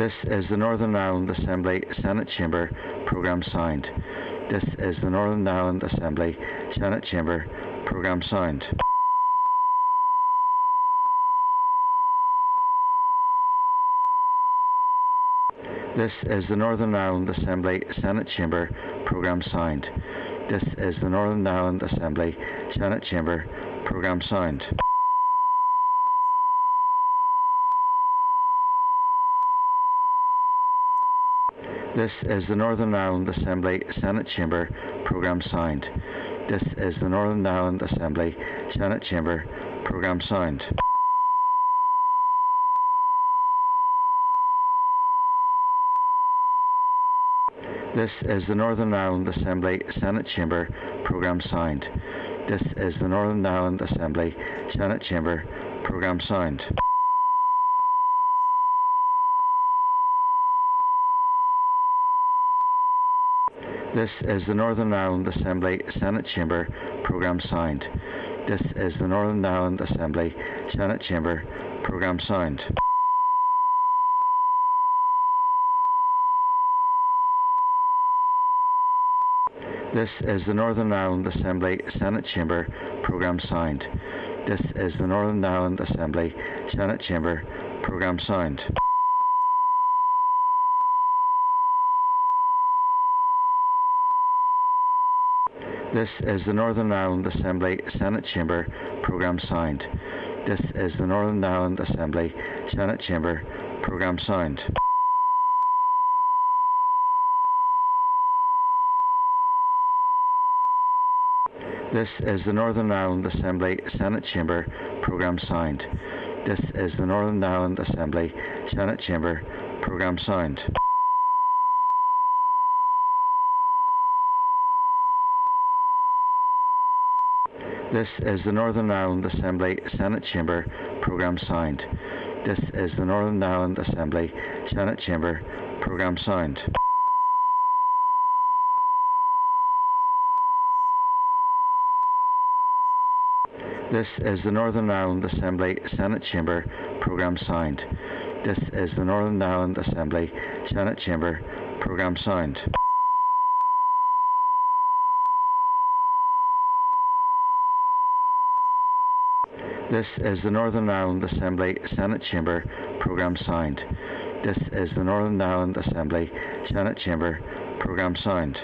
This is the Northern Ireland Assembly Senate Chamber Programme Sound. This is the Northern Ireland Assembly Senate Chamber Programme Sound. This is the Northern Ireland Assembly Senate Chamber Programme Sound. This is the Northern Ireland Assembly Senate Chamber Programme Sound. This is the Northern Ireland Assembly Senate Chamber Programme Sound. This is the Northern Ireland Assembly Senate Chamber Programme Sound. This is the Northern Ireland Assembly Senate Chamber Programme Sound. This is the Northern Ireland Assembly Senate Chamber Programme Sound. This is the Northern Ireland Assembly Senate Chamber Programme Sound. This is the Northern Ireland Assembly Senate Chamber Programme Sound. This is the Northern Ireland Assembly Senate Chamber Programme Sound. This is the Northern Ireland Assembly Senate Chamber Programme Sound. This is the Northern Ireland Assembly Senate Chamber Programme Sound. This is the Northern Ireland Assembly Senate Chamber Programme Sound. This is the Northern Ireland Assembly Senate Chamber Programme Sound. This is the Northern Ireland Assembly Senate Chamber Programme Sound. This is the Northern Ireland Assembly Senate Chamber Programme Sound. This is the Northern Ireland Assembly Senate Chamber Programme Sound. This is the Northern Ireland Assembly Senate Chamber Programme Sound. This is the Northern Ireland Assembly Senate Chamber Programme Sound. This is the Northern Ireland Assembly Senate Chamber Programme Sound.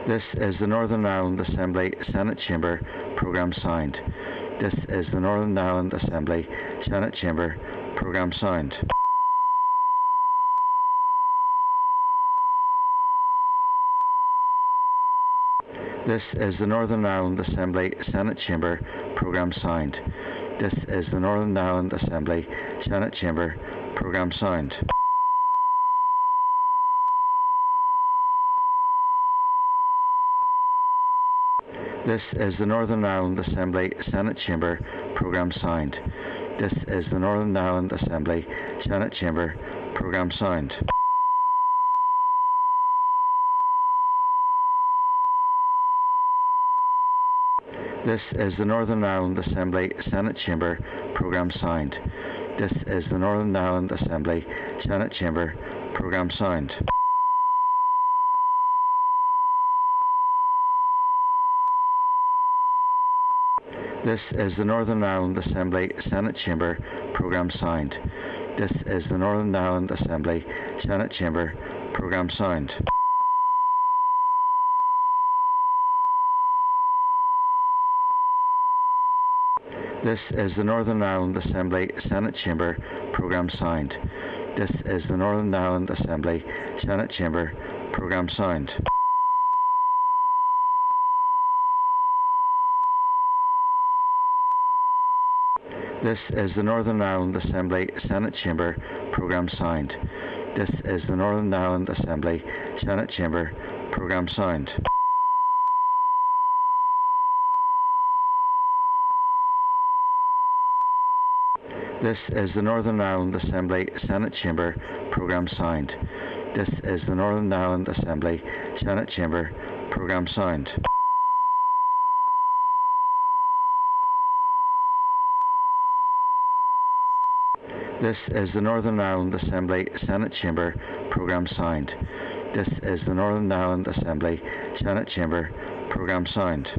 This is the Northern Ireland Assembly Senate Chamber Programme Sound. This is the Northern Ireland Assembly Senate Chamber Programme Sound. This is the Northern Ireland Assembly Senate Chamber Programme Sound. This is the Northern Ireland Assembly Senate Chamber Programme Sound. This is the Northern Ireland Assembly Senate Chamber Programme Sound. This is the Northern Ireland Assembly Senate Chamber Programme Sound. This is the Northern Ireland Assembly Senate Chamber Programme Sound. This is the Northern Ireland Assembly Senate Chamber Programme Sound. This is the Northern Ireland Assembly Senate Chamber Programme Sound. This is the Northern Ireland Assembly Senate Chamber Programme Sound. This is the Northern Ireland Assembly Senate Chamber Programme Sound. This is the Northern Ireland Assembly Senate Chamber Programme Sound. This is the Northern Ireland Assembly Senate Chamber Programme Sound. This is the Northern Ireland Assembly Senate Chamber Programme Sound. This is the Northern Ireland Assembly Senate Chamber Programme Sound. This is the Northern Ireland Assembly Senate Chamber Programme Sound. This is the Northern Ireland Assembly Senate Chamber Programme Sound. This is the Northern Ireland Assembly Senate Chamber Programme Sound. This is the Northern Ireland Assembly Senate Chamber Programme Sound.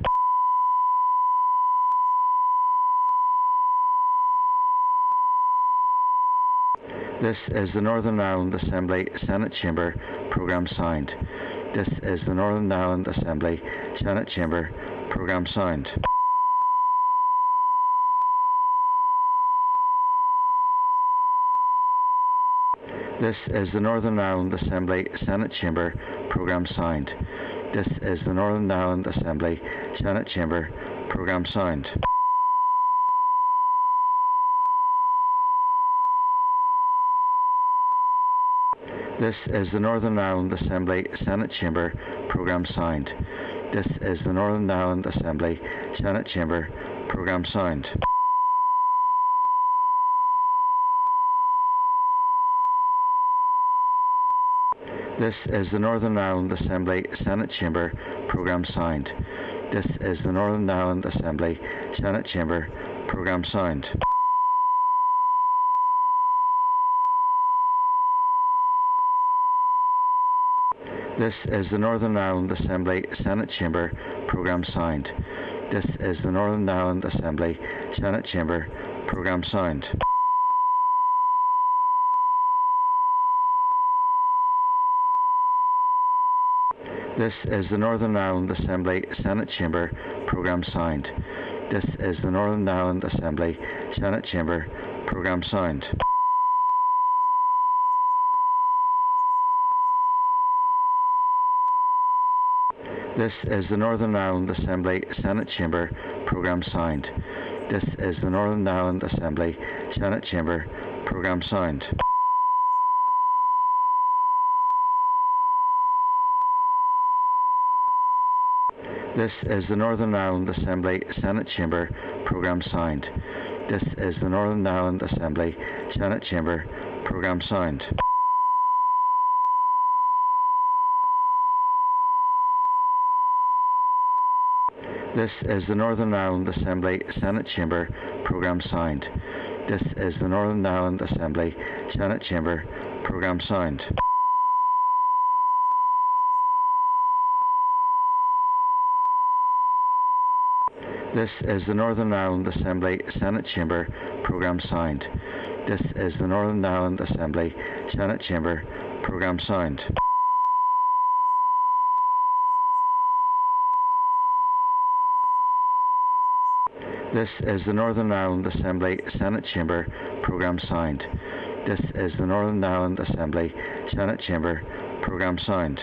This is the Northern Ireland Assembly Senate Chamber Programme Sound. This is the Northern Ireland Assembly Senate Chamber Programme Sound. This is the Northern Ireland Assembly Senate Chamber Programme Sound. This is the Northern Ireland Assembly Senate Chamber Programme Sound. This is the Northern Ireland Assembly Senate Chamber Programme Sound. This is the Northern Ireland Assembly Senate Chamber Programme Sound. This is the Northern Ireland Assembly Senate Chamber Programme Sound. This is the Northern Ireland Assembly Senate Chamber Programme Sound. This is the Northern Ireland Assembly Senate Chamber Programme Sound. This is the Northern Ireland Assembly Senate Chamber Programme Sound. This is the Northern Ireland Assembly Senate Chamber Programme Sound. This is the Northern Ireland Assembly Senate Chamber Programme Sound. This is the Northern Ireland Assembly Senate Chamber Programme Sound. This is the Northern Ireland Assembly Senate Chamber Programme Sound. This is the Northern Ireland Assembly Senate Chamber Programme Sound. This is the Northern Ireland Assembly Senate Chamber Programme Sound. This is the Northern Ireland Assembly Senate Chamber Programme Sound. This is the Northern Ireland Assembly Senate Chamber Programme Sound. This is the Northern Ireland Assembly Senate Chamber Programme Sound. This is the Northern Ireland Assembly Senate Chamber Programme Sound. This is the Northern Ireland Assembly Senate Chamber Programme Sound. This is the Northern Ireland Assembly Senate Chamber Programme Sound.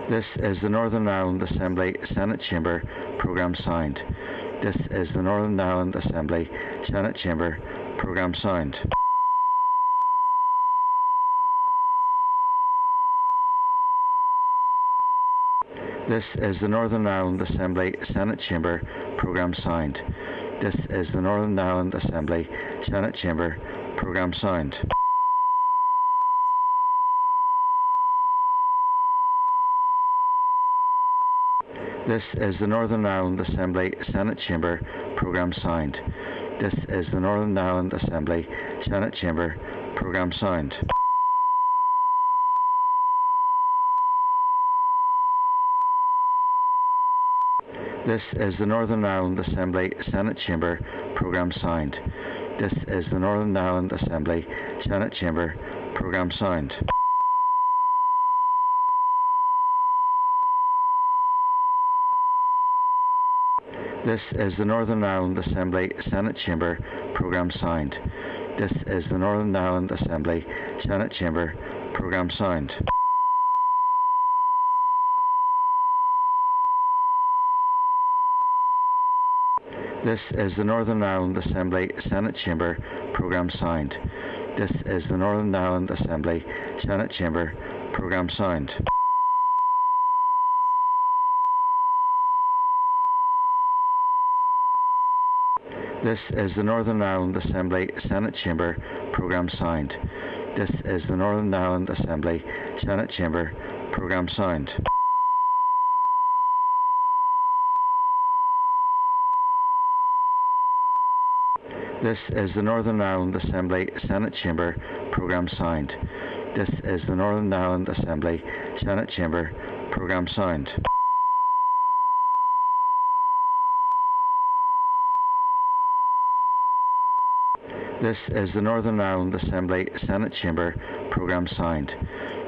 This is the Northern Ireland Assembly Senate Chamber Programme Sound. This is the Northern Ireland Assembly Senate Chamber Programme Sound. This is the Northern Ireland Assembly Senate Chamber Programme Sound. This is the Northern Ireland Assembly Senate Chamber Programme Sound. This is the Northern Ireland Assembly Senate Chamber Programme Sound. This is the Northern Ireland Assembly Senate Chamber Programme Sound. This is the Northern Ireland Assembly Senate Chamber Programme Sound. This is the Northern Ireland Assembly Senate Chamber Programme Sound. This is the Northern Ireland Assembly Senate Chamber Programme Sound. This is the Northern Ireland Assembly Senate Chamber Programme Sound. This is the Northern Ireland Assembly Senate Chamber Programme Sound. This is the Northern Ireland Assembly Senate Chamber Programme Sound. This is the Northern Ireland Assembly Senate Chamber Programme Sound. This is the Northern Ireland Assembly Senate Chamber Programme Sound. This is the Northern Ireland Assembly Senate Chamber Programme Sound. This is the Northern Ireland Assembly Senate Chamber Programme Sound. This is the Northern Ireland Assembly Senate Chamber Programme Sound.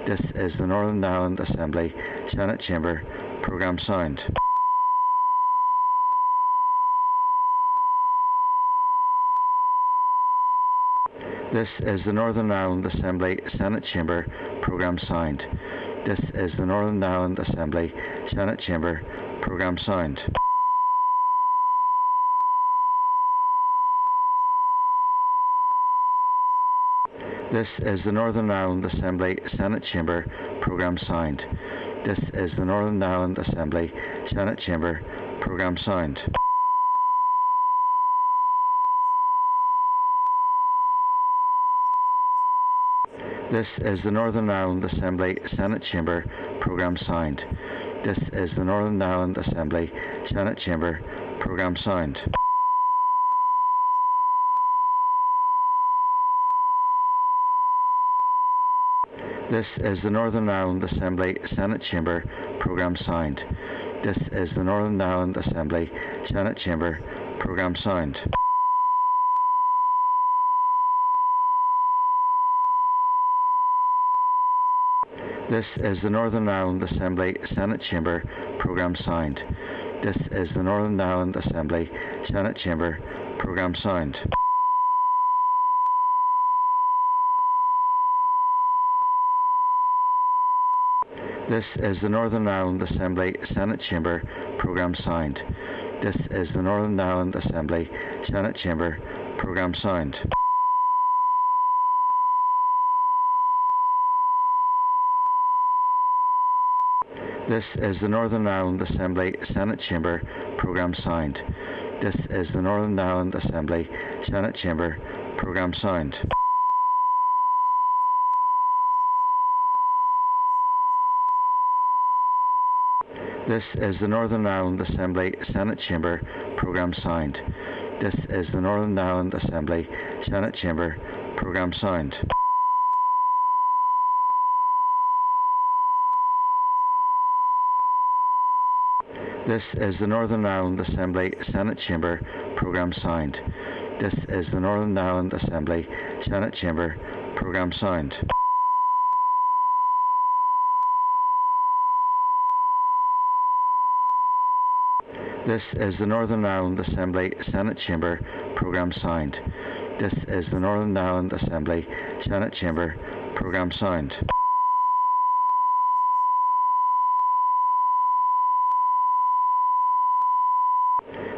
This is the Northern Ireland Assembly Senate Chamber Programme Sound. This is the Northern Ireland Assembly Senate Chamber Programme Sound. This is the Northern Ireland Assembly Senate Chamber Programme Sound. This is the Northern Ireland Assembly Senate Chamber Programme Sound. This is the Northern Ireland Assembly Senate Chamber Programme Sound. This is the Northern Ireland Assembly Senate Chamber Programme Sound. This is the Northern Ireland Assembly Senate Chamber Programme Sound. This is the Northern Ireland Assembly Senate Chamber Programme Sound. This is the Northern Ireland Assembly Senate Chamber Programme Sound. This is the Northern Ireland Assembly Senate Chamber Programme Sound. This is the Northern Ireland Assembly Senate Chamber Programme Sound. This is the Northern Ireland Assembly Senate Chamber Programme Sound. This is the Northern Ireland Assembly Senate Chamber Programme Sound. This is the Northern Ireland Assembly Senate Chamber Programme Sound. This is the Northern Ireland Assembly Senate Chamber Programme Sound. This is the Northern Ireland Assembly Senate Chamber Programme Sound. This is the Northern Ireland Assembly Senate Chamber Programme Sound. This is the Northern Ireland Assembly Senate Chamber Programme Sound. This is the Northern Ireland Assembly Senate Chamber Programme Sound. This is the Northern Ireland Assembly Senate Chamber Programme Sound.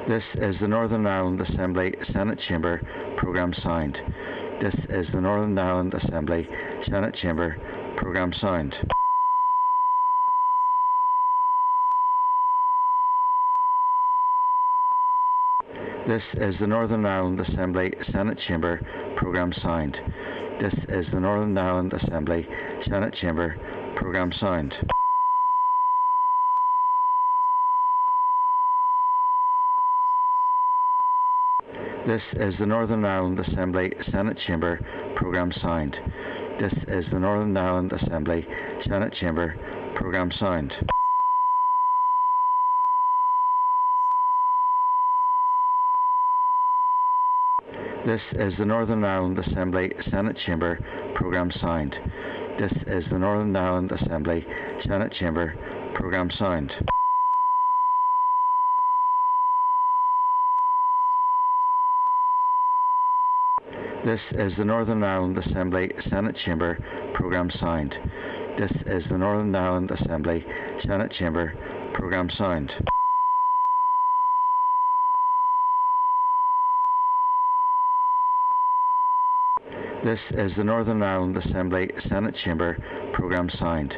This is the Northern Ireland Assembly Senate Chamber Programme Sound. This is the Northern Ireland Assembly Senate Chamber Programme Sound. This is the Northern Ireland Assembly Senate Chamber Programme Sound. This is the Northern Ireland Assembly Senate Chamber Programme Sound. This is the Northern Ireland Assembly Senate Chamber Programme Sound. This is the Northern Ireland Assembly Senate Chamber Programme Sound. This is the Northern Ireland Assembly Senate Chamber Programme Sound. This is the Northern Ireland Assembly Senate Chamber Programme Sound. This is the Northern Ireland Assembly Senate Chamber Programme Sound. This is the Northern Ireland Assembly Senate Chamber Programme Sound. This is the Northern Ireland Assembly Senate Chamber Programme Sound. This is the Northern Ireland Assembly Senate Chamber Programme Sound.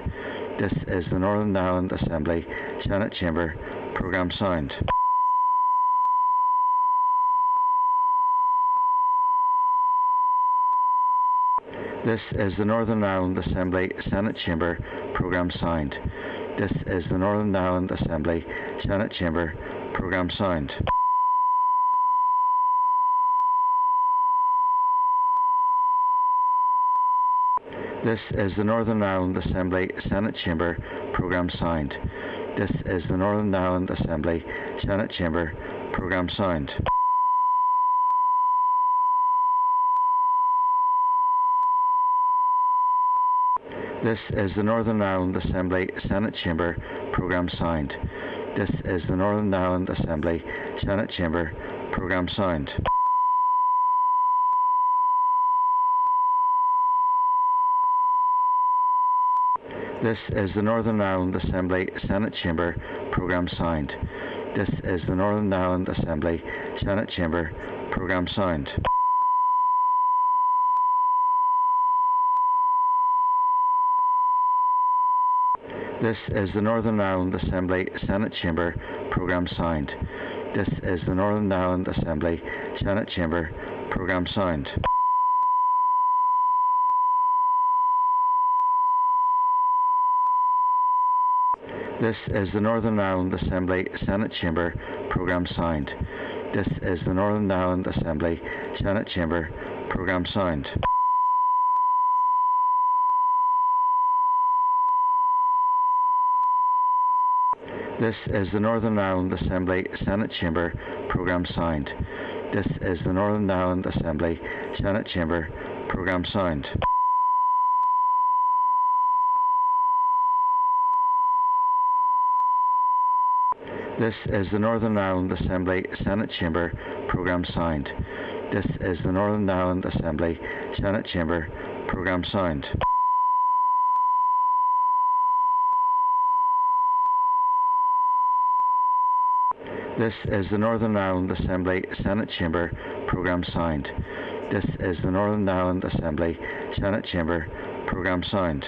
This is the Northern Ireland Assembly Senate Chamber Programme Sound. This is the Northern Ireland Assembly Senate Chamber Programme Sound. This is the Northern Ireland Assembly Senate Chamber Programme Sound. This is the Northern Ireland Assembly Senate Chamber Programme signed. This is the Northern Ireland Assembly Senate Chamber Programme signed. This is the Northern Ireland Assembly Senate Chamber Programme signed. This is the Northern Ireland Assembly Senate Chamber Programme signed. This is the Northern Ireland Assembly Senate Chamber Programme signed. This is the Northern Ireland Assembly Senate Chamber Programme signed. This is the Northern Ireland Assembly Senate Chamber Programme signed. This is the Northern Ireland Assembly Senate Chamber Programme signed. This is the Northern Ireland Assembly Senate Chamber Programme signed. This is the Northern Ireland Assembly Senate Chamber Programme signed. This is the Northern Ireland Assembly Senate Chamber Programme signed. This is the Northern Ireland Assembly Senate Chamber Programme signed. This is the Northern Ireland Assembly Senate Chamber Programme signed. This is the Northern Ireland Assembly Senate Chamber Programme signed. This is the Northern Ireland Assembly Senate Chamber Programme signed. This is the Northern Ireland Assembly Senate Chamber Programme signed.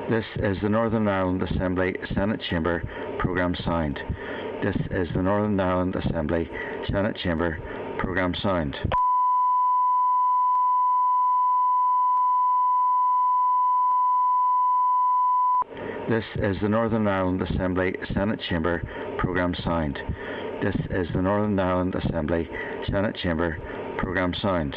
This is the Northern Ireland Assembly Senate Chamber Programme signed. This is the Northern Ireland Assembly Senate Chamber Programme signed. This is the Northern Ireland Assembly Senate Chamber Programme signed. This is the Northern Ireland Assembly Senate Chamber Programme signed.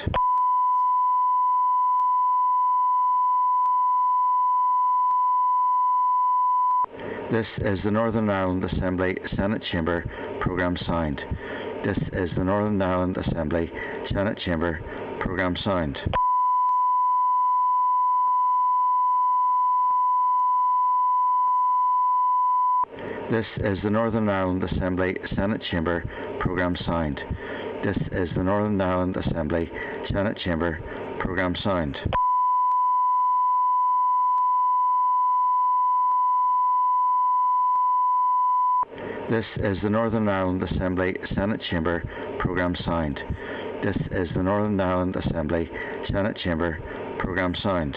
This is the Northern Ireland Assembly Senate Chamber Programme signed. This is the Northern Ireland Assembly Senate Chamber Programme signed. This is the Northern Ireland Assembly Senate Chamber Programme signed. This is the Northern Ireland Assembly Senate Chamber Programme signed. This is the Northern Ireland Assembly Senate Chamber Programme signed. This is the Northern Ireland Assembly Senate Chamber Programme signed.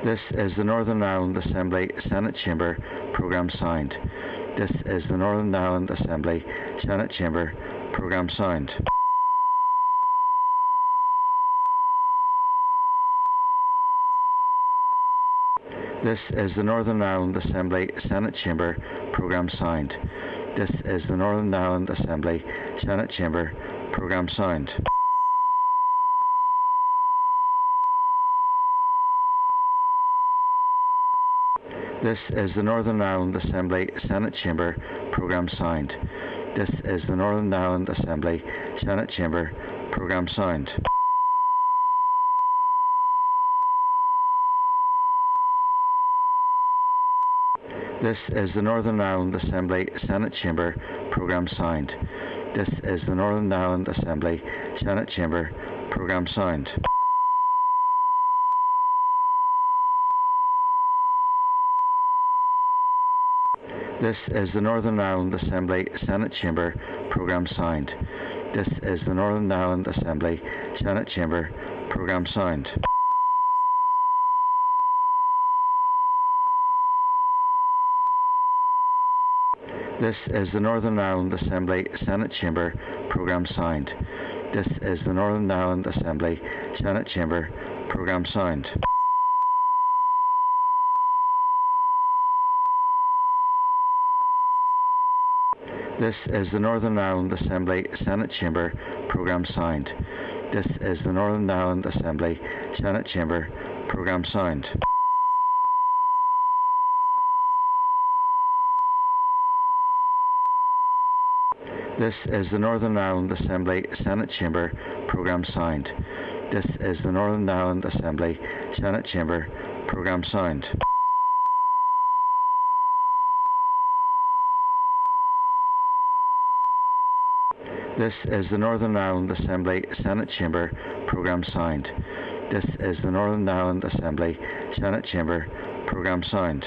This is the Northern Ireland Assembly Senate Chamber Programme signed. This is the Northern Ireland Assembly Senate Chamber Programme signed. This is the Northern Ireland Assembly Senate Chamber Programme signed. This is the Northern Ireland Assembly Senate Chamber Programme signed. This is the Northern Ireland Assembly Senate Chamber Programme signed. This is the Northern Ireland Assembly Senate Chamber Programme signed. This is the Northern Ireland Assembly Senate Chamber Programme signed. This is the Northern Ireland Assembly Senate Chamber Programme signed. This is the Northern Ireland Assembly Senate Chamber Programme signed. This is the Northern Ireland Assembly Senate Chamber Programme signed. This is the Northern Ireland Assembly Senate Chamber Programme signed. This is the Northern Ireland Assembly Senate Chamber Programme signed. This is the Northern Ireland Assembly Senate Chamber Programme Sound. This is the Northern Ireland Assembly Senate Chamber Programme Sound. This is the Northern Ireland Assembly Senate Chamber Programme Sound. This is the Northern Ireland Assembly Senate Chamber Programme Sound. This is the Northern Ireland Assembly Senate Chamber Programme Sound. This is the Northern Ireland Assembly Senate Chamber Programme Sound.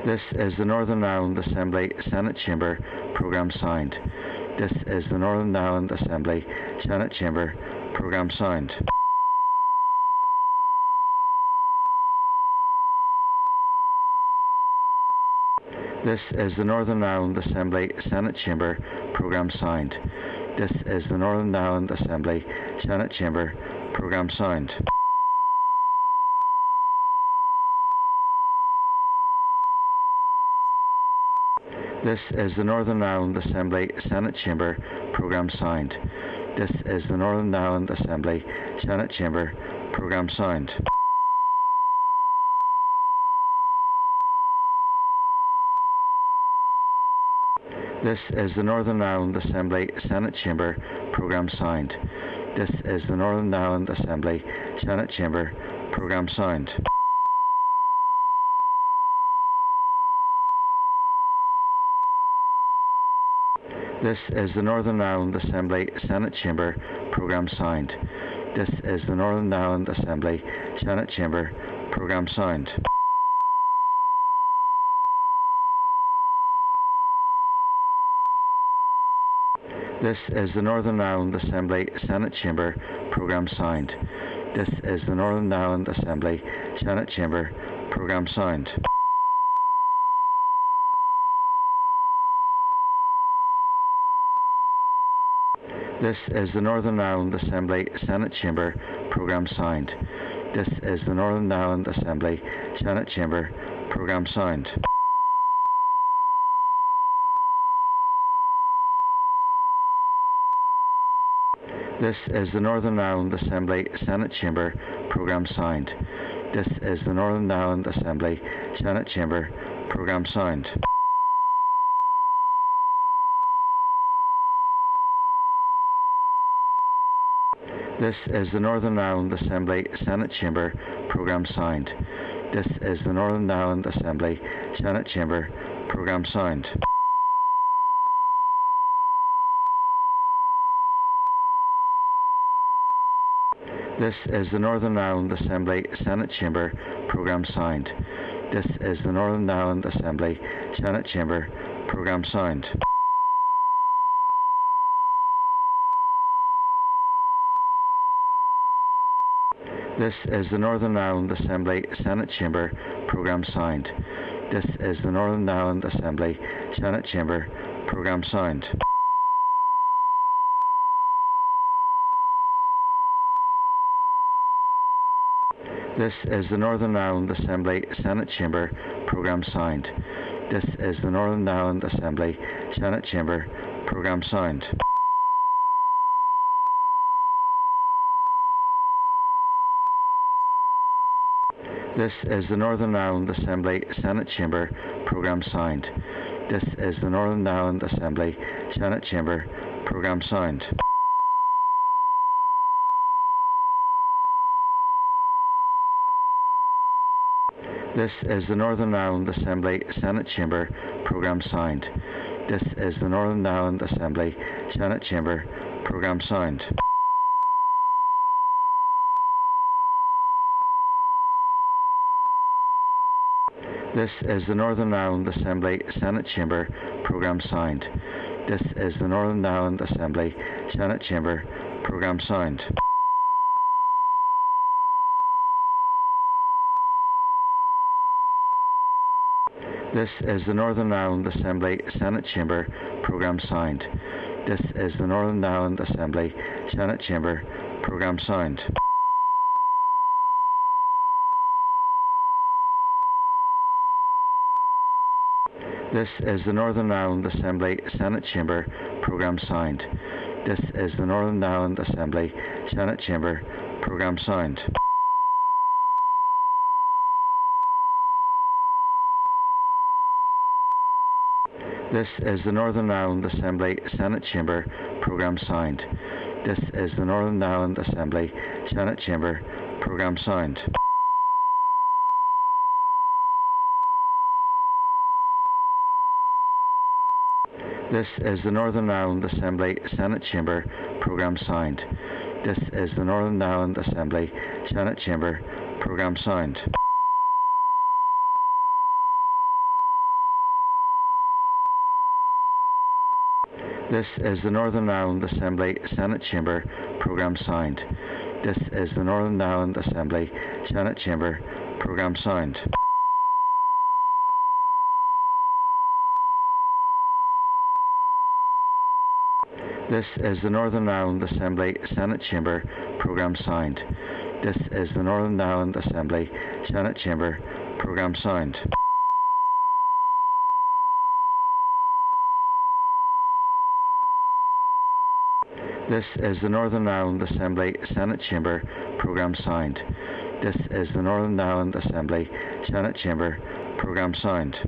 This is the Northern Ireland Assembly Senate Chamber Programme Sound. This is the Northern Ireland Assembly Senate Chamber Programme Sound. This is the Northern Ireland Assembly Senate Chamber Programme Sound. This is the Northern Ireland Assembly Senate Chamber Programme Sound. This is the Northern Ireland Assembly Senate Chamber Programme Sound. This is the Northern Ireland Assembly Senate Chamber Programme Sound. This is the Northern Ireland Assembly Senate Chamber Programme Sound. This is the Northern Ireland Assembly Senate Chamber Programme Sound. This is the Northern Ireland Assembly Senate Chamber Programme Sound. This is the Northern Ireland Assembly Senate Chamber Programme Sound. This is the Northern Ireland Assembly Senate Chamber Programme Sound. This is the Northern Ireland Assembly Senate Chamber Programme Sound. This is the Northern Ireland Assembly Senate Chamber Programme Sound. This is the Northern Ireland Assembly Senate Chamber Programme Sound. This is the Northern Ireland Assembly Senate Chamber Programme Sound. This is the Northern Ireland Assembly Senate Chamber Programme Sound. This is the Northern Ireland Assembly Senate Chamber Programme Sound. This is the Northern Ireland Assembly Senate Chamber Programme Sound. This is the Northern Ireland Assembly Senate Chamber Programme Sound. This is the Northern Ireland Assembly Senate Chamber Programme Sound. This is the Northern Ireland Assembly Senate Chamber Programme Sound. This is the Northern Ireland Assembly Senate Chamber Programme Sound. This is the Northern Ireland Assembly Senate Chamber Programme Sound. This is the Northern Ireland Assembly Senate Chamber Programme Sound. This is the Northern Ireland Assembly Senate Chamber Programme Sound. This is the Northern Ireland Assembly Senate Chamber Programme Sound. This is the Northern Ireland Assembly Senate Chamber Programme Sound. This is the Northern Ireland Assembly Senate Chamber Programme Sound. This is the Northern Ireland Assembly Senate Chamber Programme Sound. This is the Northern Ireland Assembly Senate Chamber Programme Sound. This is the Northern Ireland Assembly Senate Chamber Programme Sound. This is the Northern Ireland Assembly Senate Chamber Programme Sound. This is the Northern Ireland Assembly Senate Chamber Programme Sound. This is the Northern Ireland Assembly Senate Chamber Programme Sound. This is the Northern Ireland Assembly Senate Chamber Programme Sound. This is the Northern Ireland Assembly Senate Chamber Programme Sound. This is the Northern Ireland Assembly Senate Chamber Programme Sound. This is the Northern Ireland Assembly Senate Chamber Programme Sound. This is the Northern Ireland Assembly Senate Chamber Programme Sound. This is the Northern Ireland Assembly Senate Chamber Programme Sound. This is the Northern Ireland Assembly Senate Chamber Programme Sound. This is the Northern Ireland Assembly Senate Chamber Programme Sound. This is the Northern Ireland Assembly Senate Chamber Programme Sound. This is the Northern Ireland Assembly Senate Chamber Programme Sound.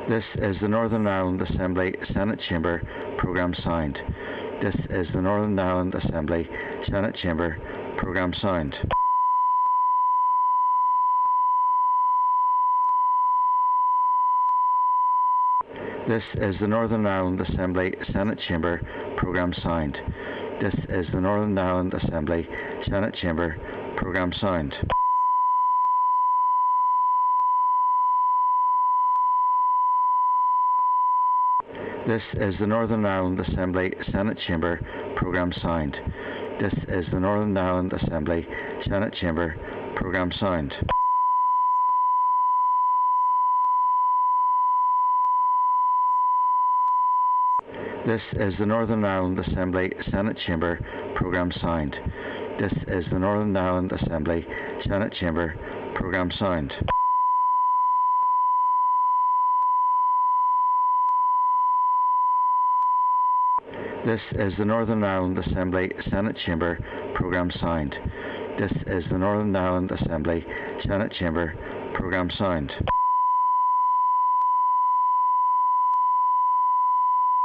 This is the Northern Ireland Assembly Senate Chamber Programme Sound. This is the Northern Ireland Assembly Senate Chamber Programme Sound. This is the Northern Ireland Assembly Senate Chamber Programme Sound. This is the Northern Ireland Assembly Senate Chamber Programme Sound. This is the Northern Ireland Assembly Senate Chamber Programme Sound. This is the Northern Ireland Assembly Senate Chamber Programme Sound. This is the Northern Ireland Assembly Senate Chamber Programme Sound. This is the Northern Ireland Assembly Senate Chamber Programme Sound. This is the Northern Ireland Assembly Senate Chamber Programme Sound. This is the Northern Ireland Assembly Senate Chamber Programme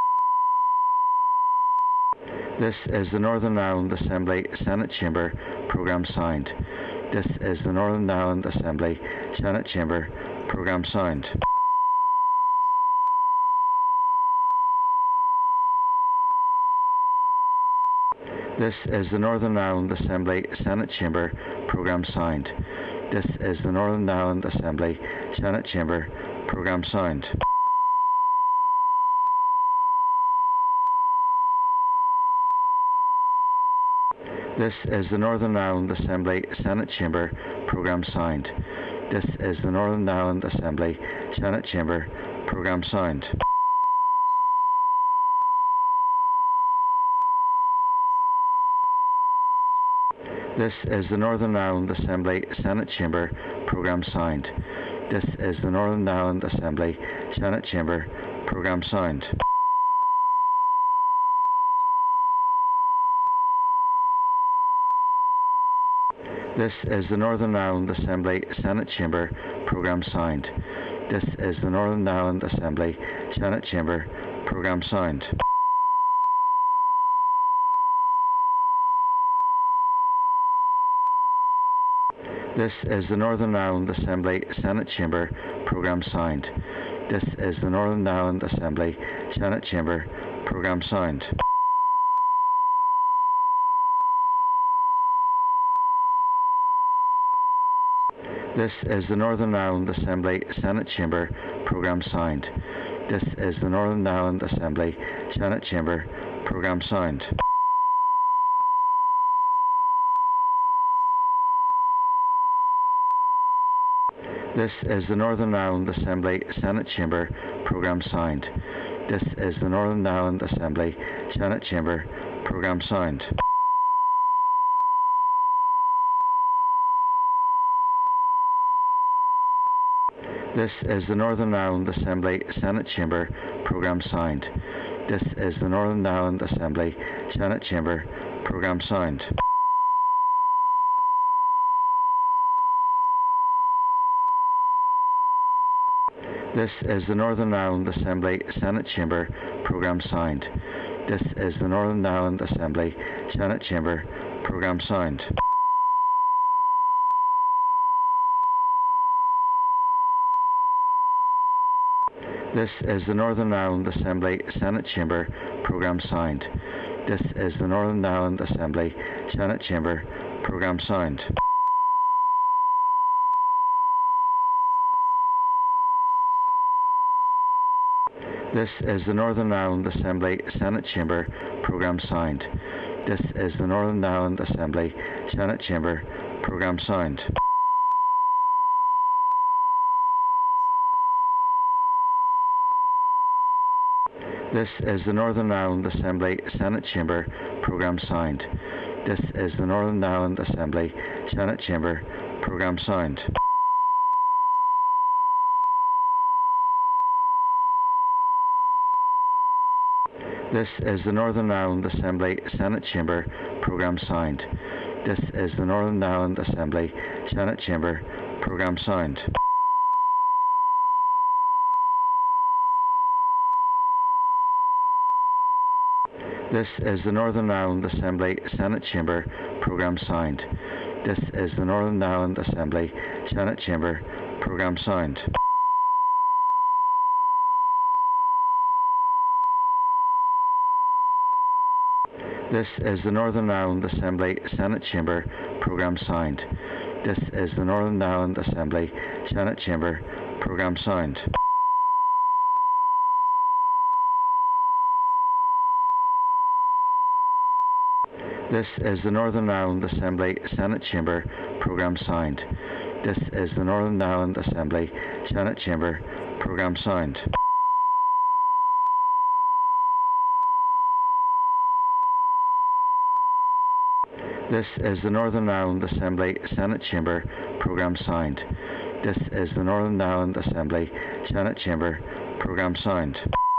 Sound. This is the Northern Ireland Assembly Senate Chamber Programme Sound. This is the Northern Ireland Assembly Senate Chamber Programme Sound. This is the Northern Ireland Assembly Senate Chamber Programme Sound. This is the Northern Ireland Assembly Senate Chamber Programme Sound. This is the Northern Ireland Assembly Senate Chamber Programme Sound. This is the Northern Ireland Assembly Senate Chamber Programme Sound. This is the Northern Ireland Assembly Senate Chamber Programme Sound. This is the Northern Ireland Assembly Senate Chamber Programme Sound. This is the Northern Ireland Assembly Senate Chamber Programme Sound. This is the Northern Ireland Assembly Senate Chamber Programme Sound. This is the Northern Ireland Assembly Senate Chamber Programme Sound. This is the Northern Ireland Assembly Senate Chamber Programme Sound. This is the Northern Ireland Assembly Senate Chamber Programme Sound. This is the Northern Ireland Assembly Senate Chamber Programme Sound. This is the Northern Ireland Assembly Senate Chamber Programme Sound. This is the Northern Ireland Assembly Senate Chamber Programme Sound. This is the Northern Ireland Assembly Senate Chamber programme signed. This is the Northern Ireland Assembly Senate Chamber programme signed. This is the Northern Ireland Assembly Senate Chamber programme signed. This is the Northern Ireland Assembly Senate Chamber programme signed. This is the Northern Ireland Assembly Senate Chamber programme signed. This is the Northern Ireland Assembly Senate Chamber programme signed. This is the Northern Ireland Assembly Senate Chamber programme signed. This is the Northern Ireland Assembly Senate Chamber programme signed. This is the Northern Ireland Assembly Senate Chamber programme signed. This is the Northern Ireland Assembly Senate Chamber programme signed. This is the Northern Ireland Assembly Senate Chamber programme signed. This is the Northern Ireland Assembly Senate Chamber programme signed. This is the Northern Ireland Assembly Senate Chamber programme signed. This is the Northern Ireland Assembly Senate Chamber programme signed. This is the Northern Ireland Assembly Senate Chamber programme signed. This is the Northern Ireland Assembly Senate Chamber programme signed. This is the Northern Ireland Assembly Senate Chamber programme signed. This is the Northern Ireland Assembly Senate Chamber programme signed. This is the Northern Ireland Assembly Senate Chamber programme signed. This is the Northern Ireland Assembly Senate Chamber programme signed.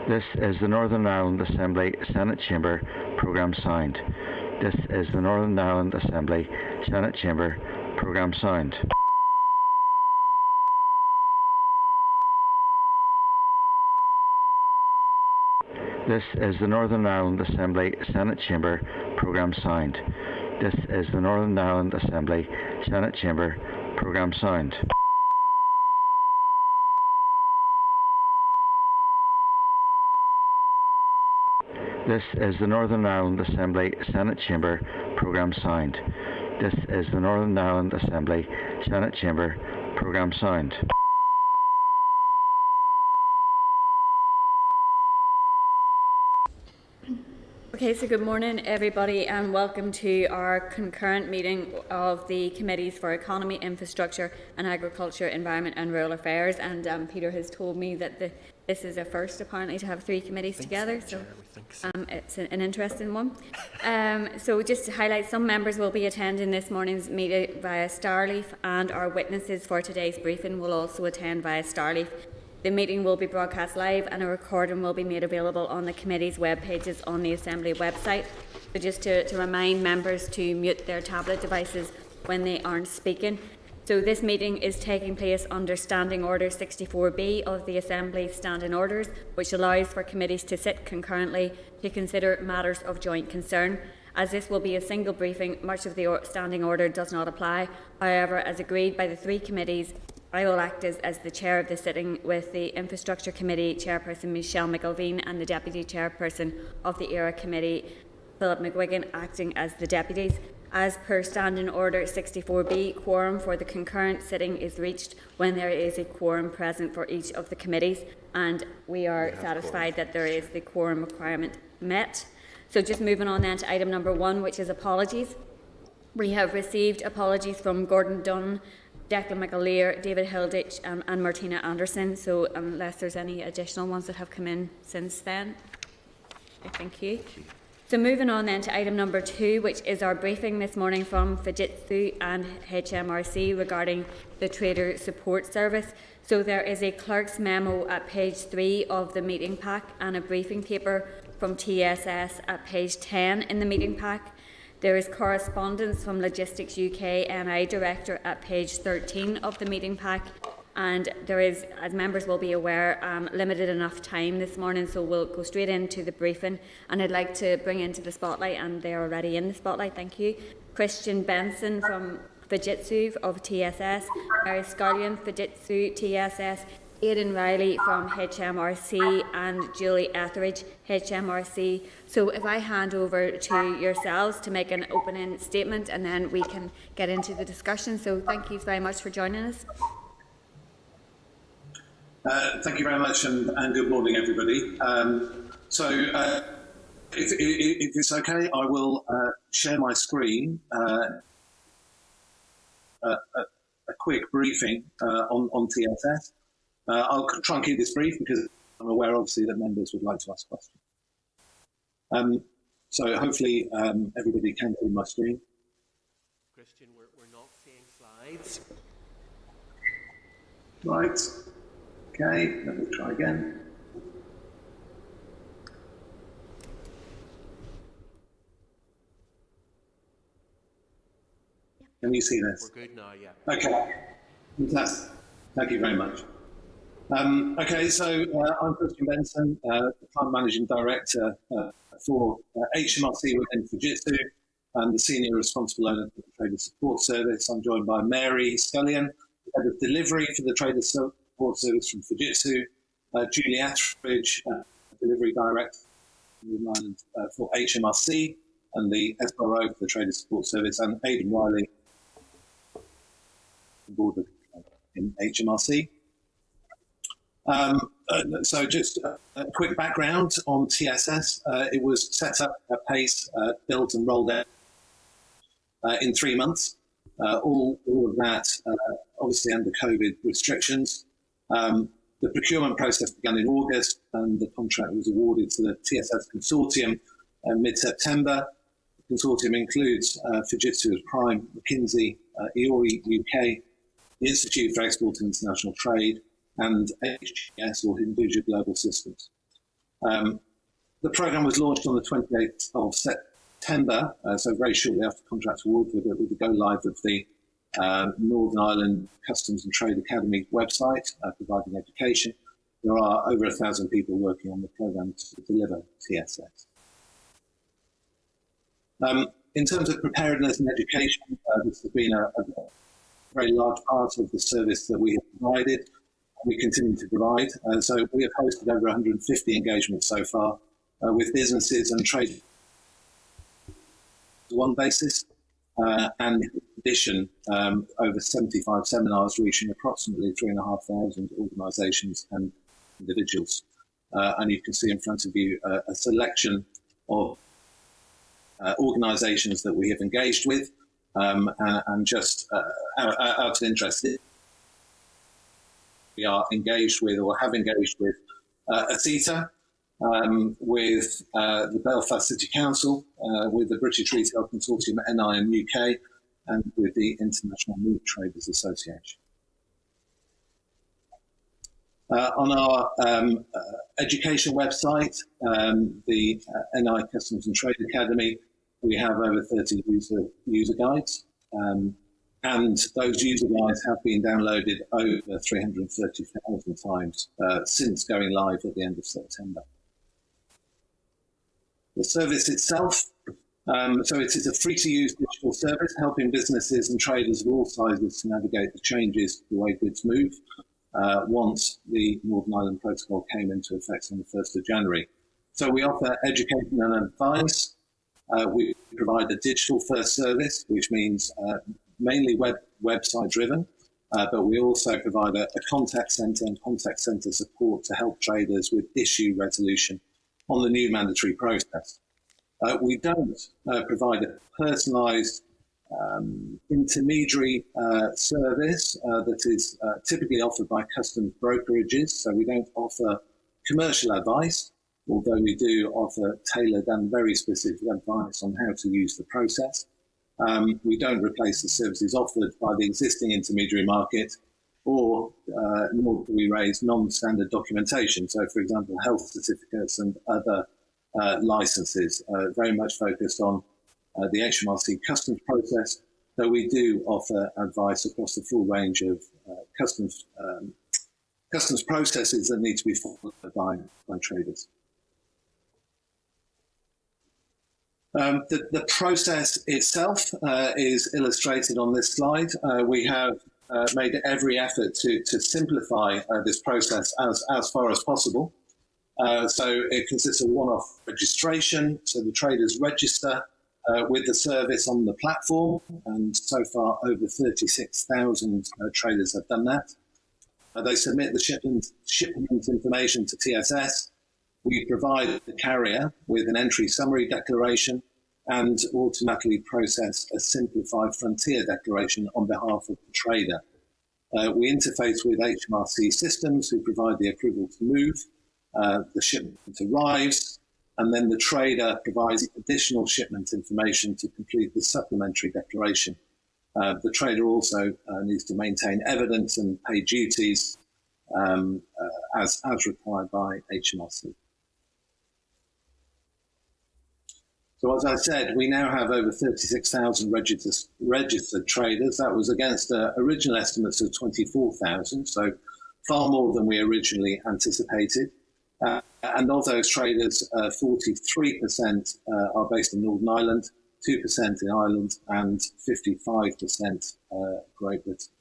This is the Northern Ireland Assembly Senate Chamber programme signed. This is the Northern Ireland Assembly Senate Chamber programme signed. This is the Northern Ireland Assembly Senate Chamber programme signed. This is the Northern Ireland Assembly Senate Chamber programme signed. This is the Northern Ireland Assembly Senate Chamber programme signed. This is the Northern Ireland Assembly Senate Chamber programme signed. Okay, so good morning everybody and welcome to our concurrent meeting of the Committees for Economy, Infrastructure and Agriculture, Environment and Rural Affairs, and Peter has told me that this is a first apparently to have three committees together, so it's an interesting one. So just to highlight, some members will be attending this morning's meeting via Starleaf, and our witnesses for today's briefing will also attend via Starleaf. The meeting will be broadcast live and a recording will be made available on the committee's web pages on the Assembly website. So just to remind members to mute their tablet devices when they aren't speaking. So this meeting is taking place under Standing Order 64B of the Assembly's Standing Orders, which allows for committees to sit concurrently to consider matters of joint concern. As this will be a single briefing, much of the Standing Order does not apply. However, as agreed by the three committees, I will act as the chair of the sitting, with the Infrastructure Committee Chairperson Michelle McLaughlin and the Deputy Chairperson of the ERA Committee, Philip McGuigan, acting as the deputies. As per Standing Order 64B, quorum for the concurrent sitting is reached when there is a quorum present for each of the committees, and we are satisfied that there is the quorum requirement met. So just moving on then to item number 1, which is apologies. We have received apologies from Gordon Dunn, Declan McAleer, David Hilditch and Martina Anderson, so unless there's any additional ones that have come in since then, thank you. So moving on then to item number 2, which is our briefing this morning from Fujitsu and HMRC regarding the Trader Support Service. So there is a clerk's memo at page 3 of the meeting pack and a briefing paper from TSS at page 10 in the meeting pack. There is correspondence from Logistics UK NI Director at page 13 of the meeting pack. And there is, as members will be aware, limited enough time this morning, so we'll go straight into the briefing. And I'd like to bring into the spotlight, and they're already in the spotlight, thank you, Christian Benson from Fujitsu of TSS, Scullion, Fujitsu, TSS, Aidan Reilly from HMRC, and Julie Etheridge, HMRC. So if I hand over to yourselves to make an opening statement, and then we can get into the discussion. So thank you very much for joining us. Thank you very much, and good morning, everybody. If it's okay, I will share my screen, a quick briefing on TSS. I'll try and keep this brief because I'm aware, obviously, that members would like to ask questions. So hopefully everybody can see my screen. Christian, we're not seeing slides. Right. Okay, let me try again. Can you see this? We're good now, yeah. Okay, fantastic. Thank you very much. Okay, so I'm Christian Benson, the Plant Managing Director for HMRC within Fujitsu, and the Senior Responsible Owner for the Trader Support Service. I'm joined by Mary Scullion, Head of Delivery for the Trader Support Service from Fujitsu, Julie Etheridge, Delivery Director for HMRC and the SRO for the Trader Support Service, and Aidan Reilly, board in HMRC. So just a quick background on TSS. It was set up at pace, built and rolled out in 3 months. All of that obviously under COVID restrictions. The procurement process began in August, and the contract was awarded to the TSS consortium mid-September. The consortium includes Fujitsu as prime, McKinsey, IORI UK, the Institute for Export and International Trade, and HGS, or Hinduja Global Systems. The programme was launched on the 28th of September, so very shortly after contract award, with the go-live of the Northern Ireland Customs and Trade Academy website, providing education. There are over 1,000 people working on the programme to deliver TSS. In terms of preparedness and education, this has been a very large part of the service that we have provided. We continue to provide. So we have hosted over 150 engagements so far with businesses and trade on one basis, and in addition, over 75 seminars reaching approximately 3,500 organisations and individuals. And you can see in front of you a selection of organisations that we have engaged with, and just out of interest, we are engaged with, or have engaged with, ACETA, with the Belfast City Council, with the British Retail Consortium NI in UK, and with the International Meat Traders Association. On our education website, the NI Customs and Trade Academy, we have over 30 user guides, and those user guides have been downloaded over 330,000 times since going live at the end of September. The service itself, so it is a free-to-use digital service helping businesses and traders of all sizes to navigate the changes to the way goods move once the Northern Ireland Protocol came into effect on the 1st of January. So we offer education and advice. We provide a digital-first service, which means mainly website-driven, but we also provide a contact centre and contact centre support to help traders with issue resolution on the new mandatory process. We don't provide a personalised intermediary service that is typically offered by customs brokerages, so we don't offer commercial advice. although we do offer tailored and very specific advice on how to use the process. We don't replace the services offered by the existing intermediary market, or nor do we raise non-standard documentation. So, for example, health certificates and other licenses, very much focused on the HMRC customs process, though we do offer advice across the full range of customs processes that need to be followed by traders. The process itself is illustrated on this slide. We have made every effort to simplify this process as far as possible. So it consists of one-off registration, so the traders register with the service on the platform, and so far over 36,000 traders have done that. They submit the shipment information to TSS. We provide the carrier with an entry summary declaration and automatically process a simplified frontier declaration on behalf of the trader. We interface with HMRC systems who provide the approval to move. The shipment arrives, and then the trader provides additional shipment information to complete the supplementary declaration. The trader also needs to maintain evidence and pay duties as required by HMRC. So as I said, we now have over 36,000 registered traders. That was against original estimates of 24,000, so far more than we originally anticipated. And of those traders, 43% are based in Northern Ireland, 2% in Ireland, and 55% Great Britain.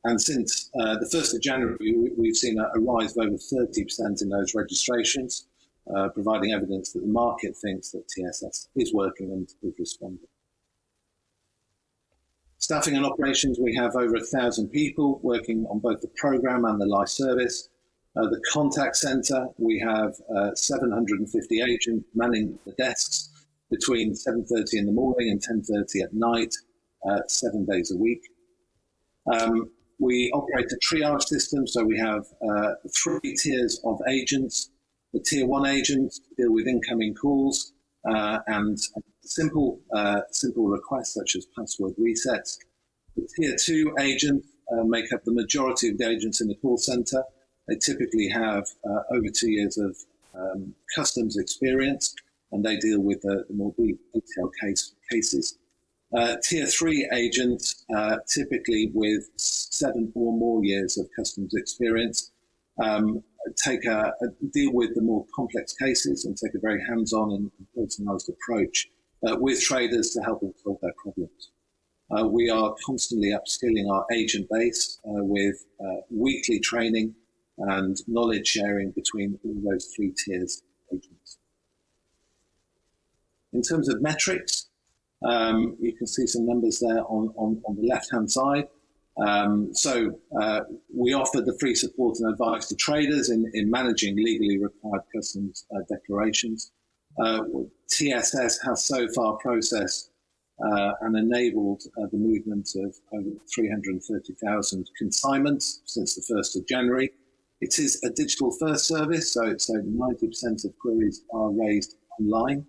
And since the 1st of January, we've seen a rise of over 30% in those registrations, providing evidence that the market thinks that TSS is working and is responding. Staffing and operations, we have over 1,000 people working on both the programme and the live service. The contact centre, we have 750 agents manning the desks between 7:30 in the morning and 10:30 at night, 7 days a week. We operate a triage system, so we have 3 tiers of agents. The tier 1 agents deal with incoming calls and simple requests such as password resets. The tier 2 agents make up the majority of the agents in the call centre. They typically have over 2 years of customs experience, and they deal with the more detailed cases. Tier 3 agents, typically with 7 or more years of customs experience, deal with the more complex cases and take a very hands-on and personalised approach with traders to help them solve their problems. We are constantly upskilling our agent base with weekly training and knowledge sharing between all those 3 tiers of agents. In terms of metrics, you can see some numbers there on the left-hand side. We offer the free support and advice to traders in managing legally required customs declarations. TSS has so far processed and enabled the movement of over 330,000 consignments since the 1st of January. It is a digital-first service, so 90% of queries are raised online.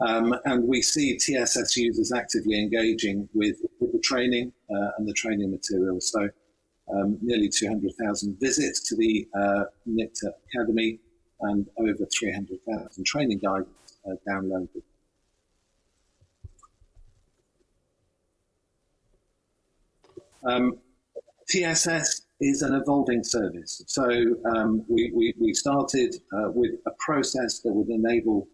And we see TSS users actively engaging with the training and the training materials. So nearly 200,000 visits to the NICTA Academy and over 300,000 training guides downloaded. TSS is an evolving service. So we started with a process that would enable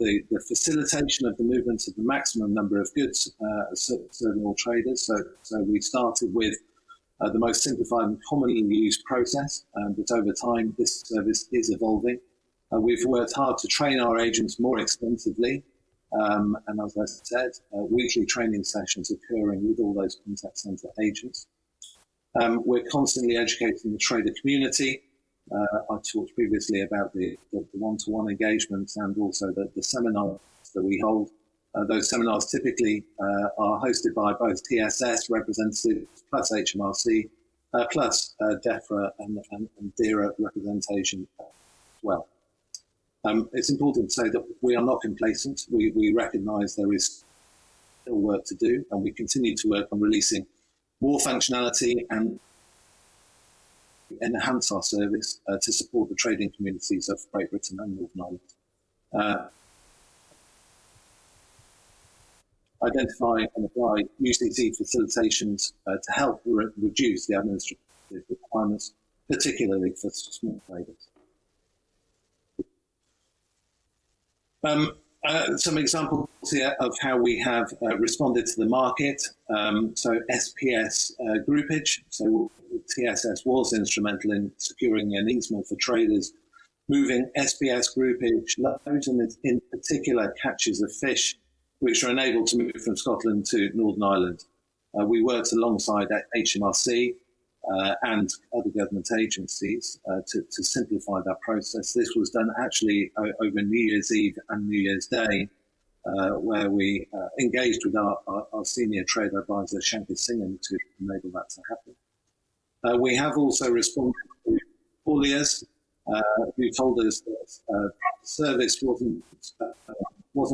the facilitation of the movement of the maximum number of goods serving all traders. So we started with the most simplified and commonly used process, but over time this service is evolving. We've worked hard to train our agents more extensively, and as I said, weekly training sessions occurring with all those contact centre agents. We're constantly educating the trader community. I talked previously about the one-to-one engagements and also the seminars that we hold. Those seminars typically are hosted by both TSS representatives plus HMRC plus DEFRA and DERA representation as well. It's important to say that we are not complacent. We recognise there is still work to do, and we continue to work on releasing more functionality and enhance our service to support the trading communities of Great Britain and Northern Ireland. Identify and apply UCC facilitations to help reduce the administrative requirements, particularly for small traders. Some examples here of how we have responded to the market. So SPS groupage. So TSS was instrumental in securing an easement for traders moving SPS groupage loads, and in particular catches of fish which are enabled to move from Scotland to Northern Ireland. We worked alongside HMRC and other government agencies to simplify that process. This was done actually over New Year's Eve and New Year's Day, where we engaged with our senior trade advisor, Shankar Singham, to enable that to happen. We have also responded to hauliers who told us that the service wasn't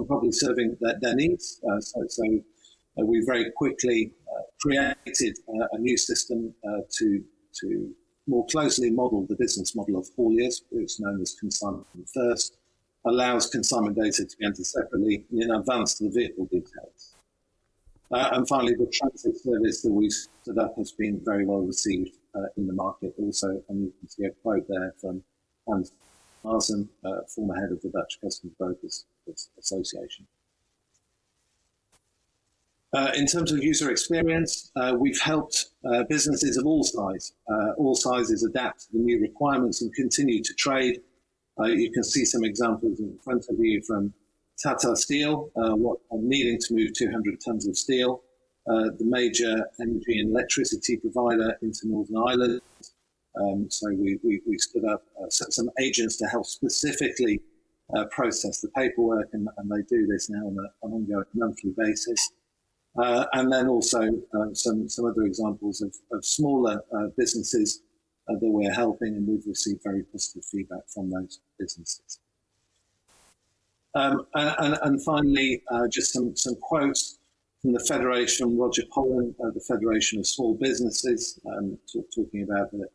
probably serving their needs. So we very quickly created a new system to more closely model the business model of hauliers. It's known as consignment first, allows consignment data to be entered separately in advance to the vehicle details. And finally, the transit service that we've set up has been very well received in the market also, and you can see a quote there from Hans Larsen, former head of the Dutch Customs Brokers Association. In terms of user experience, we've helped businesses of all sizes adapt to the new requirements and continue to trade. You can see some examples in front of you from Tata Steel, needing to move 200 tons of steel, the major energy and electricity provider into Northern Ireland. So we stood up some agents to help specifically process the paperwork, and they do this now on an ongoing monthly basis. And then also some other examples of smaller businesses that we're helping, and we've received very positive feedback from those businesses. And finally, just some quotes from the Federation, Roger Pollan, the Federation of Small Businesses, talking about the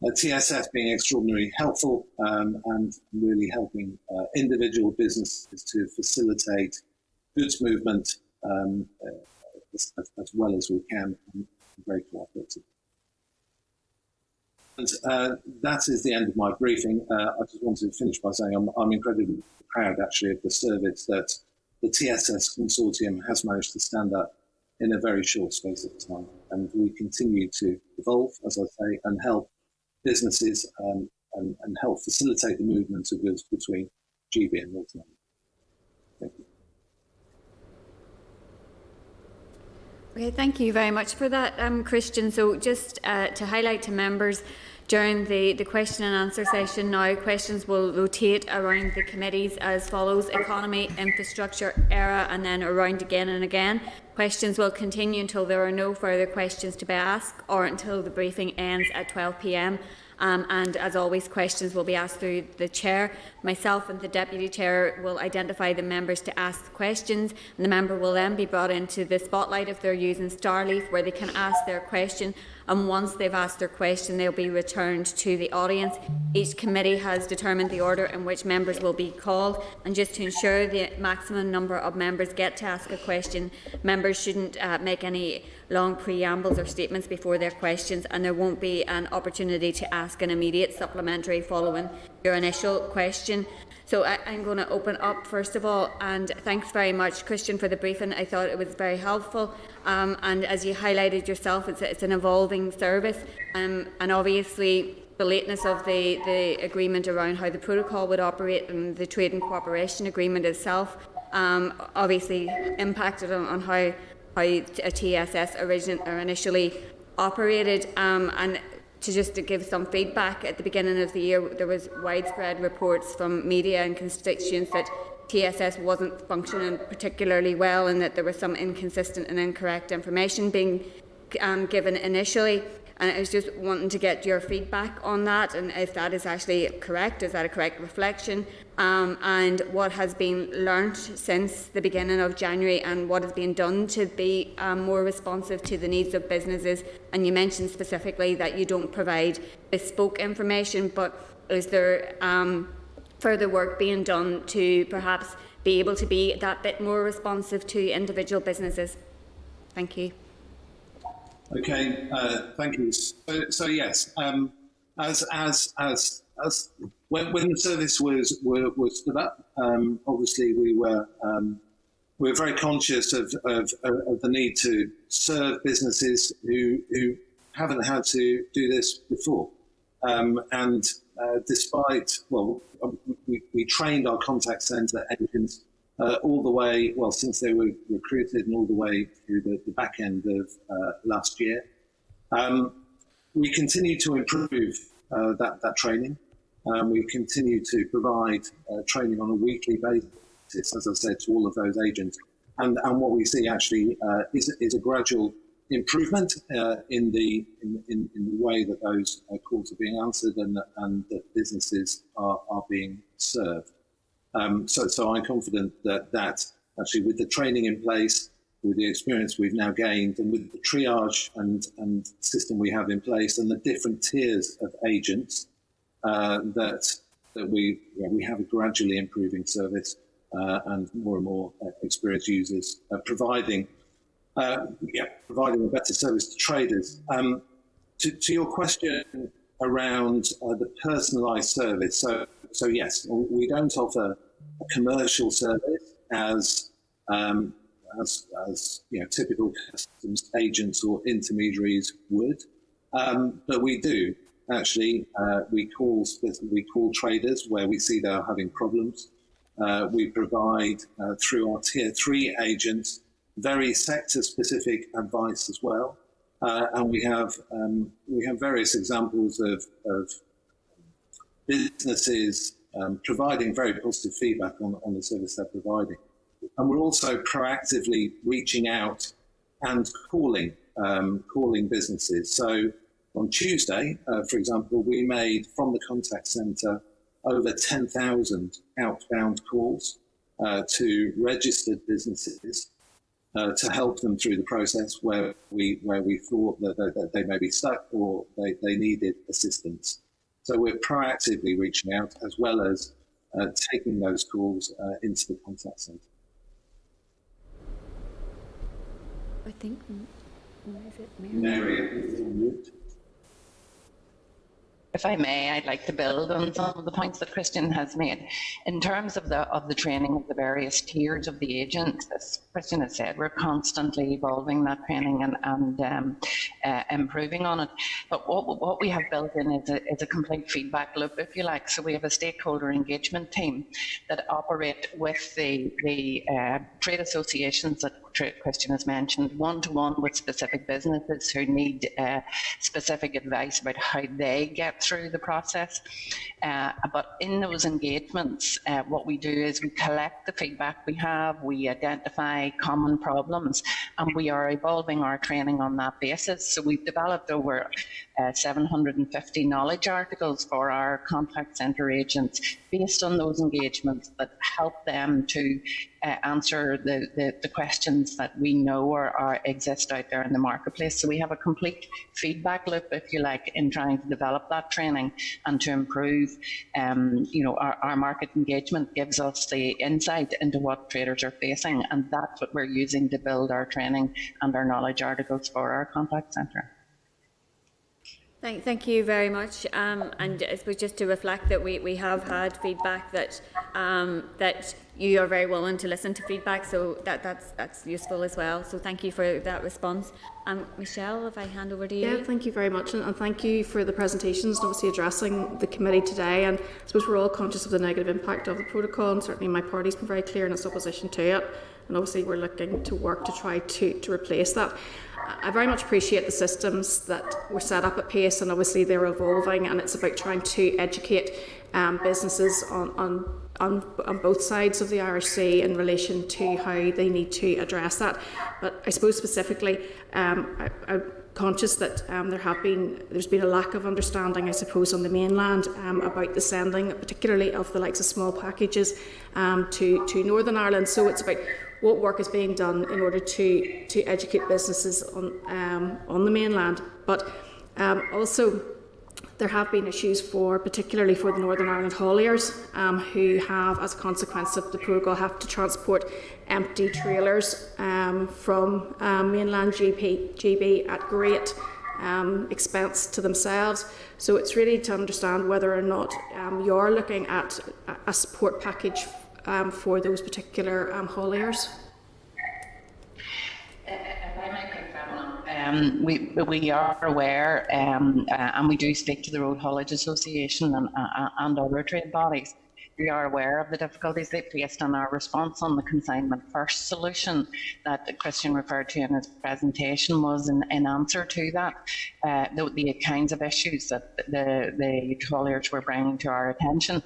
TSF being extraordinarily helpful and really helping individual businesses to facilitate goods movement as well as we can, and very cooperative. And that is the end of my briefing. I just wanted to finish by saying I'm incredibly proud, actually, of the service that the TSS Consortium has managed to stand up in a very short space of time. And we continue to evolve, as I say, and help businesses and help facilitate the movement of goods between GB and Northern Ireland. Thank you. Okay, thank you very much for that, Christian. So just to highlight to members, during the question and answer session now, questions will rotate around the committees as follows: economy, infrastructure, ERA, and then around again and again. Questions will continue until there are no further questions to be asked or until the briefing ends at 12 p.m. And as always, questions will be asked through the Chair. Myself and the Deputy Chair will identify the members to ask the questions, and the member will then be brought into the spotlight if they're using Starleaf, where they can ask their question, and once they've asked their question, they'll be returned to the audience. Each committee has determined the order in which members will be called, and just to ensure the maximum number of members get to ask a question, members shouldn't make any long preambles or statements before their questions, and there won't be an opportunity to ask an immediate supplementary following your initial question. So I'm going to open up first of all, and thanks very much, Christian, for the briefing. I thought it was very helpful, and as you highlighted yourself, it's an evolving service, and obviously the lateness of the agreement around how the protocol would operate and the trade and cooperation agreement itself obviously impacted on how a TSS initially operated, and to give some feedback, at the beginning of the year there was widespread reports from media and constituents that TSS wasn't functioning particularly well, and that there was some inconsistent and incorrect information being given initially. And I was just wanting to get your feedback on that, and if that is actually correct, is that a correct reflection, and what has been learnt since the beginning of January, and what has been done to be more responsive to the needs of businesses. And you mentioned specifically that you don't provide bespoke information, but is there further work being done to perhaps be able to be that bit more responsive to individual businesses? Thank you. Okay, thank you. So yes, as when the service was stood up, obviously we were very conscious of the need to serve businesses who haven't had to do this before, and despite we trained our contact centre agents all the way, since they were recruited and all the way through the back end of last year. We continue to improve that training. We continue to provide training on a weekly basis, as I said, to all of those agents. And what we see actually is a gradual improvement in the way that those calls are being answered and that businesses are being served. So I'm confident that actually with the training in place, with the experience we've now gained, and with the triage and system we have in place, and the different tiers of agents, that we have a gradually improving service and more experienced users providing a better service to traders. To your question around the personalised service, so yes, we don't offer a commercial service as typical customs agents or intermediaries would, but we do actually. We call traders where we see they're having problems. We provide through our tier 3 agents very sector-specific advice as well, and we have various examples of businesses providing very positive feedback on the service they're providing. And we're also proactively reaching out and calling businesses. So on Tuesday, for example, we made from the contact centre over 10,000 outbound calls to registered businesses to help them through the process where we thought that they may be stuck or they needed assistance. So we're proactively reaching out as well as taking those calls into the contact centre. I think, is it Mary? If I may, I'd like to build on some of the points that Christian has made. In terms of the training of the various tiers of the agents, as Christian has said, we're constantly evolving that training and improving on it. But what we have built in is a complete feedback loop, if you like. So we have a stakeholder engagement team that operate with the trade associations that Christian has mentioned, one-to-one with specific businesses who need specific advice about how they get through the process. But in those engagements, what we do is we collect the feedback we have, we identify common problems, and we are evolving our training on that basis. So we've developed over 750 knowledge articles for our contact centre agents based on those engagements that help them to answer the questions that we know or exist out there in the marketplace. So we have a complete feedback loop, if you like, in trying to develop that training and to improve. Our market engagement gives us the insight into what traders are facing, and that's what we're using to build our training and our knowledge articles for our contact centre. Thank you very much. And I suppose just to reflect that we have had feedback that that you are very willing to listen to feedback, so that's useful as well. So thank you for that response. Michelle, if I hand over to you. Yeah, thank you very much, and thank you for the presentations and obviously addressing the committee today. And I suppose we're all conscious of the negative impact of the protocol, and certainly my party's been very clear in its opposition to it. And obviously we're looking to work to try to replace that. I very much appreciate the systems that were set up at pace, and obviously they're evolving, and it's about trying to educate businesses on both sides of the IRC in relation to how they need to address that. But I suppose specifically, I conscious that there's been a lack of understanding, I suppose, on the mainland about the sending, particularly of the likes of small packages to Northern Ireland. So it's about what work is being done in order to educate businesses on the mainland, but also there have been issues particularly for the Northern Ireland hauliers who have, as a consequence of the protocol, have to transport empty trailers from mainland GB at great expense to themselves. So it's really to understand whether or not you are looking at a support package for those particular hauliers. We are aware, and we do speak to the Road Haulage Association and other trade bodies. We are aware of the difficulties they faced, and our response on the consignment first solution that Christian referred to in his presentation was in answer to that, the kinds of issues that the hauliers were bringing to our attention.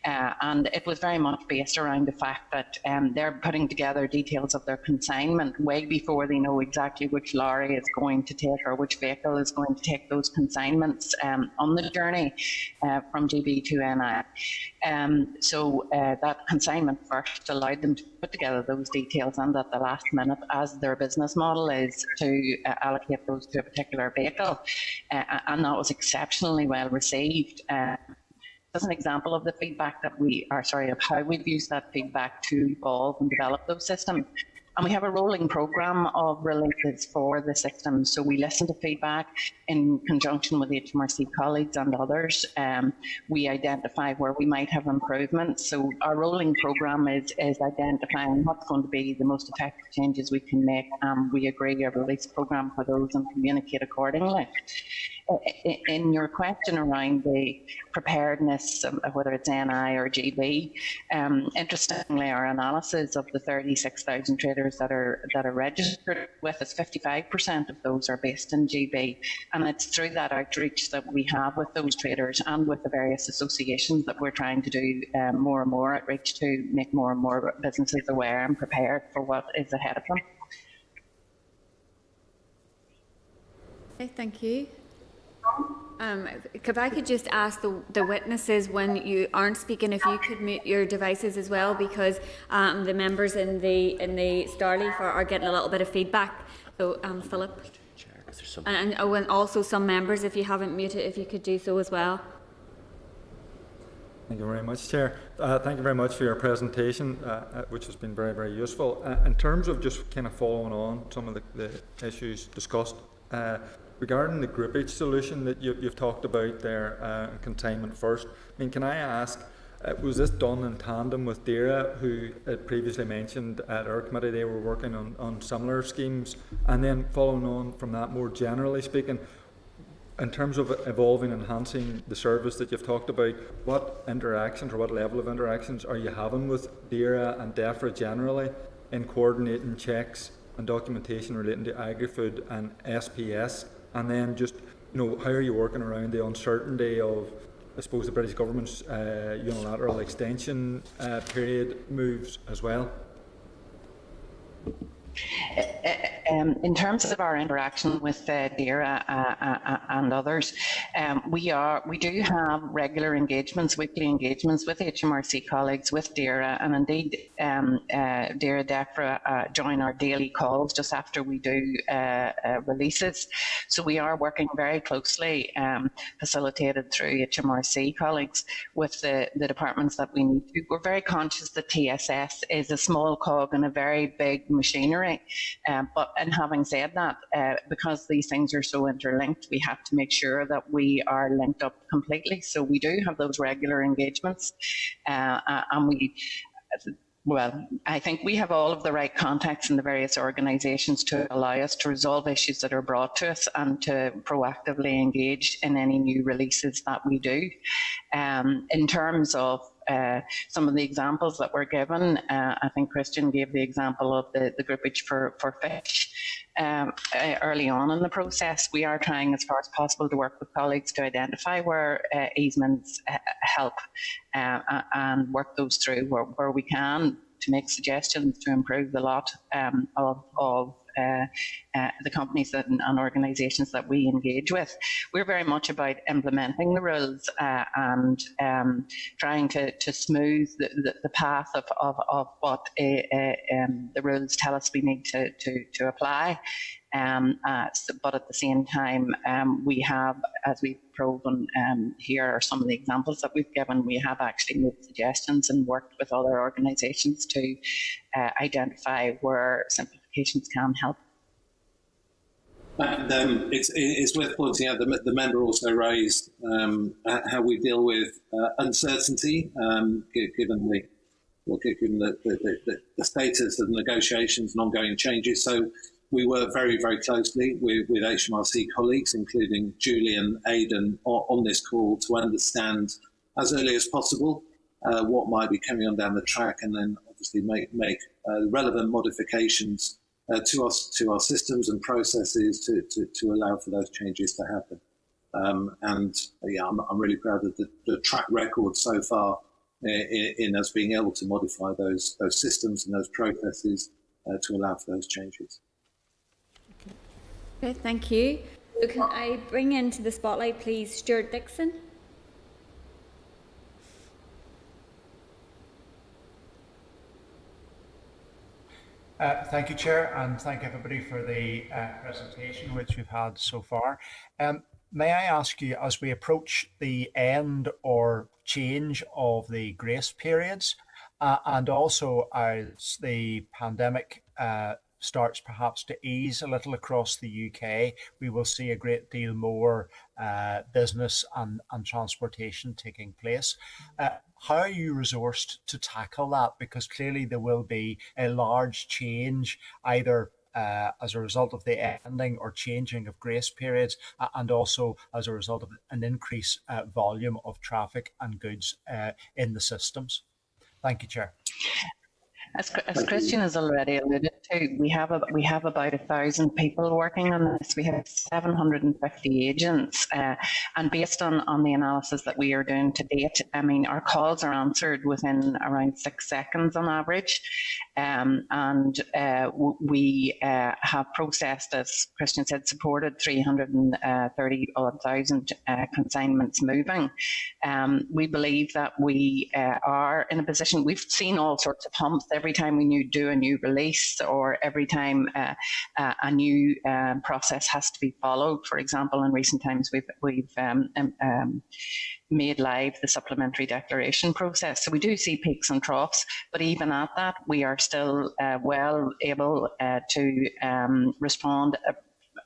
And it was very much based around the fact that they're putting together details of their consignment way before they know exactly which lorry is going to take or which vehicle is going to take those consignments on the journey from GB to NI. So that consignment first allowed them to put together those details, and at the last minute, as their business model is to allocate those to a particular vehicle, and that was exceptionally well received. As an example of the feedback that of how we've used that feedback to evolve and develop those systems. And we have a rolling programme of releases for the system. So we listen to feedback in conjunction with HMRC colleagues and others. We identify where we might have improvements. So our rolling programme is identifying what's going to be the most effective changes we can make. We agree a release programme for those and communicate accordingly. In your question around the preparedness, whether it's NI or GB, interestingly, our analysis of the 36,000 traders that are registered with us, 55% of those are based in GB, and it's through that outreach that we have with those traders and with the various associations that we're trying to do more and more outreach to make more and more businesses aware and prepared for what is ahead of them. Okay, thank you. If I could just ask the witnesses, when you aren't speaking, if you could mute your devices as well, because the members in the Starleaf are getting a little bit of feedback. So Philip, and also some members, if you haven't muted, if you could do so as well. Thank you very much, Chair. Thank you very much for your presentation, which has been very, very useful. In terms of just kind of following on some of the issues discussed, regarding the groupage solution that you've talked about there, consignment first, I mean, can I ask, was this done in tandem with DAERA, who previously mentioned at our committee they were working on similar schemes? And then following on from that, more generally speaking, in terms of evolving, enhancing the service that you've talked about, what interactions or what level of interactions are you having with DAERA and DEFRA generally in coordinating checks and documentation relating to agri-food and SPS? And then just, how are you working around the uncertainty of, I suppose, the British government's unilateral extension period moves as well? In terms of our interaction with DAERA and others, we do have regular engagements, weekly engagements with HMRC colleagues, with DAERA, and indeed DAERA DEFRA join our daily calls just after we do releases. So we are working very closely, facilitated through HMRC colleagues, with the departments that we need to. We're very conscious that TSS is a small cog in a very big machinery. But in having said that, because these things are so interlinked, we have to make sure that we are linked up completely. So we do have those regular engagements, and I think we have all of the right contacts in the various organisations to allow us to resolve issues that are brought to us and to proactively engage in any new releases that we do. In terms of some of the examples that were given, I think Christian gave the example of the groupage for fish. Early on in the process, we are trying as far as possible to work with colleagues to identify where easements help and work those through where we can, to make suggestions to improve the lot of the companies and organisations that we engage with. We're very much about implementing the rules and trying to smooth the path of what the rules tell us we need to apply. But at the same time, we have, as we've proven, here are some of the examples that we've given. We have actually made suggestions and worked with other organisations to identify where simplifications can help. And it's worth pointing out that the member also raised how we deal with uncertainty, given the status of negotiations and ongoing changes. So we work very, very closely with HMRC colleagues, including Julian, Aidan, on this call to understand as early as possible what might be coming on down the track, and then obviously make relevant modifications to our systems and processes to allow for those changes to happen. I'm really proud of the track record so far in us being able to modify those systems and those processes to allow for those changes. Okay, thank you. So can I bring into the spotlight, please, Stuart Dixon? Thank you, Chair, and thank everybody for the presentation which we've had so far. May I ask you, as we approach the end or change of the grace periods, and also as the pandemic starts perhaps to ease a little across the UK, we will see a great deal more business and transportation taking place. How are you resourced to tackle that? Because clearly there will be a large change either as a result of the ending or changing of grace periods, and also as a result of an increased volume of traffic and goods in the systems. Thank you, Chair. As Christian has already alluded to, we have about 1,000 people working on this. We have 750 agents, and based on the analysis that we are doing to date, I mean, our calls are answered within around 6 seconds on average, and we have processed, as Christian said, supported 330,000 consignments moving. We believe that we are in a position. We've seen all sorts of humps every time we do a new release, or every time a new process has to be followed. For example, in recent times, we've made live the supplementary declaration process. So we do see peaks and troughs, but even at that, we are still well able to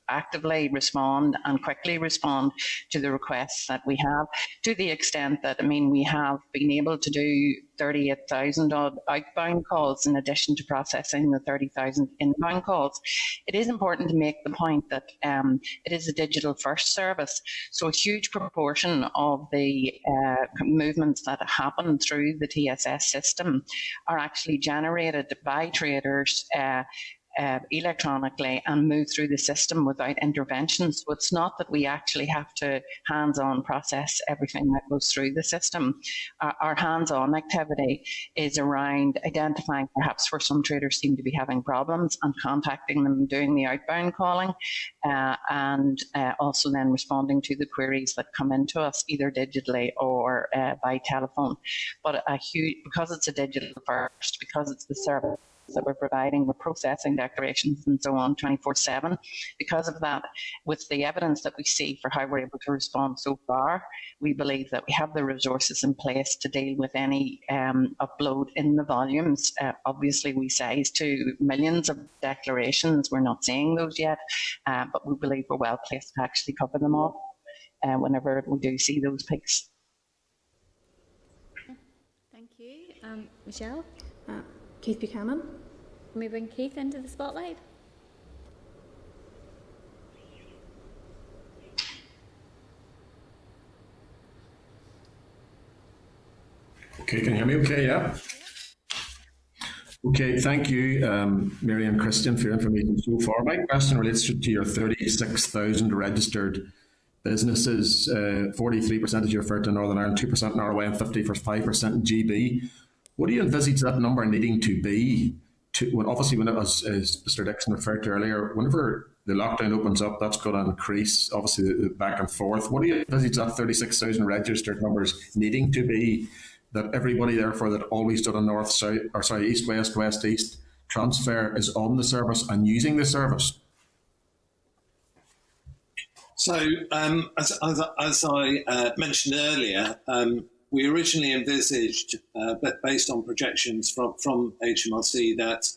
actively respond and quickly respond to the requests that we have, to the extent that, I mean, we have been able to do 38,000 odd outbound calls in addition to processing the 30,000 inbound calls. It is important to make the point that it is a digital first service, so a huge proportion of the movements that happen through the TSS system are actually generated by traders electronically and move through the system without intervention. So it's not that we actually have to hands-on process everything that goes through the system. Our hands-on activity is around identifying perhaps where some traders seem to be having problems and contacting them, doing the outbound calling, and also then responding to the queries that come into us either digitally or by telephone. But because it's a digital first, because it's the service that we're providing, we're processing declarations and so on 24/7. Because of that, with the evidence that we see for how we're able to respond so far, we believe that we have the resources in place to deal with any upload in the volumes. Obviously, we size to millions of declarations. We're not seeing those yet, but we believe we're well placed to actually cover them all whenever we do see those peaks. Thank you. Michelle? Keith Buchanan. Can we bring Keith into the spotlight? Okay, can you hear me okay? Yeah. Okay, thank you, Mary and Christian, for your information so far. My question relates to your 36,000 registered businesses. 43% is you referred to Northern Ireland, 2% in ROI, and 55% in GB. What do you envisage that number needing to be obviously, when it was, as Mr. Dixon referred to earlier, whenever the lockdown opens up, that's going to increase, obviously, the back and forth. What do you envisage that 36,000 registered numbers needing to be, that everybody, therefore, that always done a north, south, or sorry, east, west, west, east transfer is on the service and using the service? So, as I mentioned earlier, we originally envisaged, but based on projections from HMRC, that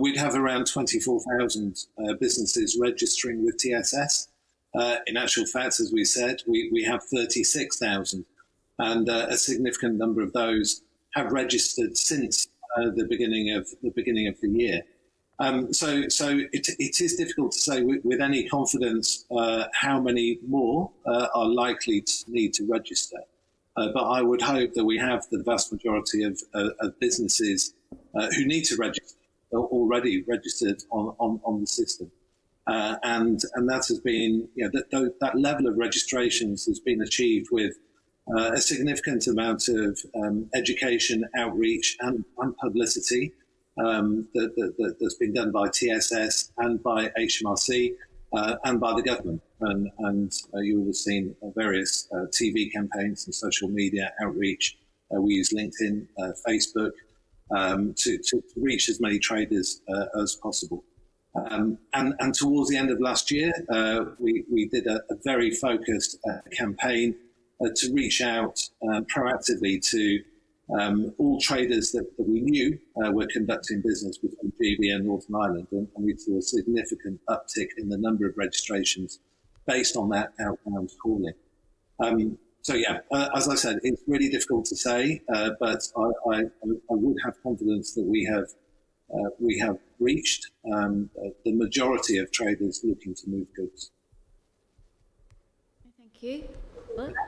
we'd have around 24,000 businesses registering with TSS. In actual fact, as we said, we have 36,000, and a significant number of those have registered since the beginning of the year. So it is difficult to say with any confidence how many more are likely to need to register. But I would hope that we have the vast majority of businesses who need to register already registered on the system. And that has been, that level of registrations has been achieved with a significant amount of education, outreach and publicity that's been done by TSS and by HMRC and by the government. And you will have seen various TV campaigns and social media outreach. We use LinkedIn, Facebook to reach as many traders as possible. And towards the end of last year, we did a very focused campaign to reach out proactively to all traders that we knew were conducting business between GB and Northern Ireland, and we saw a significant uptick in the number of registrations based on that outbound calling. So yeah, as I said, it's really difficult to say, but I would have confidence that we have reached the majority of traders looking to move goods. Thank you.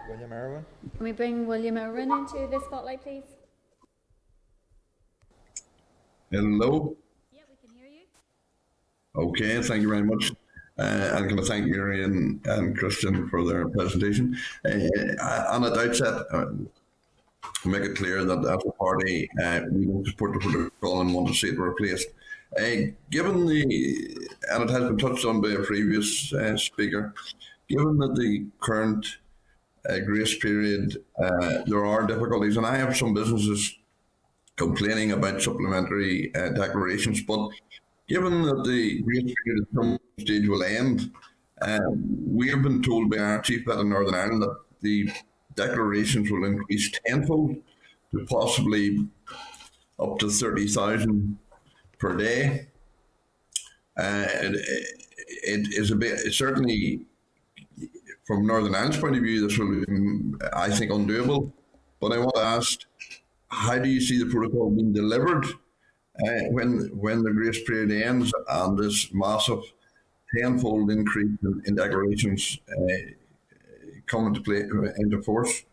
William Irwin. Can we bring William Irwin into the spotlight, please? Hello. Yeah, we can hear you. Okay, thank you very much. I'm going to thank Marion and Christian for their presentation. On the outset, make it clear that as a party, we don't support the protocol and want to see it replaced. Given and it has been touched on by a previous speaker, given that the current grace period, there are difficulties, and I have some businesses complaining about supplementary declarations, but given that the grace period at some stage will end, we have been told by our Chief Vet in Northern Ireland that the declarations will increase tenfold to possibly up to 30,000 per day. It is a bit, certainly from Northern Ireland's point of view, this will be, I think, undoable. But I want to ask, how do you see the protocol being delivered when the grace period ends and this massive tenfold increase in declarations come into force?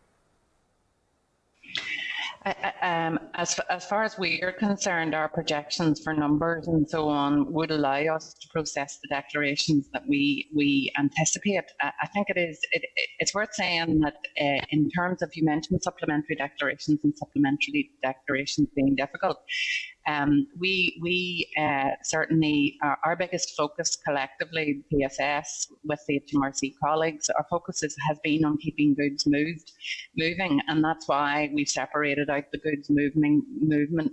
As far as we are concerned, our projections for numbers and so on would allow us to process the declarations that we anticipate. I think it's worth saying that in terms of, you mentioned supplementary declarations and supplementary declarations being difficult. We certainly, our biggest focus collectively, PSS, with the HMRC colleagues, our focus has been on keeping goods moving, and that's why we've separated out the goods movement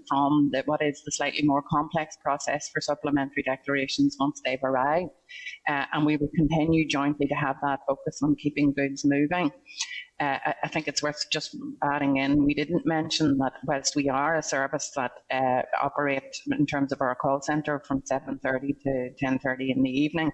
from what is the slightly more complex process for supplementary declarations once they've arrived. And we will continue jointly to have that focus on keeping goods moving. I think it's worth just adding in, we didn't mention that whilst we are a service that operate in terms of our call centre from 7:30 to 10:30 in the evening,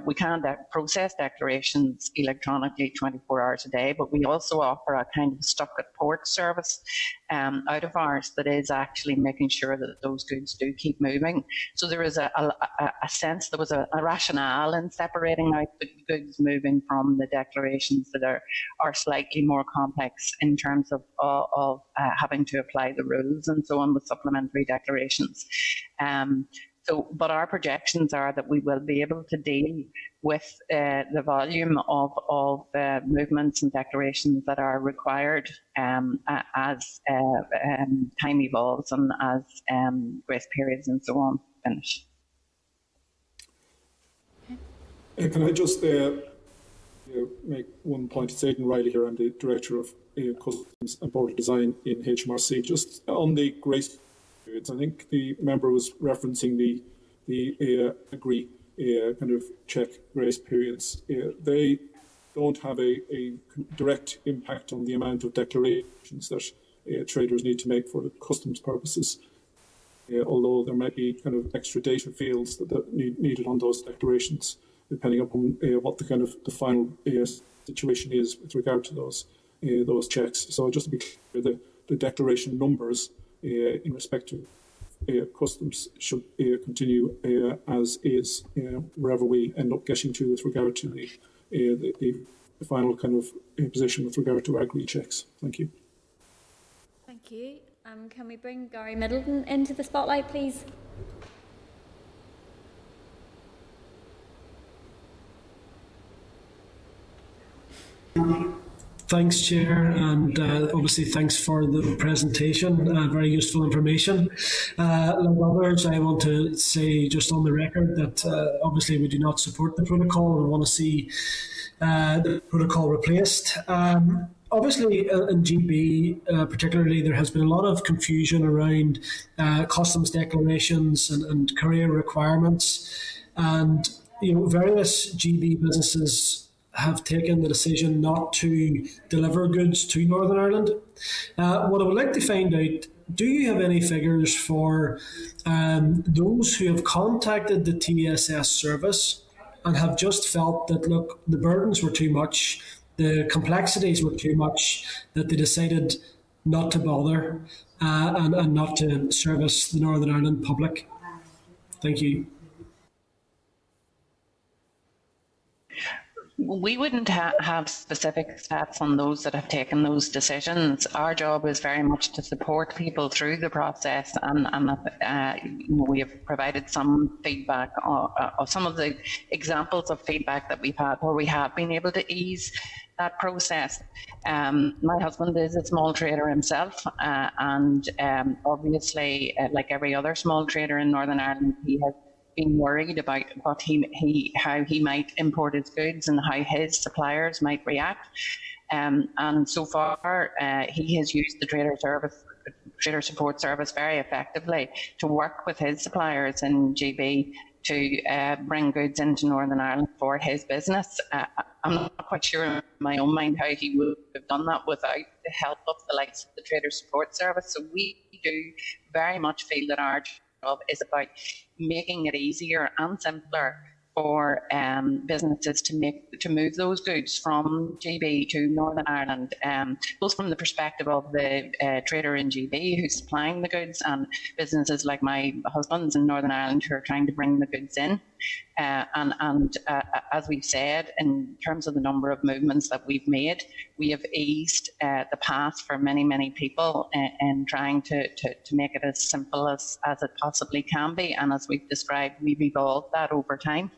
we can process declarations electronically 24 hours a day, but we also offer a kind of stock at port service out of ours that is actually making sure that those goods do keep moving. So there is a sense, there was a rationale in separating out the goods moving from the declarations that are slightly more complex in terms of having to apply the rules and so on with supplementary declarations. So, but our projections are that we will be able to deal with the volume of movements and declarations that are required as time evolves and as grace periods and so on finish. Can I just make one point? It's Aidan Reilly here. I'm the Director of Customs and Border Design in HMRC. Just on the grace periods, I think the member was referencing the agree kind of check grace periods. They don't have a direct impact on the amount of declarations that traders need to make for the customs purposes. Although there might be kind of extra data fields that needed on those declarations, depending upon what the kind of the final situation is with regard to those checks. So just to be clear, the declaration numbers in respect to customs should continue as is, wherever we end up getting to with regard to the final kind of position with regard to agri checks. Thank you. Thank you. Can we bring Gary Middleton into the spotlight, please? Thanks, Chair, and obviously thanks for the presentation. Very useful information. Like others, I want to say just on the record that obviously we do not support the protocol and want to see the protocol replaced. Obviously, in GB particularly, there has been a lot of confusion around customs declarations and career requirements, and various GB businesses have taken the decision not to deliver goods to Northern Ireland. What I would like to find out, do you have any figures for those who have contacted the TSS service and have just felt that, look, the burdens were too much, the complexities were too much, that they decided not to bother and not to service the Northern Ireland public? Thank you. We wouldn't have specific stats on those that have taken those decisions. Our job is very much to support people through the process, and we have provided some feedback of some of the examples of feedback that we've had where we have been able to ease that process. My husband is a small trader himself, and obviously, like every other small trader in Northern Ireland, he has been worried about what how he might import his goods and how his suppliers might react. And so far, he has used the trader support service very effectively to work with his suppliers in GB to bring goods into Northern Ireland for his business. I'm not quite sure in my own mind how he would have done that without the help of the likes of the trader support service. So we do very much feel that our job is about making it easier and simpler for businesses to move those goods from GB to Northern Ireland, both from the perspective of the trader in GB who's supplying the goods and businesses like my husband's in Northern Ireland who are trying to bring the goods in. And as we've said, in terms of the number of movements that we've made, we have eased the path for many people in trying to make it as simple as it possibly can be. And as we've described, we've evolved that over time.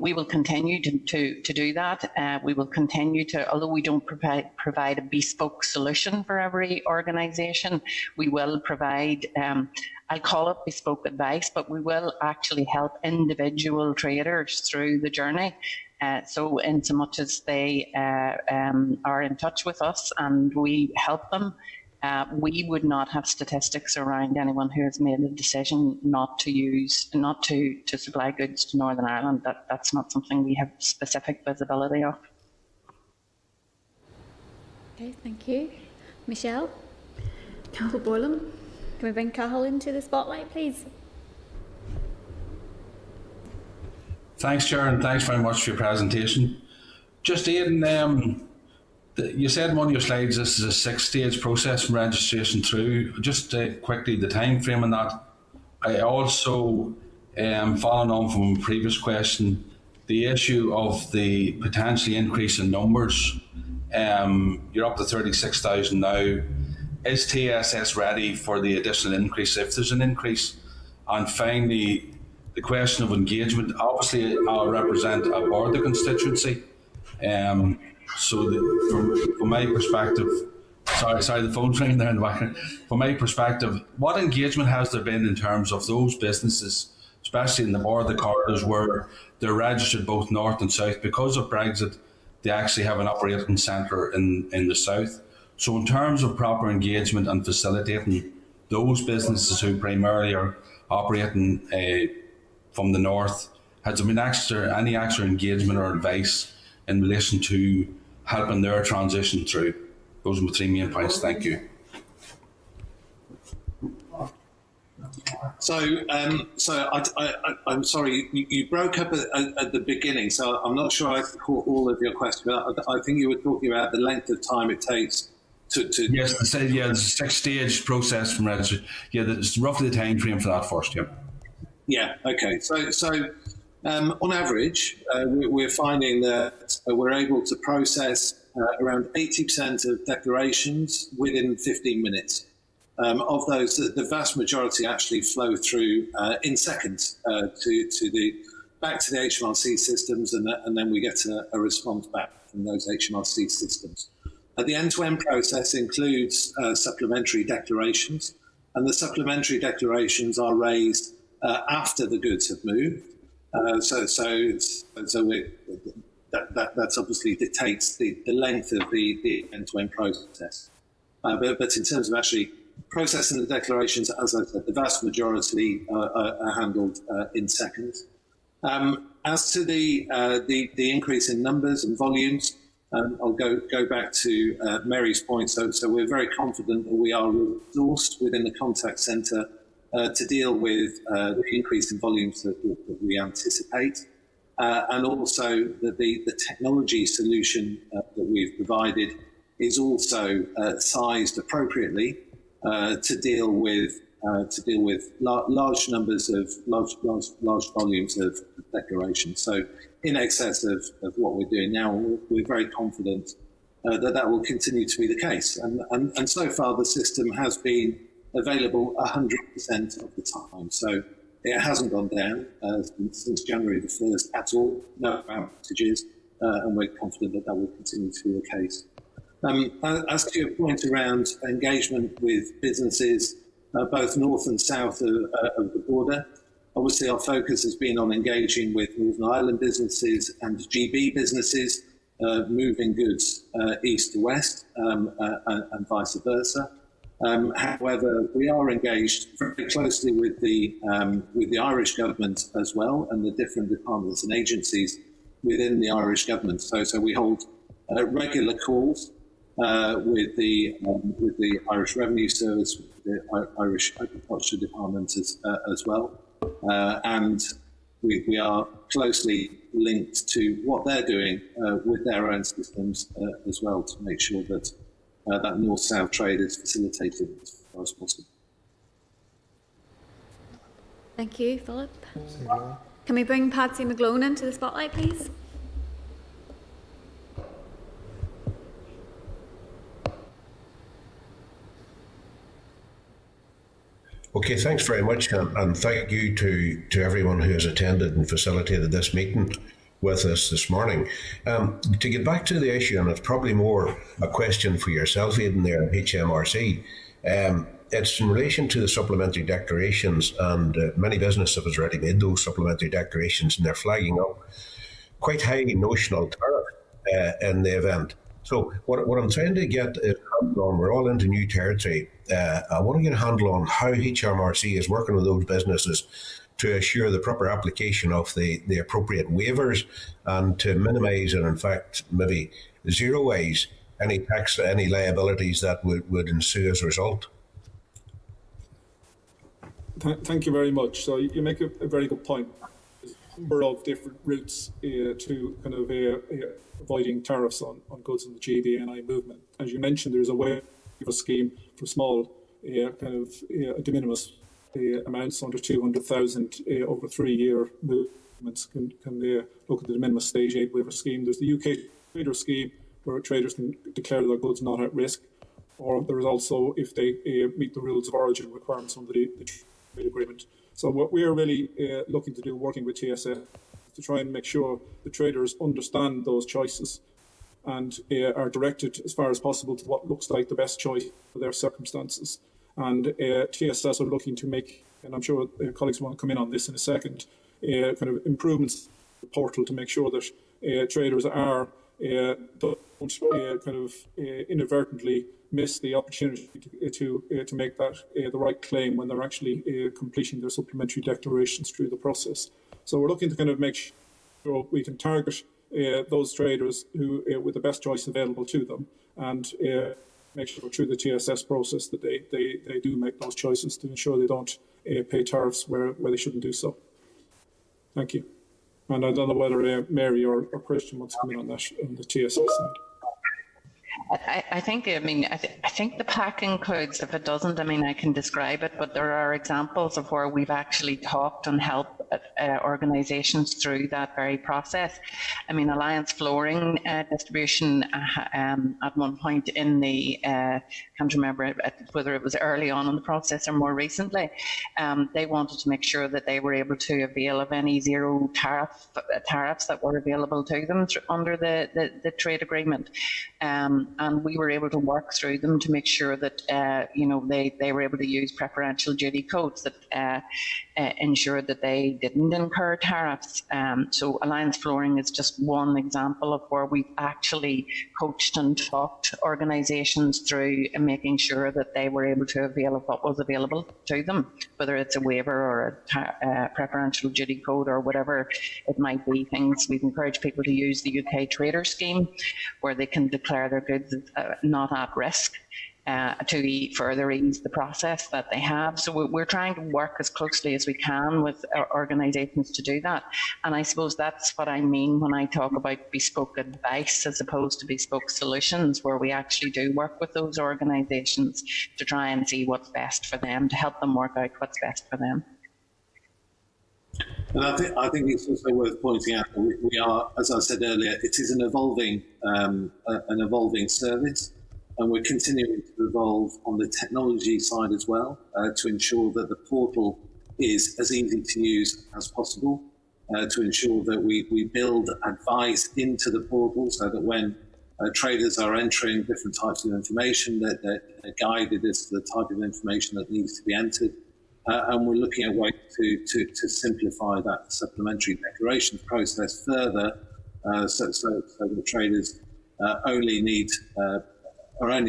We will continue to do that. We will continue to, although we don't provide a bespoke solution for every organisation, we will provide, I'll call it bespoke advice, but we will actually help individual traders through the journey. So in so much as they are in touch with us and we help them, we would not have statistics around anyone who has made a decision not to supply goods to Northern Ireland. That's not something we have specific visibility of. Okay, thank you. Michelle? Cathal Boylan. Can we bring Cathal into the spotlight, please? Thanks, Chair, and thanks very much for your presentation. Just Aidan, you said in one of your slides this is a 6-stage process from registration through. Just quickly, the time frame on that. I also, following on from a previous question, the issue of the potentially increase in numbers. You're up to 36,000 now. is TSS ready for the additional increase if there's an increase? And finally, the question of engagement. Obviously, I represent a Border constituency. So from my perspective, sorry, the phone's ringing there in the background. From my perspective, what engagement has there been in terms of those businesses, especially in the border corridors where they're registered both north and south? Because of Brexit, they actually have an operating centre in the south. So in terms of proper engagement and facilitating those businesses who primarily are operating from the north, has there been any extra engagement or advice in relation to helping their transition through? Those are my three main points. Thank you. So I'm sorry, you broke up at the beginning, so I'm not sure I caught all of your question. But I think you were talking about the length of time it takes to Yes, I said, yeah, there's a 6-stage process from registry. Yeah, that's roughly the time frame for that first, yeah. Yeah, okay. So on average, we're finding that we're able to process around 80% of declarations within 15 minutes. Of those, the vast majority actually flow through in seconds back to the HMRC systems, and then we get a response back from those HMRC systems. The end-to-end process includes supplementary declarations, and the supplementary declarations are raised after the goods have moved. That obviously dictates the length of the end-to-end process. But in terms of actually processing the declarations, as I said, the vast majority are handled in seconds. As to the increase in numbers and volumes, I'll go back to Mary's point. So we're very confident that we are resourced within the contact centre to deal with the increase in volumes that we anticipate, and also that the technology solution that we've provided is also sized appropriately to deal with large numbers of large volumes of declarations. So in excess of what we're doing now, we're very confident that will continue to be the case. And so far, the system has been available 100% of the time. So it hasn't gone down since January the 1st at all, no outages, and we're confident that will continue to be the case. As to your point around engagement with businesses, both north and south of the border, obviously our focus has been on engaging with Northern Ireland businesses and GB businesses, moving goods east to west and vice versa. However, we are engaged very closely with the Irish government as well, and the different departments and agencies within the Irish government. So we hold regular calls with the Irish Revenue Service, the Irish Agriculture Department as well, and we are closely linked to what they're doing with their own systems as well, to make sure that that north-south trade is facilitated as far as possible. Thank you, Philip. Can we bring Patsy Mclaughlin into the spotlight, please? Okay, thanks very much, and thank you to everyone who has attended and facilitated this meeting with us this morning. To get back to the issue, and it's probably more a question for yourself, Aidan, there at HMRC, it's in relation to the supplementary declarations, and many businesses have already made those supplementary declarations, and they're flagging up quite high notional tariff in the event. So what I'm trying to get a handle on, we're all into new territory. I want to get a handle on how HMRC is working with those businesses to assure the proper application of the appropriate waivers and to minimise and in fact maybe zeroise any tax, any liabilities that would ensue as a result. Thank you very much. So you make a very good point. There's a number of different routes to kind of avoiding tariffs on goods in the GB&I movement. As you mentioned, there's a waiver scheme for small kind of de minimis amounts under 200,000 over 3-year movements can look at the de minimis stage 8 waiver scheme. There's the UK trader scheme where traders can declare their goods not at risk. or there is also if they meet the rules of origin requirements under the trade agreement. So what we are really looking to do, working with TSS, to try and make sure the traders understand those choices and are directed as far as possible to what looks like the best choice for their circumstances. And TSS are looking to make, and I'm sure colleagues want to come in on this in a second, kind of improvements to the portal to make sure that traders are don't kind of inadvertently miss the opportunity to make that the right claim when they're actually completing their supplementary declarations through the process. So we're looking to kind of make sure we can target those traders who with the best choice available to them, and make sure through the TSS process that they do make those choices to ensure they don't pay tariffs where they shouldn't do so. Thank you. And I don't know whether Mary or Christian wants to come in on that on the TSS side. I think the pack includes, if it doesn't, I can describe it, but there are examples of where we've actually talked and helped organisations through that very process. Alliance Flooring distribution at one point in the, can't remember whether it was early on in the process or more recently, they wanted to make sure that they were able to avail of any zero tariffs that were available to them under the trade agreement. And we were able to work through them to make sure that they were able to use preferential duty codes that ensured that they didn't incur tariffs. So Alliance Flooring is just one example of where we've actually coached and talked organisations through and making sure that they were able to avail of what was available to them, whether it's a waiver or a preferential duty code or whatever it might be. Things we've encouraged people to use the UK Trader Scheme, where they can declare their goods not at risk to further ease the process that they have. So we're trying to work as closely as we can with organisations to do that. And I suppose that's what I mean when I talk about bespoke advice as opposed to bespoke solutions, where we actually do work with those organisations to try and see what's best for them, to help them work out what's best for them. And I think it's also worth pointing out that we are, as I said earlier, it is an evolving service, and we're continuing to evolve on the technology side as well to ensure that the portal is as easy to use as possible, to ensure that we build advice into the portal so that when traders are entering different types of information, that they're guided as to the type of information that needs to be entered. And we're looking at ways to simplify that supplementary declarations process further, so the traders are only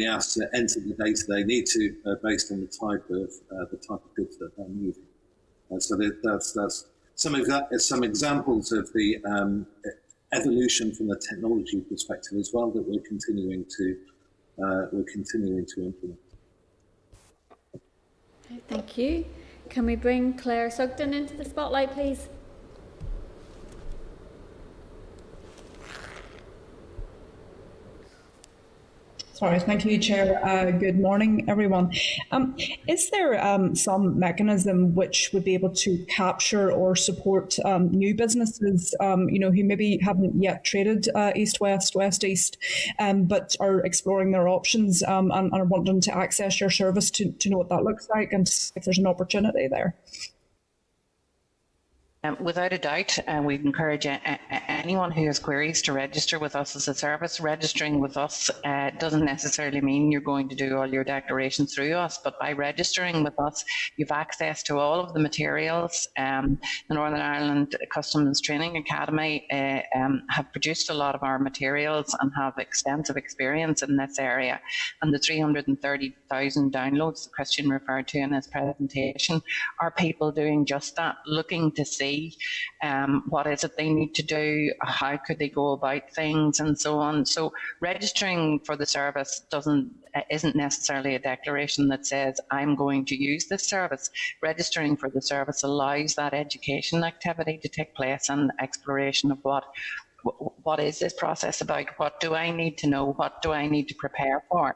asked to enter the data they need to based on the type of goods that they're moving. So that's some examples of the evolution from the technology perspective as well that we're continuing to implement. Okay, thank you. Can we bring Claire Sugden into the spotlight, please? Sorry, thank you, Chair. Good morning, everyone. Is there some mechanism which would be able to capture or support new businesses, who maybe haven't yet traded east-west, west-east, but are exploring their options and are wanting to access your service to know what that looks like and if there's an opportunity there? Without a doubt, we'd encourage anyone who has queries to register with us as a service. Registering with us doesn't necessarily mean you're going to do all your declarations through us, but by registering with us, you've access to all of the materials. The Northern Ireland Customs Training Academy have produced a lot of our materials and have extensive experience in this area. And the 330,000 downloads that Christian referred to in his presentation are people doing just that, looking to see what is it they need to do, how could they go about things, and so on. So registering for the service isn't necessarily a declaration that says I'm going to use this service. Registering for the service allows that education activity to take place and exploration of what what is this process about? What do I need to know? What do I need to prepare for?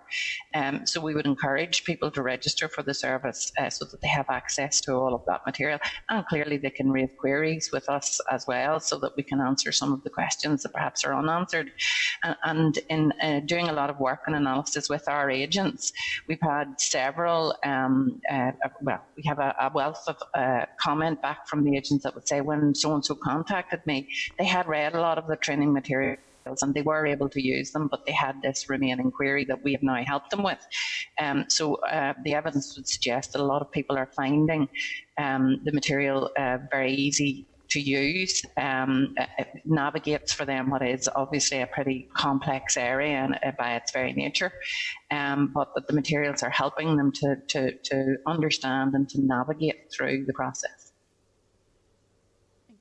So we would encourage people to register for the service so that they have access to all of that material, and clearly they can raise queries with us as well so that we can answer some of the questions that perhaps are unanswered. And in doing a lot of work and analysis with our agents, we've had several, we have a wealth of comment back from the agents that would say when so-and-so contacted me, they had read a lot of the training materials and they were able to use them, but they had this remaining query that we have now helped them with. So the evidence would suggest that a lot of people are finding the material very easy to use. It navigates for them what is obviously a pretty complex area and by its very nature, but that the materials are helping them to understand and to navigate through the process. Thank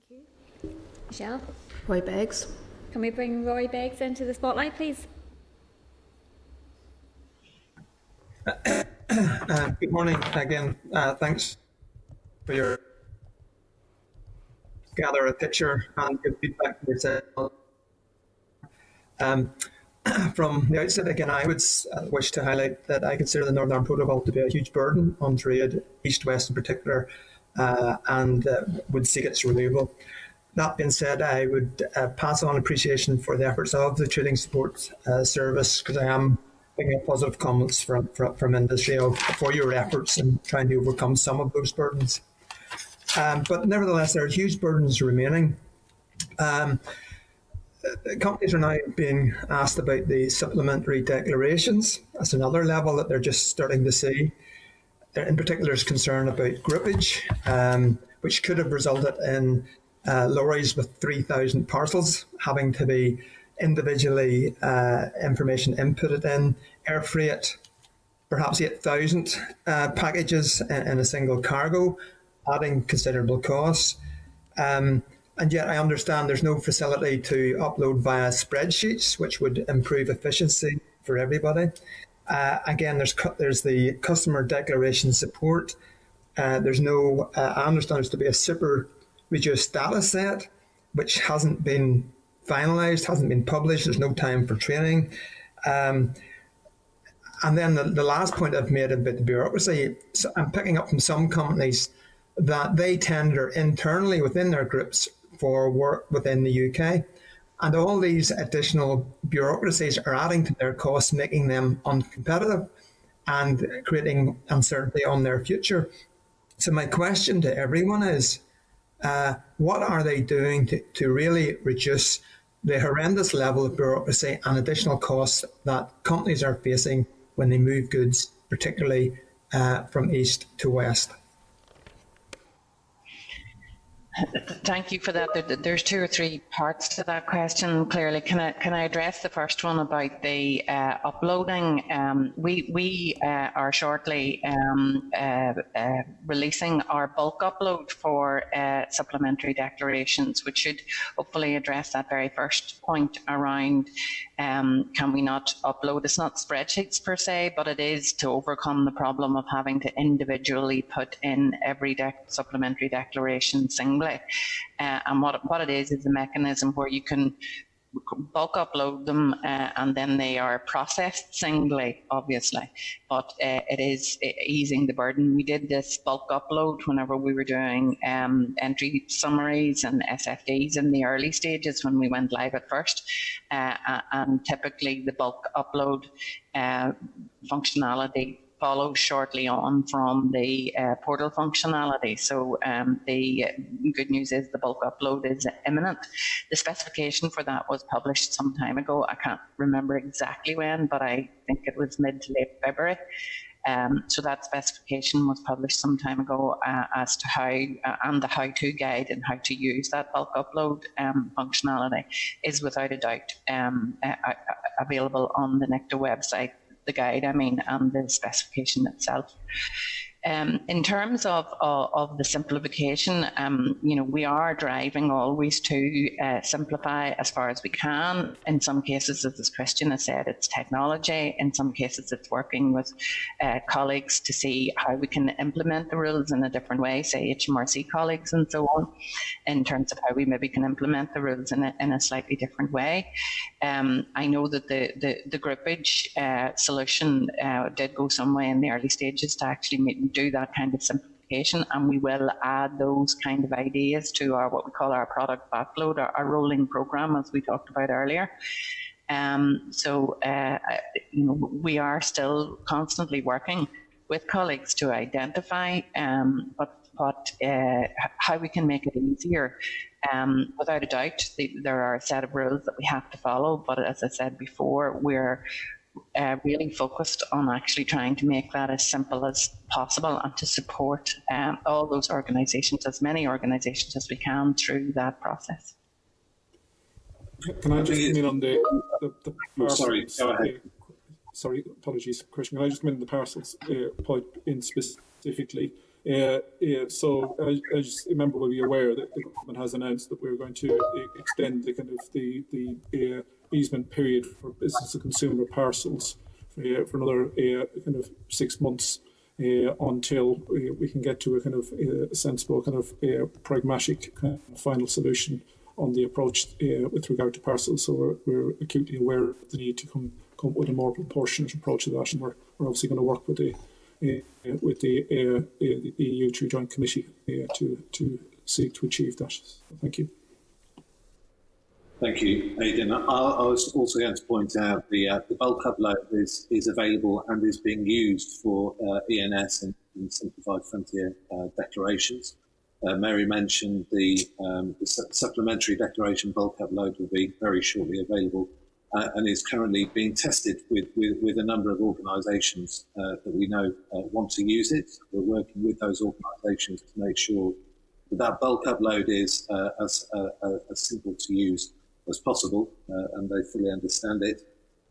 you. Michelle? Roy Beggs. Can we bring Roy Beggs into the spotlight, please? Good morning again. Thanks for your gather a picture and give feedback for yourself. From the outset, again, I would wish to highlight that I consider the Northern Ireland Protocol to be a huge burden on trade, East-West in particular, and would seek its removal. That being said, I would pass on appreciation for the efforts of the Trading Support Service, because I am picking up positive comments from industry for your efforts in trying to overcome some of those burdens. But nevertheless, there are huge burdens remaining. Companies are now being asked about the supplementary declarations. That's another level that they're just starting to see. In particular, there's concern about groupage, which could have resulted in lorries with 3,000 parcels having to be individually information inputted in, air freight, perhaps 8,000 packages in a single cargo, adding considerable costs. And yet I understand there's no facility to upload via spreadsheets, which would improve efficiency for everybody. Again, there's the customer declaration support. There's no, I understand there's to be a super reduced data set, which hasn't been finalised, hasn't been published. There's no time for training. And then the last point I've made about the bureaucracy, so I'm picking up from some companies that they tender internally within their groups for work within the UK. And all these additional bureaucracies are adding to their costs, making them uncompetitive and creating uncertainty on their future. So my question to everyone is, what are they doing to really reduce the horrendous level of bureaucracy and additional costs that companies are facing when they move goods, particularly from east to west? Thank you for that. There's two or three parts to that question. Clearly, can I address the first one about the uploading? We are shortly releasing our bulk upload for supplementary declarations, which should hopefully address that very first point around can we not upload? It's not spreadsheets per se, but it is to overcome the problem of having to individually put in every supplementary declaration singly. And what it is a mechanism where you can bulk upload them and then they are processed singly, obviously, but it is easing the burden. We did this bulk upload whenever we were doing entry summaries and SFDs in the early stages when we went live at first, and typically the bulk upload functionality follows shortly on from the portal functionality. So the good news is the bulk upload is imminent. The specification for that was published some time ago. I can't remember exactly when, but I think it was mid to late February. So that specification was published some time ago as to how, and the how-to guide and how to use that bulk upload functionality is without a doubt available on the NICTA website. The guide, and the specification itself. In terms of the simplification, we are driving always to simplify as far as we can. In some cases, as Christian has said, it's technology. In some cases, it's working with colleagues to see how we can implement the rules in a different way, say HMRC colleagues and so on, in terms of how we maybe can implement the rules in a slightly different way. I know that the groupage solution did go some way in the early stages to actually do that kind of simplification, and we will add those kind of ideas to our what we call our product backload, our rolling program, as we talked about earlier. We are still constantly working with colleagues to identify how we can make it easier. Without a doubt, there are a set of rules that we have to follow, but as I said before, we're really focused on actually trying to make that as simple as possible and to support all those organisations, as many organisations as we can, through that process. Can I just come in on the parcels? Sorry, go ahead. Sorry, apologies, Christian. Can I just come in on the parcels point in specifically? So I just remember we'll be aware that the government has announced that we're going to extend the kind of the easement period for business to consumer parcels for another kind of 6 months until we can get to a kind of sensible kind of pragmatic kind of final solution on the approach with regard to parcels. So we're acutely aware of the need to come up with a more proportionate approach to that, and we're obviously going to work with the EU through Joint Committee to seek to achieve that. Thank you. Thank you, Aidan. I was also going to point out the bulk upload is available and is being used for ENS and Simplified Frontier declarations. Mary mentioned the supplementary declaration bulk upload will be very shortly available and is currently being tested with a number of organisations that we know want to use it. We're working with those organisations to make sure that bulk upload is as simple to use as possible, and they fully understand it.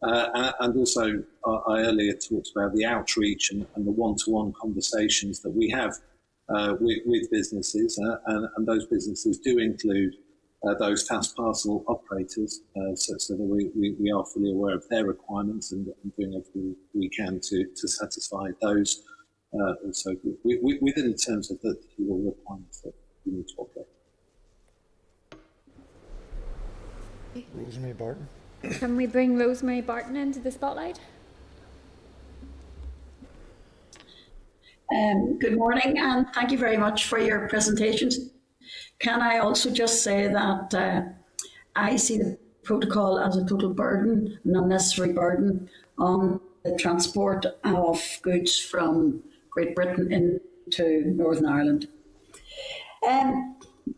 And also, I earlier talked about the outreach and the one-to-one conversations that we have with businesses, and those businesses do include those fast parcel operators, so that we are fully aware of their requirements and doing everything we can to satisfy those also within terms of the legal requirements that we need to operate. Rosemary Barton. Can we bring Rosemary Barton into the spotlight? Good morning, and thank you very much for your presentations. Can I also just say that I see the protocol as a total burden, an unnecessary burden on the transport of goods from Great Britain into Northern Ireland. I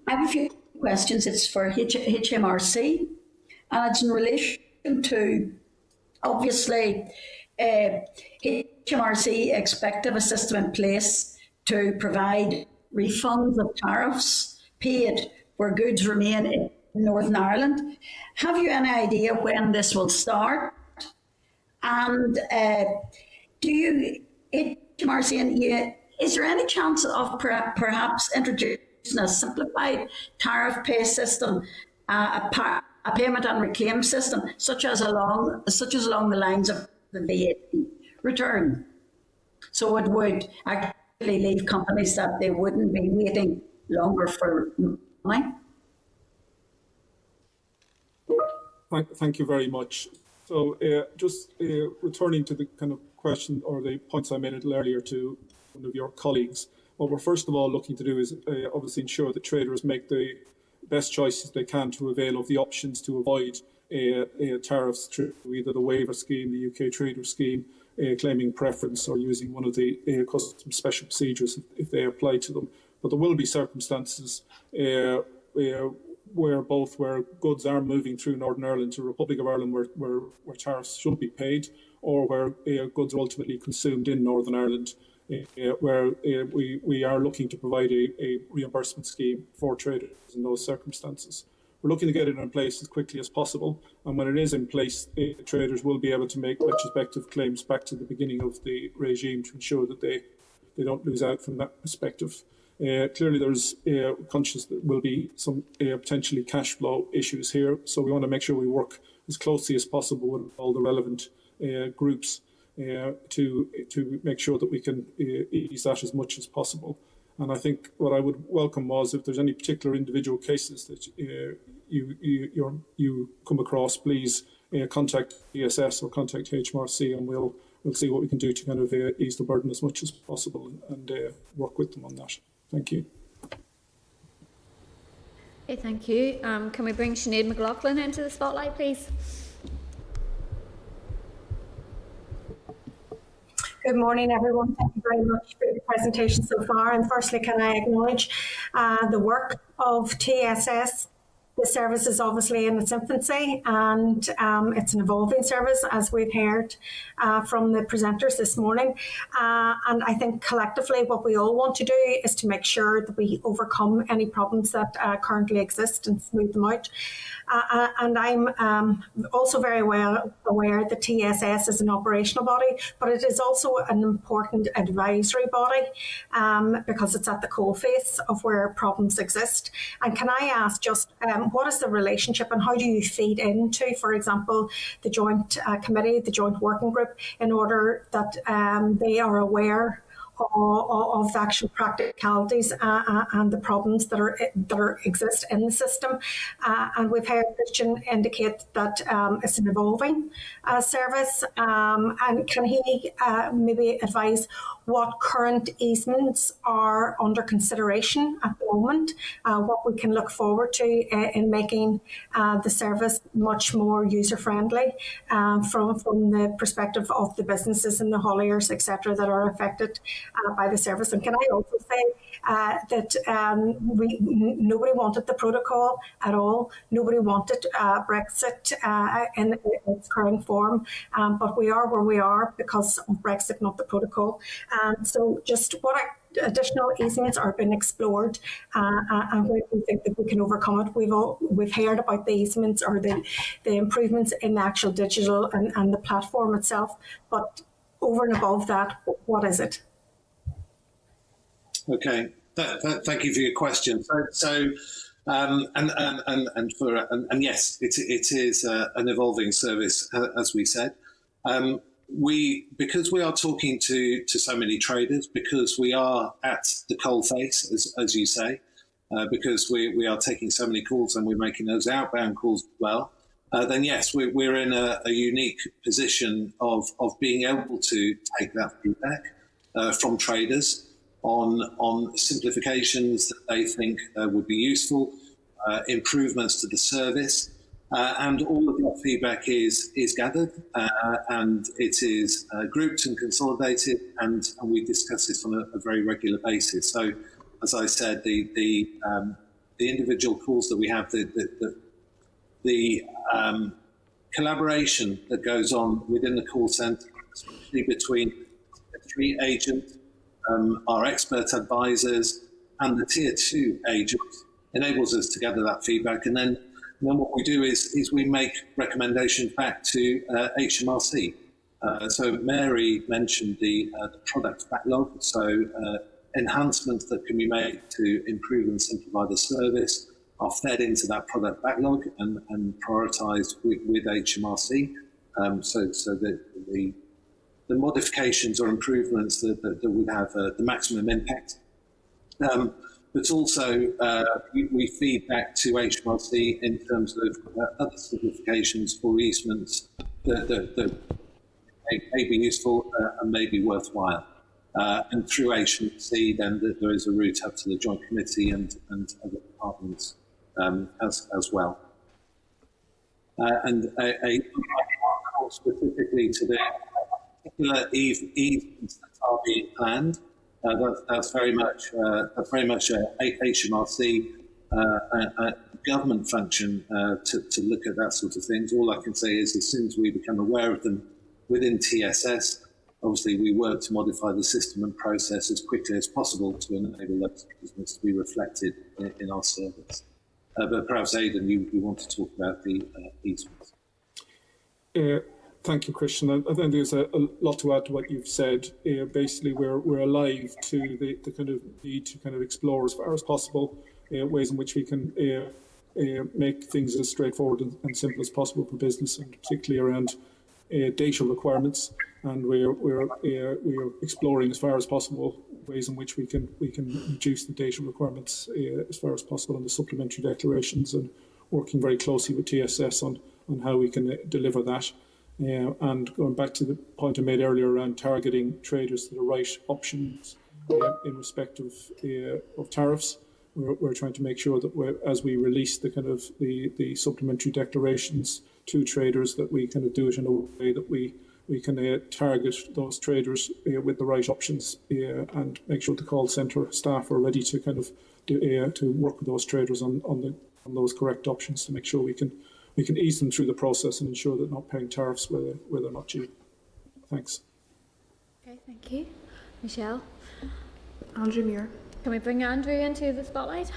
have a few questions. It's for HMRC, and it's in relation to, obviously, HMRC expect to have a system in place to provide refunds of tariffs paid where goods remain in Northern Ireland. Have you any idea when this will start? And do you, HMRC, and is there any chance of perhaps introducing a simplified tariff pay system, a payment and reclaim system, such as along the lines of the VAT return? So it would actually leave companies that they wouldn't be waiting longer for money. Thank you very much. So just returning to the kind of question or the points I made a little earlier to one of your colleagues, what we're first of all looking to do is obviously ensure that traders make the best choices they can to avail of the options to avoid tariffs through either the waiver scheme, the UK trader scheme, claiming preference, or using one of the custom special procedures if they apply to them. But there will be circumstances where goods are moving through Northern Ireland to the Republic of Ireland where tariffs should be paid, or where goods are ultimately consumed in Northern Ireland, where we are looking to provide a reimbursement scheme for traders in those circumstances. We're looking to get it in place as quickly as possible, and when it is in place, traders will be able to make retrospective claims back to the beginning of the regime to ensure that they they don't lose out from that perspective. Clearly, there's conscious that will be some potentially cash flow issues here, so we want to make sure we work as closely as possible with all the relevant groups to make sure that we can ease that as much as possible. And I think what I would welcome was if there's any particular individual cases that you come across, please contact ESS or contact HMRC, and we'll see what we can do to kind of ease the burden as much as possible and work with them on that. Thank you. Okay, thank you. Can we bring Sinead Mclaughlin into the spotlight, please? Good morning, everyone. Thank you very much for the presentation so far. And firstly, can I acknowledge the work of TSS? The service is obviously in its infancy, and it's an evolving service, as we've heard from the presenters this morning. And I think collectively what we all want to do is to make sure that we overcome any problems that currently exist and smooth them out. And I'm also very well aware that TSS is an operational body, but it is also an important advisory body because it's at the coalface of where problems exist. And can I ask just what is the relationship and how do you feed into, for example, the joint committee, the joint working group, in order that they are aware of the actual practicalities and the problems that exist in the system. And we've heard Christian indicate that it's an evolving service. And can he maybe advise what current easements are under consideration at the moment, what we can look forward to in making the service much more user-friendly from the perspective of the businesses and the hauliers, etc., that are affected by the service. And can I also say that nobody wanted the protocol at all. Nobody wanted Brexit in its current form, but we are where we are because of Brexit, not the protocol. So just what additional easements are being explored and where we think that we can overcome it. We've heard about the easements or the improvements in the actual digital and the platform itself, but over and above that, what is it? Okay, thank you for your question. And yes, it is an evolving service, as we said. Because we are talking to so many traders, because we are at the coalface, as you say, because we are taking so many calls and we're making those outbound calls as well, then yes, we're in a unique position of being able to take that feedback from traders on simplifications that they think would be useful, improvements to the service. And all of that feedback is gathered and it is grouped and consolidated, and we discuss this on a very regular basis. So, as I said, the individual calls that we have, the collaboration that goes on within the call centre, especially between the three agents, our expert advisors, and the tier 2 agents, enables us to gather that feedback, and then what we do is we make recommendations back to HMRC. So Mary mentioned the product backlog, so enhancements that can be made to improve and simplify the service are fed into that product backlog and prioritised with HMRC. So that the modifications or improvements that would have the maximum impact. But also we feed back to HMRC in terms of other simplifications or easements that may be useful and may be worthwhile. And through HMRC, then there is a route up to the Joint Committee and other departments as well. And a call specifically to the particular easements that are being planned. That's very much a HMRC government function to look at that sort of things. All I can say is, as soon as we become aware of them within TSS, obviously we work to modify the system and process as quickly as possible to enable those easements to be reflected in our service. But perhaps, Aidan, you want to talk about the easements. Thank you, Christian. I think there's a lot to add to what you've said. Basically, we're alive to the kind of need to kind of explore as far as possible ways in which we can make things as straightforward and simple as possible for business, and particularly around data requirements. And we're exploring as far as possible ways in which we can reduce the data requirements as far as possible on the supplementary declarations, and working very closely with TSS on how we can deliver that. And going back to the point I made earlier around targeting traders to the right options in respect of tariffs, we're trying to make sure that as we release the kind of the supplementary declarations to traders, that we kind of do it in a way that we can target those traders with the right options, and make sure the call centre staff are ready to kind of to work with those traders on those correct options, to make sure we can ease them through the process and ensure that they're not paying tariffs where they're not due. Thanks. Okay, thank you. Michelle? Andrew Muir. Can we bring Andrew into the spotlight?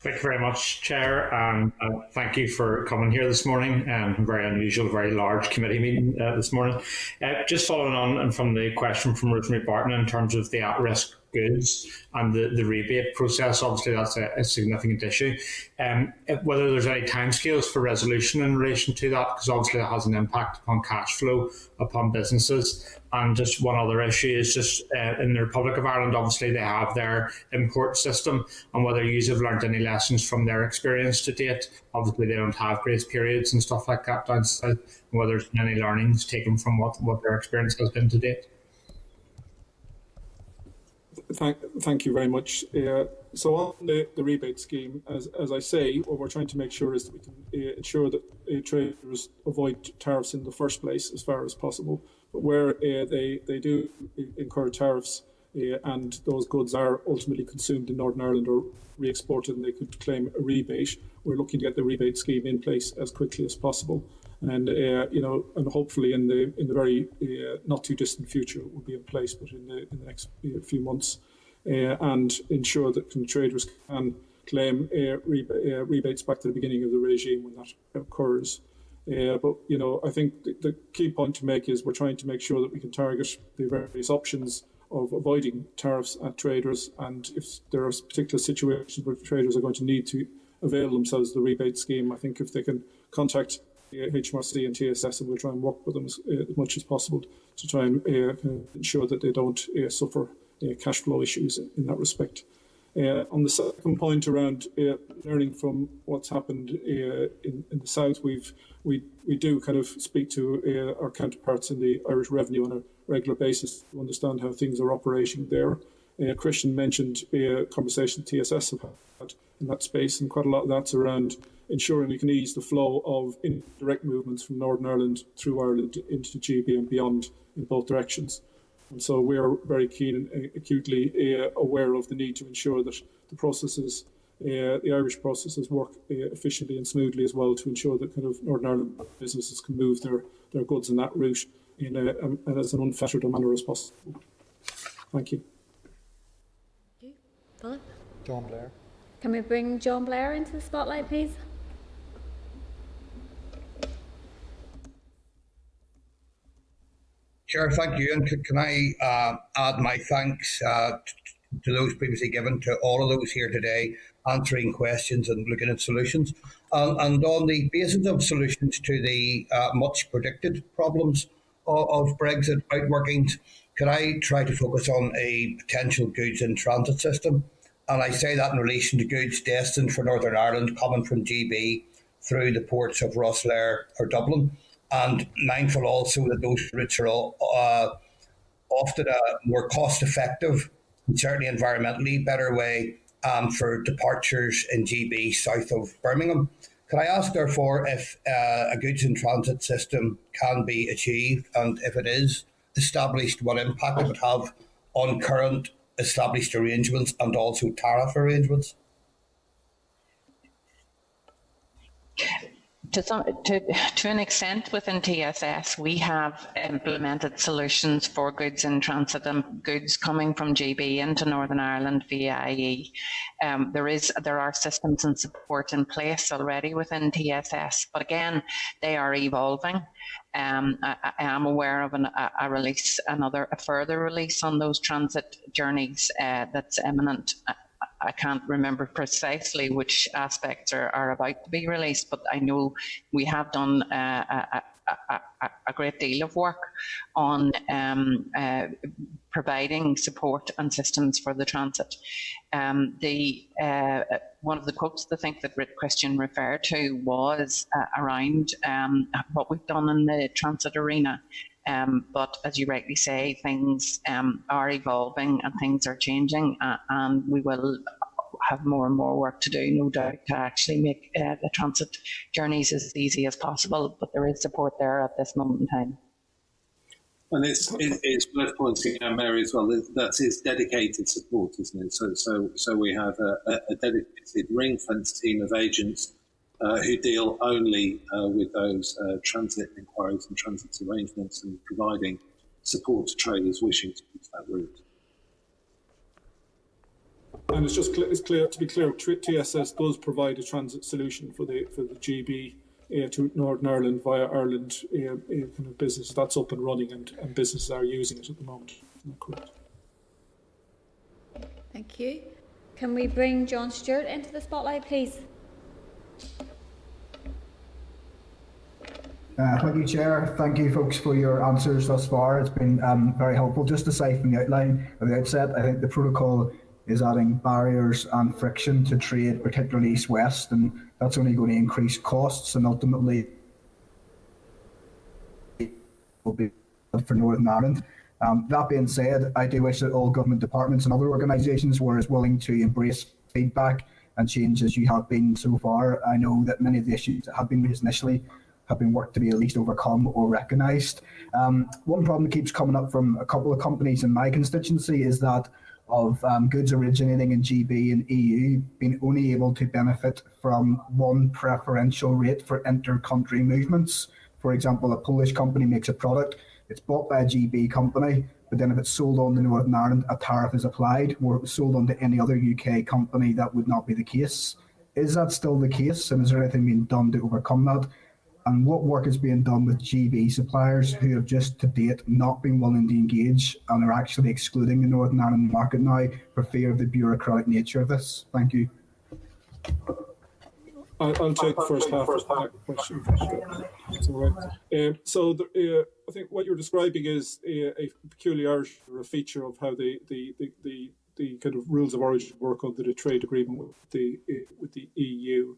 Thank you very much, Chair, and thank you for coming here this morning. Very unusual, very large committee meeting this morning. Just following on from the question from Rosemary Barton in terms of the at-risk goods and the rebate process, obviously that's a significant issue. Whether there's any timescales for resolution in relation to that, because obviously that has an impact upon cash flow, upon businesses. And just one other issue is just in the Republic of Ireland, obviously they have their import system, and whether you have learned any lessons from their experience to date. Obviously they don't have grace periods and stuff like that down south, and whether there's been any learnings taken from what their experience has been to date. Thank you very much. So on the rebate scheme, as I say, what we're trying to make sure is that we can ensure that traders avoid tariffs in the first place as far as possible. But where they do incur tariffs and those goods are ultimately consumed in Northern Ireland or re-exported and they could claim a rebate, we're looking to get the rebate scheme in place as quickly as possible. And and hopefully in the very not too distant future it will be in place, but in the next few months, and ensure that traders can claim rebates back to the beginning of the regime when that occurs. But I think the key point to make is we're trying to make sure that we can target the various options of avoiding tariffs at traders, and if there are particular situations where traders are going to need to avail themselves of the rebate scheme, I think if they can contact HMRC and TSS, and we'll try and work with them as much as possible to try and ensure that they don't suffer cash flow issues in that respect. On the second point around learning from what's happened in the south, we do kind of speak to our counterparts in the Irish Revenue on a regular basis to understand how things are operating there. Christian mentioned conversation TSS have had in that space, and quite a lot of that's around ensuring we can ease the flow of indirect movements from Northern Ireland through Ireland into GB and beyond in both directions. And so we're very keen and acutely aware of the need to ensure that the processes, the Irish processes, work efficiently and smoothly as well, to ensure that kind of Northern Ireland businesses can move their goods in that route in as an unfettered a manner as possible. Thank you. Thank you. Philip? John Blair. Can we bring John Blair into the spotlight, please? Chair, thank you. And can I add my thanks to those previously given, to all of those here today, answering questions and looking at solutions. And on the basis of solutions to the much predicted problems of Brexit outworkings, could I try to focus on a potential goods in transit system? And I say that in relation to goods destined for Northern Ireland coming from GB through the ports of Rosslare or Dublin, and mindful also that those routes are often a more cost-effective and certainly environmentally better way for departures in GB south of Birmingham. Can I ask, therefore, if a goods in transit system can be achieved, and if it is established, what impact it would have on current established arrangements and also tariff arrangements? To an extent within TSS, we have implemented solutions for goods in transit and goods coming from GB into Northern Ireland via IE. There are systems and support in place already within TSS, but again, they are evolving. I am aware of a further release on those transit journeys that's imminent. I can't remember precisely which aspects are about to be released, but I know we have done a great deal of work on providing support and systems for the transit. One of the quotes I think that Christian referred to was around what we've done in the transit arena. But as you rightly say, things are evolving and things are changing, and we will have more and more work to do, no doubt, to actually make the transit journeys as easy as possible. But there is support there at this moment in time. And it's worth pointing out, Mary, as well, that is dedicated support, isn't it? So we have a dedicated ring-fence team of agents who deal only with those transit inquiries and transit arrangements and providing support to traders wishing to use that route. And it's clear to be clear, TSS does provide a transit solution for the GB to Northern Ireland via Ireland kind of business. That's up and running, and businesses are using it at the moment. Isn't that correct? Thank you. Can we bring John Stewart into the spotlight, please? Thank you, Chair. Thank you, folks, for your answers thus far. It's been very helpful. Just to say from the outline at the outset, I think the protocol is adding barriers and friction to trade, particularly east-west, and that's only going to increase costs and ultimately will be for Northern Ireland. That being said, I do wish that all government departments and other organisations were as willing to embrace feedback and change as you have been so far. I know that many of the issues that have been raised initially have been worked to be at least overcome or recognised. One problem that keeps coming up from a couple of companies in my constituency is that of goods originating in GB and EU being only able to benefit from one preferential rate for inter-country movements. For example, a Polish company makes a product, it's bought by a GB company, but then if it's sold on to Northern Ireland, a tariff is applied, or if it's sold on to any other UK company, that would not be the case. Is that still the case, and is there anything being done to overcome that? And what work is being done with GB suppliers who have just to date not been willing to engage and are actually excluding the Northern Ireland market now for fear of the bureaucratic nature of this? Thank you. I'll take the first half of that question. That's all right. I think what you're describing is a peculiarity or a feature of how the kind of rules of origin work under the trade agreement with the EU.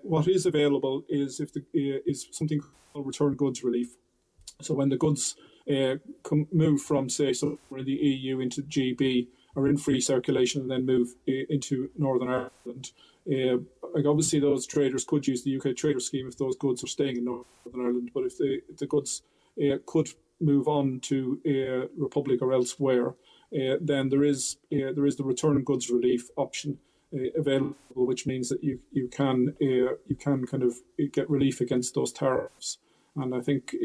What is available is is something called return goods relief. So when the goods move from, say, somewhere in the EU into GB, are in free circulation and then move into Northern Ireland, obviously those traders could use the UK trader scheme if those goods are staying in Northern Ireland. But if the goods could move on to Republic or elsewhere, then there is the return goods relief option available, which means that you can kind of get relief against those tariffs. And I think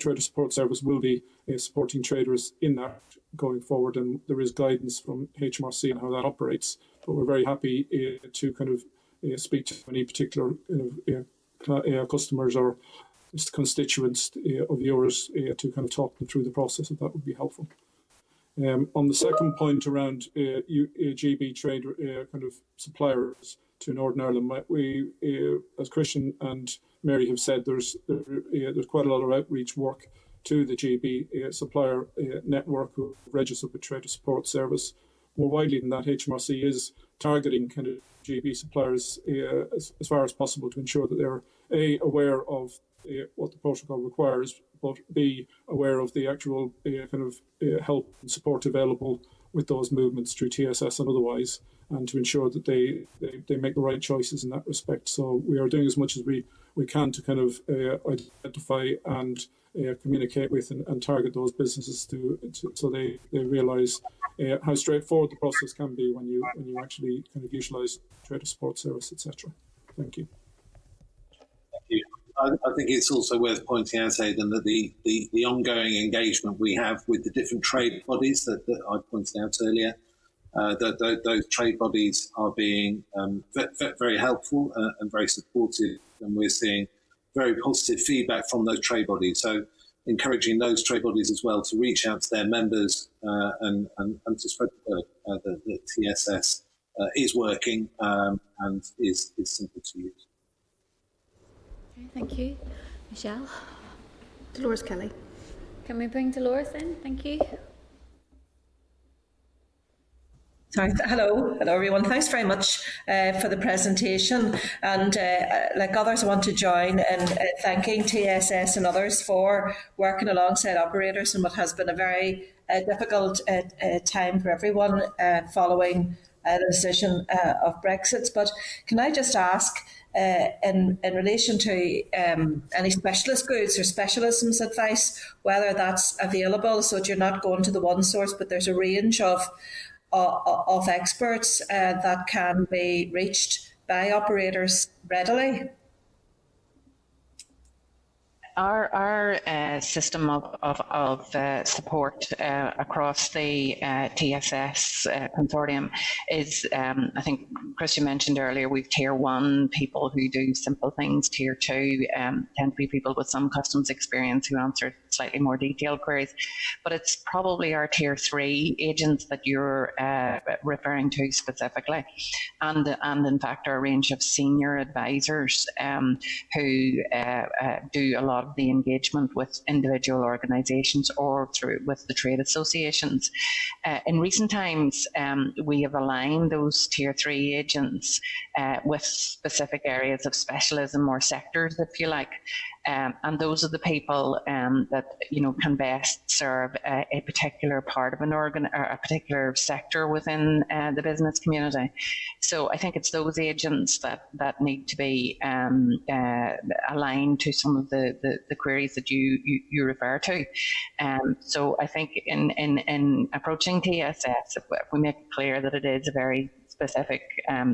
Trader Support Service will be supporting traders in that going forward, and there is guidance from HMRC on how that operates. But we're very happy to kind of speak to any particular customers or constituents of yours to kind of talk them through the process, if that would be helpful. On the second point around GB trade kind of suppliers to Northern Ireland, we, as Christian and Mary have said, there's quite a lot of outreach work to the GB supplier network who are registered with Trader Support Service. More widely than that, HMRC is targeting kind of GB suppliers as far as possible to ensure that they're A, aware of what the protocol requires, but B, aware of the actual kind of help and support available with those movements through TSS and otherwise, and to ensure that they make the right choices in that respect. So we are doing as much as we can to kind of identify and communicate with and target those businesses so they realise how straightforward the process can be when you actually kind of utilise Trader Support Service, etc. Thank you. Thank you. I think it's also worth pointing out, Aidan, that the ongoing engagement we have with the different trade bodies that I pointed out earlier, that those trade bodies are being very helpful and very supportive, and we're seeing very positive feedback from those trade bodies. So encouraging those trade bodies as well to reach out to their members and to spread the word that TSS is working and is simple to use. Okay, thank you. Michelle? Dolores Kelly. Can we bring Dolores in? Thank you. Sorry. Hello everyone. Thanks very much for the presentation, and like others, I want to join in thanking TSS and others for working alongside operators in what has been a very difficult time for everyone following the decision of Brexit. But can I just ask, in relation to any specialist goods or specialisms advice, whether that's available so that you're not going to the one source, but there's a range of experts that can be reached by operators readily? Our system of support across the TSS consortium is, I think Christian mentioned earlier, we've tier 1 people who do simple things. Tier 2 tend to be people with some customs experience who answer slightly more detailed queries. But it's probably our tier 3 agents that you're referring to specifically, and in fact our range of senior advisors who do a lot of the engagement with individual organisations or with the trade associations. In recent times, we have aligned those tier 3 agents with specific areas of specialism or sectors, if you like. And those are the people that can best serve a particular part of or a particular sector within the business community. So I think it's those agents that need to be aligned to some of the queries that you refer to. So I think in approaching TSS, if we make it clear that it is a very specific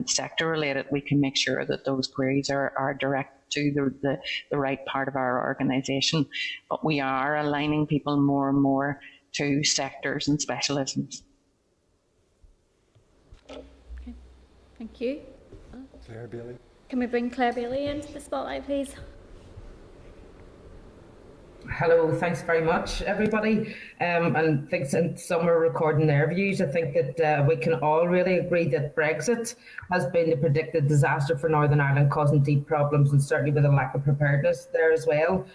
sector related, we can make sure that those queries are direct to the right part of our organisation. But we are aligning people more and more to sectors and specialisms. Okay, thank you. Claire Bailey. Can we bring Claire Bailey into the spotlight, please? Hello, thanks very much, everybody. And thanks, since some are recording their views, I think that we can all really agree that Brexit has been the predicted disaster for Northern Ireland, causing deep problems and certainly with a lack of preparedness there as well.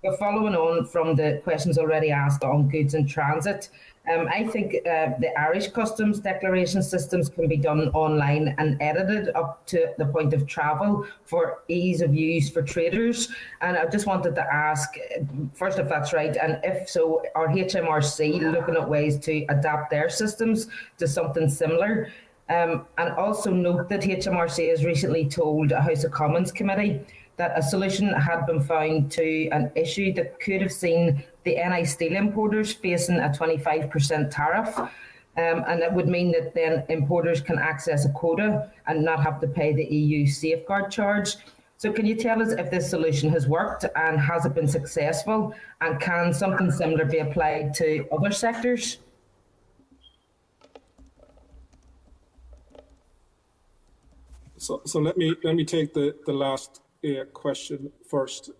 But following on from the questions already asked on goods in transit, I think the Irish customs declaration systems can be done online and edited up to the point of travel for ease of use for traders. And I just wanted to ask, first, if that's right, and if so, are HMRC looking at ways to adapt their systems to something similar? And also note that HMRC has recently told a House of Commons committee that a solution had been found to an issue that could have seen the NI steel importers facing a 25% tariff. And that would mean that then importers can access a quota and not have to pay the EU safeguard charge. So can you tell us if this solution has worked and has it been successful, and can something similar be applied to other sectors? So let me take the last question first.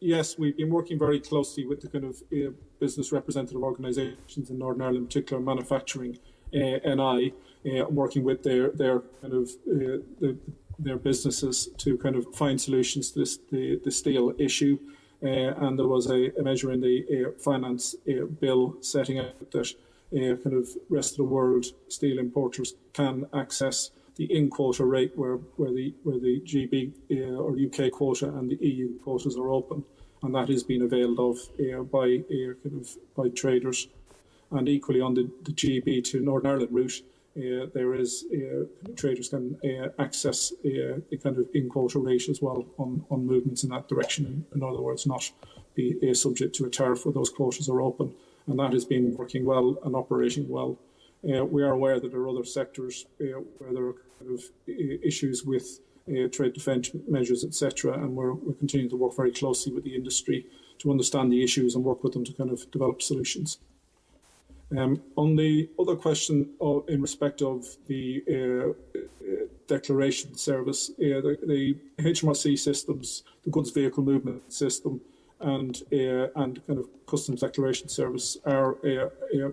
Yes, we've been working very closely with the kind of business representative organisations in Northern Ireland, in particular manufacturing, NI, working with their kind of their businesses to kind of find solutions to the steel issue. And there was a measure in the finance bill setting out that kind of rest of the world steel importers can access the in-quota rate where the GB or UK quota and the EU quotas are open, and that is being availed of by traders. And equally on the GB to Northern Ireland route, there is traders can access a kind of in-quota rate as well on movements in that direction. In other words, not be subject to a tariff where those quotas are open, and that has been working well and operating well. We are aware that there are other sectors where there are kind of issues with trade defence measures, etc. And we're continuing to work very closely with the industry to understand the issues and work with them to kind of develop solutions. On the other question in respect of the declaration service, the HMRC systems, the goods vehicle movement system, and kind of customs declaration service are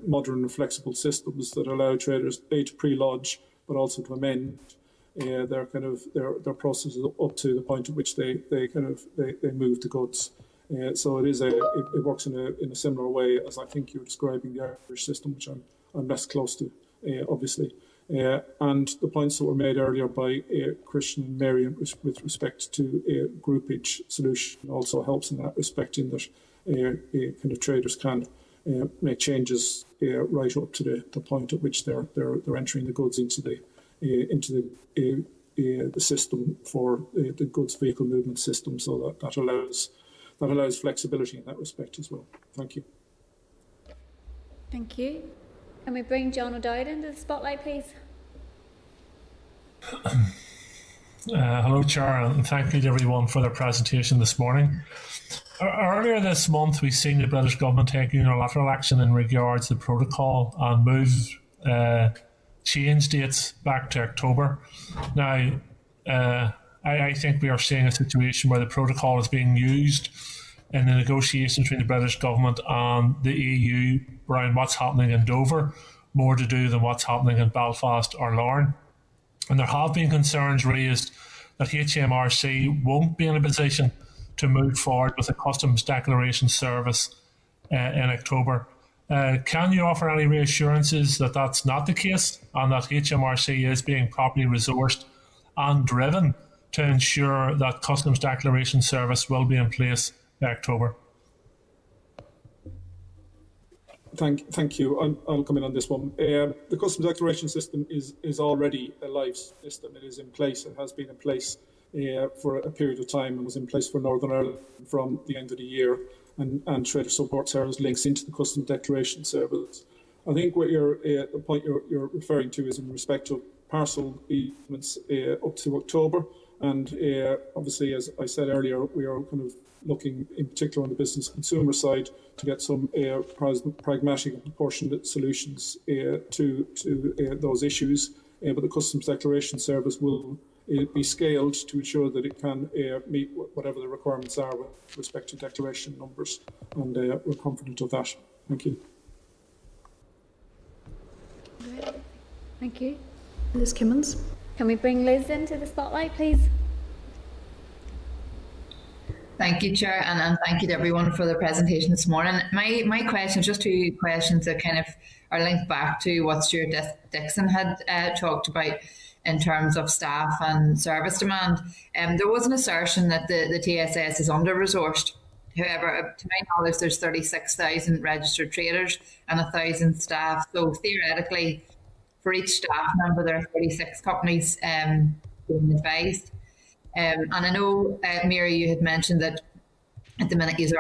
modern and flexible systems that allow traders to pre-lodge but also to amend their processes up to the point at which they move the goods. So it works in a similar way as I think you're describing the Irish system, which I'm less close to, obviously. And the points that were made earlier by Christian and Mary with respect to a groupage solution also helps in that respect, in that kind of traders can make changes right up to the point at which they're entering the goods into the system for the goods vehicle movement system, so that allows flexibility in that respect as well. Thank you. Thank you. Can we bring John O'Dowd into the spotlight, please? Hello, Chair, and thank you to everyone for their presentation this morning. Earlier this month, we've seen the British government take unilateral action in regards to the protocol and move change dates back to October. Now, I think we are seeing a situation where the protocol is being used in the negotiations between the British government and the EU around what's happening in Dover, more to do than what's happening in Belfast or Larne. And there have been concerns raised that HMRC won't be in a position to move forward with a customs declaration service in October. Can you offer any reassurances that that's not the case and that HMRC is being properly resourced and driven to ensure that customs declaration service will be in place by October? Thank you. I'll come in on this one. The customs declaration system is already a live system. It is in place. It has been in place for a period of time and was in place for Northern Ireland from the end of the year. And Trader Support Service links into the customs declaration service. I think what the point you're referring to is in respect of parcel movements up to October. And obviously, as I said earlier, we are kind of looking in particular on the business consumer side to get some pragmatic and proportionate solutions to those issues. But the customs declaration service will be scaled to ensure that it can meet whatever the requirements are with respect to declaration numbers, and we're confident of that. Thank you. Thank you. Liz Kimmins. Can we bring Liz into the spotlight, please? Thank you, Chair, and thank you to everyone for the presentation this morning. My questions, just two questions that kind of are linked back to what Stuart Dixon had talked about in terms of staff and service demand. There was an assertion that the TSS is under-resourced. However, to my knowledge, there's 36,000 registered traders and 1,000 staff. So theoretically, for each staff member, there are 36 companies being advised. And I know, Mary, you had mentioned that at the minute you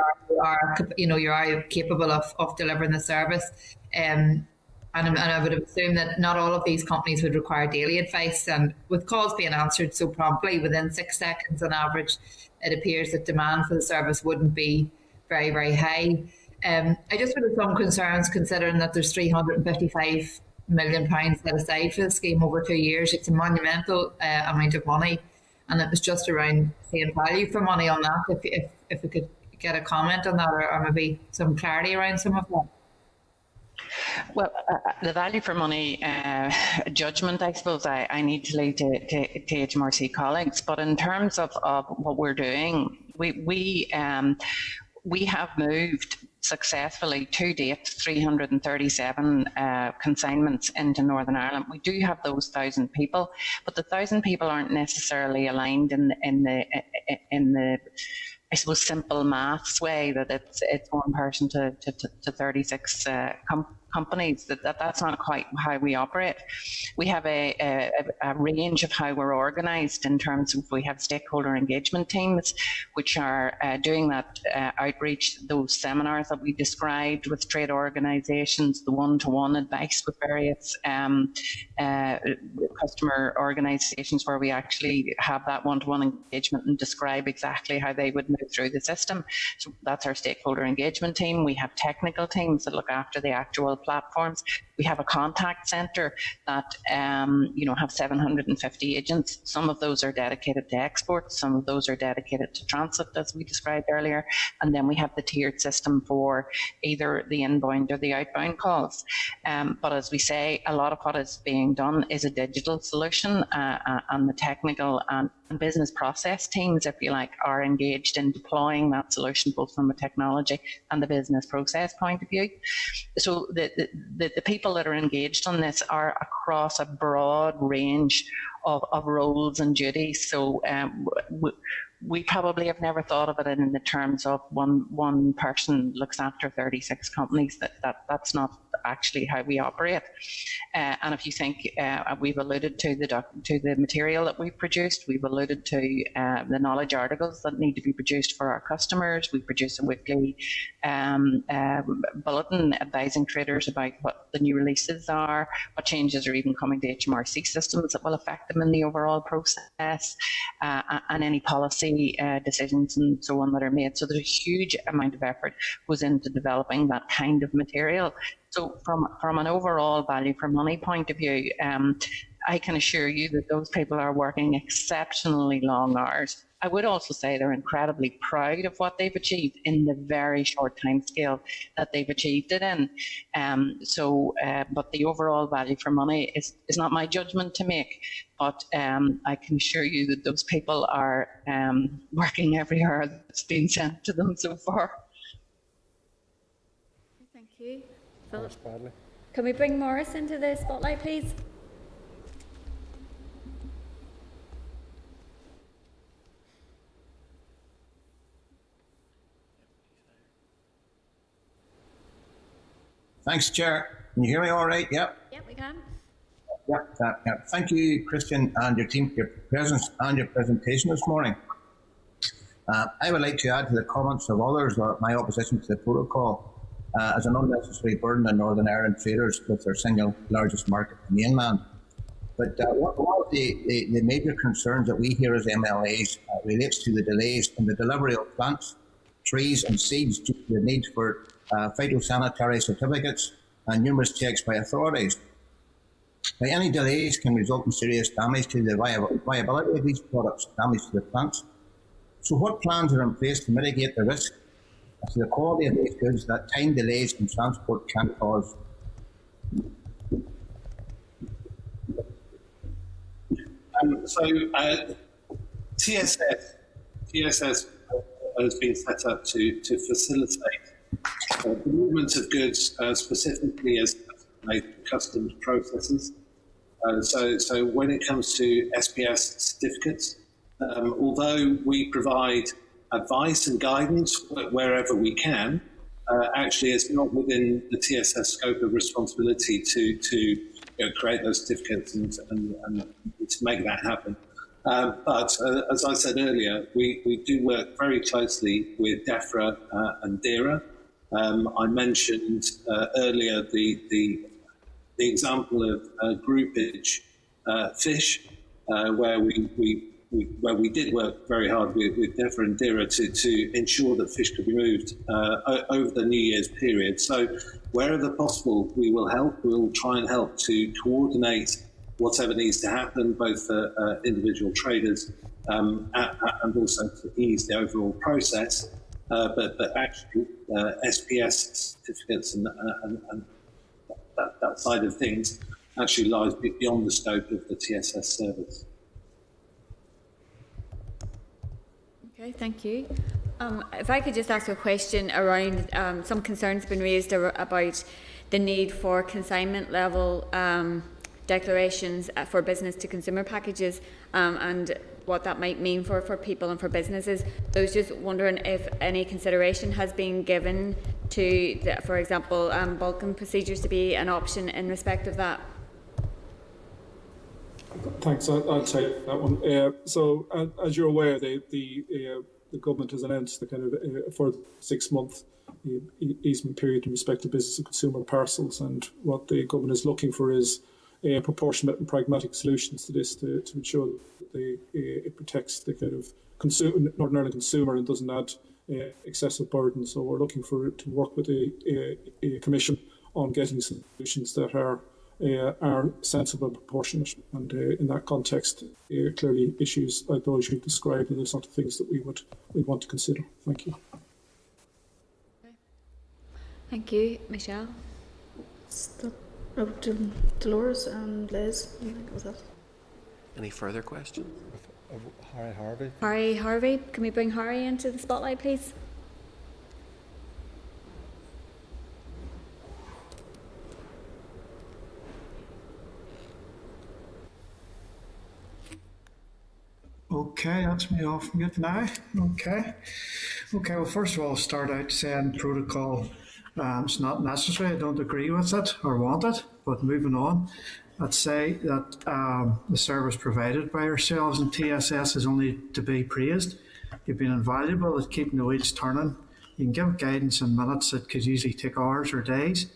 are capable of delivering the service. And I would assume that not all of these companies would require daily advice. And with calls being answered so promptly within 6 seconds on average, it appears that demand for the service wouldn't be very, very high. I just would have some concerns considering that there's £355 million set aside for the scheme over 2 years. It's a monumental amount of money. And it was just around seeing value for money on that. If we could get a comment on that or maybe some clarity around some of that. Well, the value for money judgment, I suppose, I need to leave to HMRC colleagues. But in terms of what we're doing, we have moved successfully to date 337 consignments into Northern Ireland. We do have those 1,000 people, but the 1,000 people aren't necessarily aligned in the I suppose simple maths way that it's one person to 36 companies. That's not quite how we operate. We have a range of how we're organised in terms of, we have stakeholder engagement teams, which are doing that outreach, those seminars that we described with trade organisations, the one-to-one advice with various customer organisations, where we actually have that one-to-one engagement and describe exactly how they would move through the system. So that's our stakeholder engagement team. We have technical teams that look after the actual platforms. We have a contact centre that have 750 agents. Some of those are dedicated to export, some of those are dedicated to transit, as we described earlier, and then we have the tiered system for either the inbound or the outbound calls. But as we say, a lot of what is being done is a digital solution, and the technical and business process teams, if you like, are engaged in deploying that solution, both from a technology and the business process point of view. So the people that are engaged on this are across a broad range of roles and duties. So we probably have never thought of it in the terms of one person looks after 36 companies. That's not actually how we operate. And if you think, we've alluded to the material that we've produced, we've alluded to the knowledge articles that need to be produced for our customers. We produce a weekly bulletin advising traders about what the new releases are, what changes are even coming to HMRC systems that will affect them in the overall process, and any policy decisions and so on that are made. So there's a huge amount of effort goes into developing that kind of material. So from an overall value for money point of view, I can assure you that those people are working exceptionally long hours. I would also say they're incredibly proud of what they've achieved in the very short time scale that they've achieved it in. But the overall value for money is not my judgment to make. But I can assure you that those people are working every hour that's been sent to them so far. Thank you. Can we bring Morris into the spotlight, please? Thanks, Chair. Can you hear me all right? Yep. Yep, we can. Yep. Thank you, Christian, and your team for your presence and your presentation this morning. I would like to add to the comments of others or my opposition to the protocol as an unnecessary burden on Northern Ireland traders with their single largest market, the mainland. But one of the major concerns that we hear as MLAs relates to the delays in the delivery of plants, trees and seeds due to the need for phytosanitary certificates and numerous checks by authorities. Now, any delays can result in serious damage to the viability of these products, damage to the plants. So what plans are in place to mitigate the risk to the quality of these goods that time delays in transport can cause? TSS has been set up to facilitate the movement of goods specifically as customs processes. So when it comes to SPS certificates, although we provide advice and guidance wherever we can, actually it's not within the TSS scope of responsibility to create those certificates and to make that happen. But as I said earlier, we do work very closely with DEFRA and DERA. I mentioned earlier the example of groupage fish, where we did work very hard with DEFRA and DERA to ensure that fish could be moved over the New Year's period. So wherever possible, we will help. We'll try and help to coordinate whatever needs to happen, both for individual traders and also to ease the overall process. But actually, SPS certificates and that side of things actually lies beyond the scope of the TSS service. Okay, thank you. If I could just ask a question around some concerns have been raised about the need for consignment level declarations for business to consumer packages and what that might mean for people and for businesses. I was just wondering if any consideration has been given to, for example, bulking procedures to be an option in respect of that? Thanks. I'll take that one. So, as you're aware, the government has announced the kind of for 6 month easement period in respect to business and consumer parcels, and what the government is looking for is proportionate and pragmatic solutions to this to ensure that it protects the kind of Northern Ireland consumer and doesn't add excessive burden. So we're looking to work with the Commission on getting solutions that are sensible and proportionate, and in that context, clearly issues like those you've described are the sort of things that we'd want to consider. Thank you. Thank you, Michelle. Dolores and Liz, I think it was that. Any further questions? Harry Harvey. Harry Harvey, can we bring Harry into the spotlight, please? Okay, that's me off mute now. Okay, well, first of all, I'll start out saying protocol, it's not necessary. I don't agree with it or want it, but moving on, I'd say that the service provided by yourselves and TSS is only to be praised. You've been invaluable at keeping the wheels turning. You can give guidance in minutes that could usually take hours or days,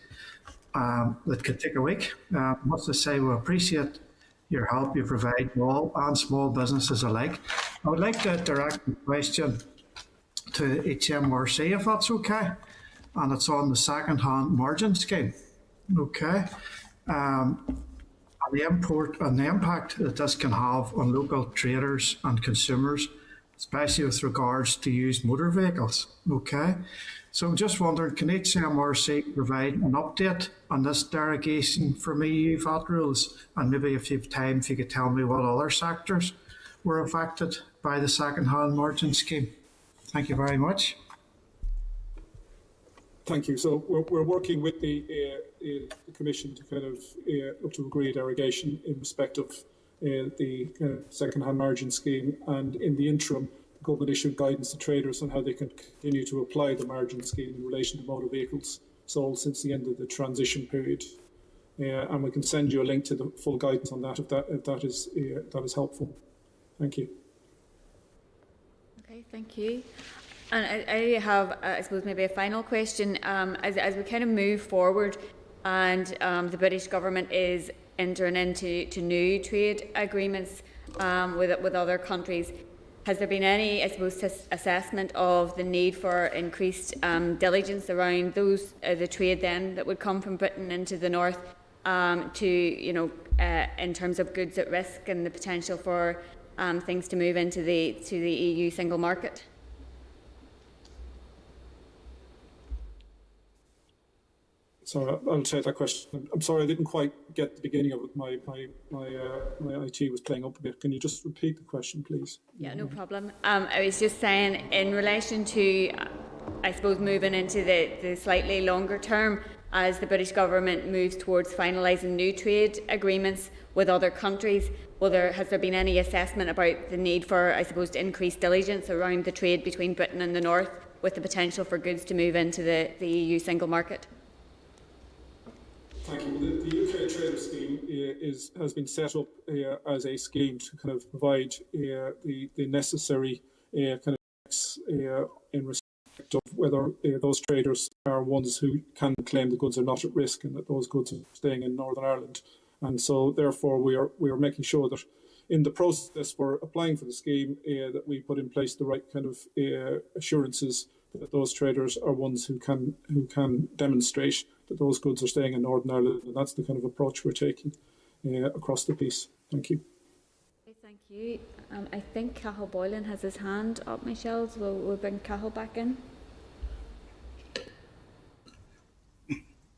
that could take a week. I must say we appreciate your help you provide to all and small businesses alike. I would like to direct the question to HMRC, if that's okay, and it's on the second-hand margin scheme. Okay, and the impact that this can have on local traders and consumers, especially with regards to used motor vehicles. Okay, so I'm just wondering, can HMRC provide an update on this derogation from EU VAT rules? And maybe if you have time, if you could tell me what other sectors were affected by the second-hand margin scheme. Thank you very much. Thank you. So we're working with the Commission to kind of look to agree a derogation in respect of the second-hand margin scheme, and in the interim, the government issued guidance to traders on how they can continue to apply the margin scheme in relation to motor vehicles sold since the end of the transition period. And we can send you a link to the full guidance on that if that is helpful. Thank you. Okay, thank you. And I have, I suppose, maybe a final question. As we kind of move forward, and the British government is entering into new trade agreements with other countries, has there been any, I suppose, assessment of the need for increased diligence around those the trade then that would come from Britain into the north, in terms of goods at risk and the potential for things to move into the EU single market? So I'll take that question. I'm sorry, I didn't quite get the beginning of it. My IT was playing up a bit. Can you just repeat the question, please? Yeah, no problem. I was just saying, in relation to, I suppose, moving into the slightly longer term, as the British government moves towards finalising new trade agreements with other countries, has there been any assessment about the need for, I suppose, increased diligence around the trade between Britain and the North, with the potential for goods to move into the EU single market? Thank you. The UK Trader Scheme has been set up as a scheme to kind of provide the necessary kind of checks in respect of whether those traders are ones who can claim the goods are not at risk and that those goods are staying in Northern Ireland. And so, therefore, we are making sure that in the process we're applying for the scheme that we put in place the right kind of assurances that those traders are ones who can demonstrate that those goods are staying in Northern Ireland, and that's the kind of approach we're taking across the piece. Thank you. Okay, thank you. I think Cathal Boylan has his hand up, Michelle, so we'll bring Cathal back in.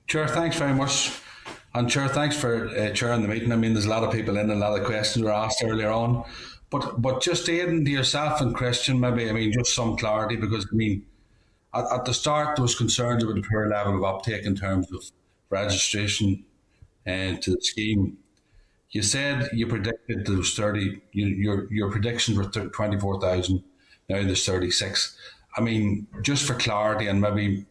Chair, thanks very much. And Chair, thanks for chairing the meeting. I mean, there's a lot of people in, and a lot of questions were asked earlier on. But just Aidan, to yourself and Christian, maybe, I mean, just some clarity, because, I mean, at the start, there was concerns about the poor level of uptake in terms of registration to the scheme. You said you predicted there was 30, your predictions were 24,000, now there's 36. I mean, just for clarity, and maybe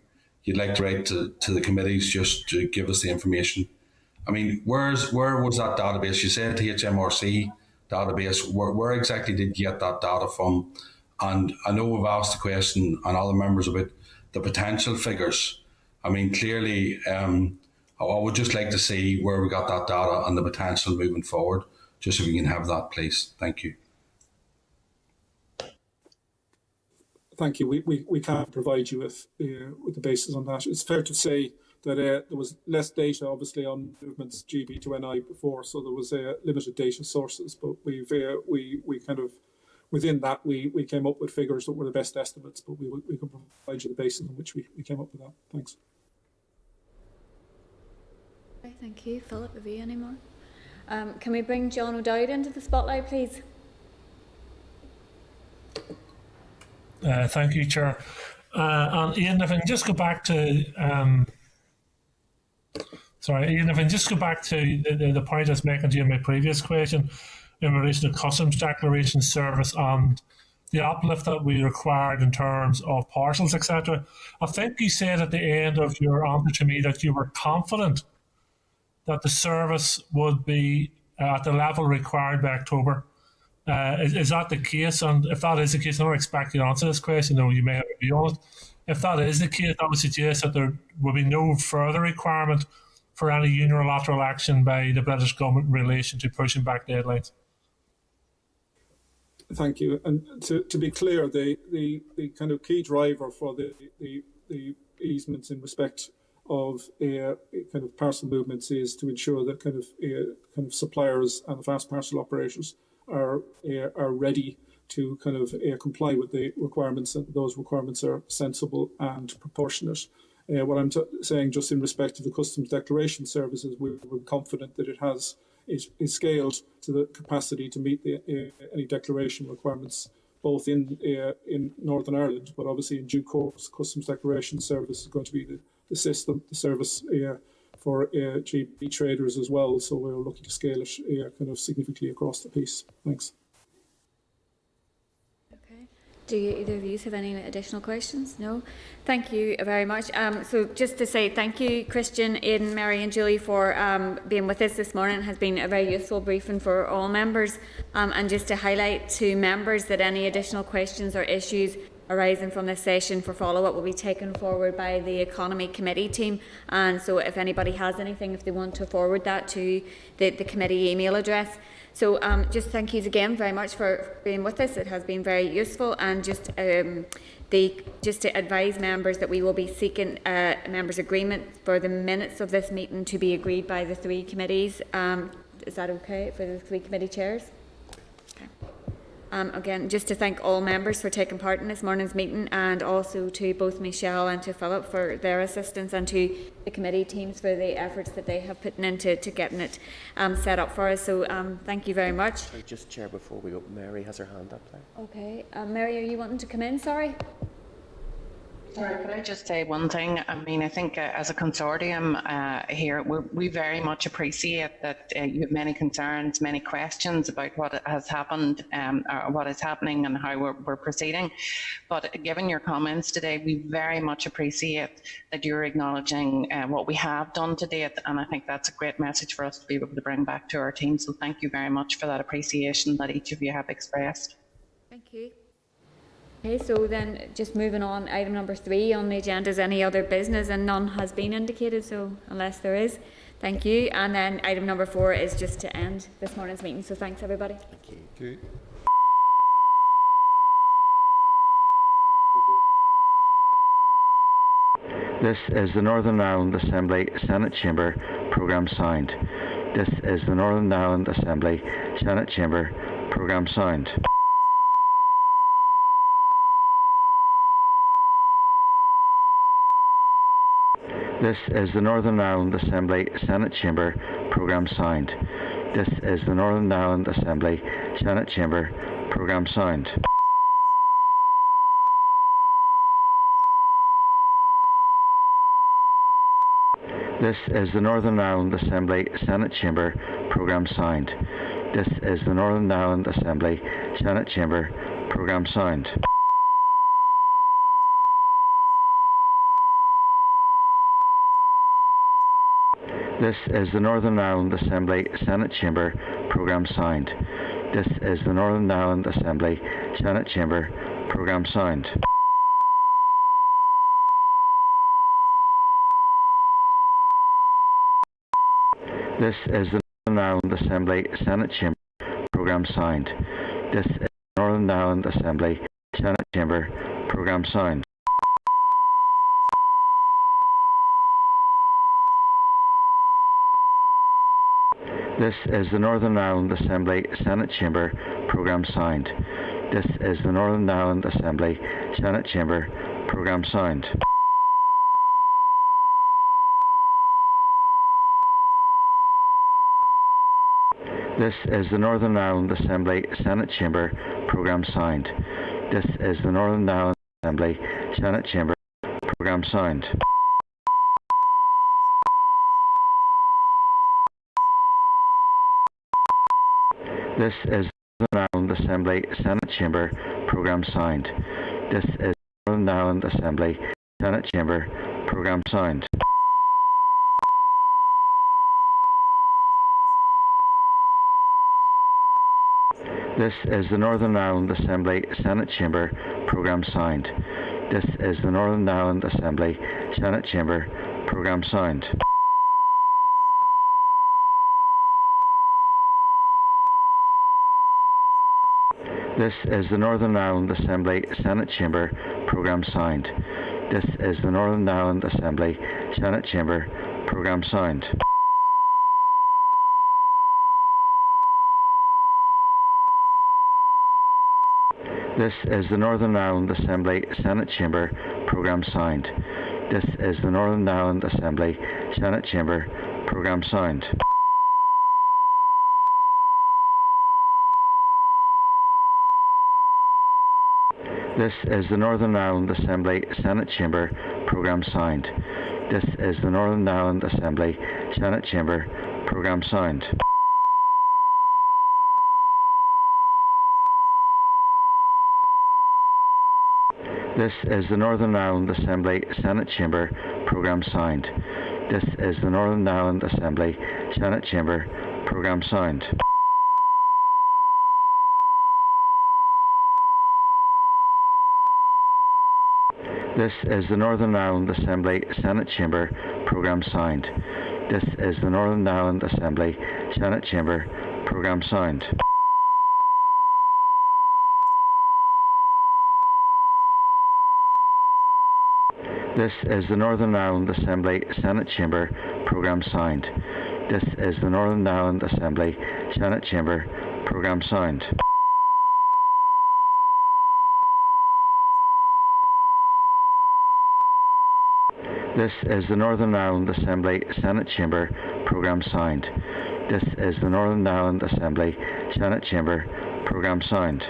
you'd like to write to the committees just to give us the information. I mean, where was that database? You said the HMRC database. Where exactly did you get that data from? And I know we've asked the question on other members about the potential figures. I mean, clearly, I would just like to see where we got that data and the potential moving forward, just so we can have that, please. Thank you. Thank you. We can't provide you with the basis on that. It's fair to say that there was less data, obviously, on movements GB to NI before, so there was limited data sources. But we kind of, within that, we came up with figures that were the best estimates. But we can provide you the basis on which we came up with that. Thanks. Okay, thank you, Philip. Have you any more? Can we bring John O'Dowd into the spotlight, please? Thank you, Chair. And Aidan, if I can just go back to Aidan, if I can just go back to the point I was making to you in my previous question in relation to customs declaration service and the uplift that we required in terms of parcels, etc. I think you said at the end of your answer to me that you were confident that the service would be at the level required by October. Is that the case? And if that is the case, I don't expect you to answer this question, though you may have a view on it. If that is the case, that would suggest that there will be no further requirement for any unilateral action by the British government in relation to pushing back deadlines. Thank you. And to be clear, the kind of key driver for the easements in respect of kind of parcel movements is to ensure that kind of suppliers and the fast parcel operators are ready to kind of comply with the requirements, and those requirements are sensible and proportionate. What I'm saying, just in respect to the customs declaration services, we're confident that it is scaled to the capacity to meet any declaration requirements, both in Northern Ireland, but obviously in due course, customs declaration service is going to be the service for GB traders as well. So we're looking to scale it kind of significantly across the piece. Thanks. Okay. Do either of you have any additional questions? No? Thank you very much. So just to say thank you, Christian, Aidan, Mary and Julie, for being with us this morning. It has been a very useful briefing for all members. And just to highlight to members that any additional questions or issues arising from this session for follow-up will be taken forward by the Economy Committee team. And so if anybody has anything, if they want to forward that to the committee email address. So just thank you again very much for being with us. It has been very useful. And just to advise members that we will be seeking members' agreement for the minutes of this meeting to be agreed by the three committees. Is that okay for the three committee chairs? Okay. Again, just to thank all members for taking part in this morning's meeting, and also to both Michelle and to Philip for their assistance, and to the committee teams for the efforts that they have put into getting it set up for us. So thank you very much. Sorry, just Chair, before we go, Mary has her hand up there. Okay. Mary, are you wanting to come in? Sorry. Sorry, could I just say one thing? I mean, I think as a consortium here, we very much appreciate that you have many concerns, many questions about what has happened, or what is happening and how we're proceeding. But given your comments today, we very much appreciate that you're acknowledging what we have done to date. And I think that's a great message for us to be able to bring back to our team. So thank you very much for that appreciation that each of you have expressed. Thank you. Okay, so then just moving on, item number 3 on the agenda is any other business, and none has been indicated, so unless there is, thank you. And then item number 4 is just to end this morning's meeting, so thanks everybody. Thank you. This is the Northern Ireland Assembly Senate Chamber programme signed. This is the Northern Ireland Assembly Senate Chamber programme signed. This is the Northern Ireland Assembly Senate Chamber programme signed. This is the Northern Ireland Assembly Senate Chamber programme signed. This is the Northern Ireland Assembly Senate Chamber programme signed. This is the Northern Ireland Assembly Senate Chamber programme signed. This is the Northern Ireland Assembly Senate Chamber programme sound. This is the Northern Ireland Assembly Senate Chamber programme sound. This is the Northern Ireland Assembly Senate Chamber programme sound. This is the Northern Ireland Assembly Senate Chamber programme sound. This is the Northern Ireland Assembly Senate Chamber programme sound. This is the Northern Ireland Assembly Senate Chamber programme sound. This is the Northern Ireland Assembly Senate Chamber programme sound. This is the Northern Ireland Assembly Senate Chamber programme sound. This is the Northern Ireland Assembly Senate Chamber programme sound. This is the Northern Ireland Assembly Senate Chamber programme sound. This is the Northern Ireland Assembly Senate Chamber programme sound. This is the Northern Ireland Assembly Senate Chamber programme sound. This is the Northern Ireland Assembly Senate Chamber programme sound. This is the Northern Ireland Assembly Senate Chamber programme sound. This is the Northern Ireland Assembly Senate Chamber programme sound. This is the Northern Ireland Assembly Senate Chamber programme sound. This is the Northern Ireland Assembly Senate Chamber programme sound. This is the Northern Ireland Assembly Senate Chamber programme sound. This is the Northern Ireland Assembly Senate Chamber programme sound. This is the Northern Ireland Assembly Senate Chamber programme sound. This is the Northern Ireland Assembly Senate Chamber programme sound. This is the Northern Ireland Assembly Senate Chamber programme sound. This is the Northern Ireland Assembly Senate Chamber programme sound. This is the Northern Ireland Assembly Senate Chamber programme sound. This is the Northern Ireland Assembly Senate Chamber programme sound. This is the Northern Ireland Assembly Senate Chamber programme sound.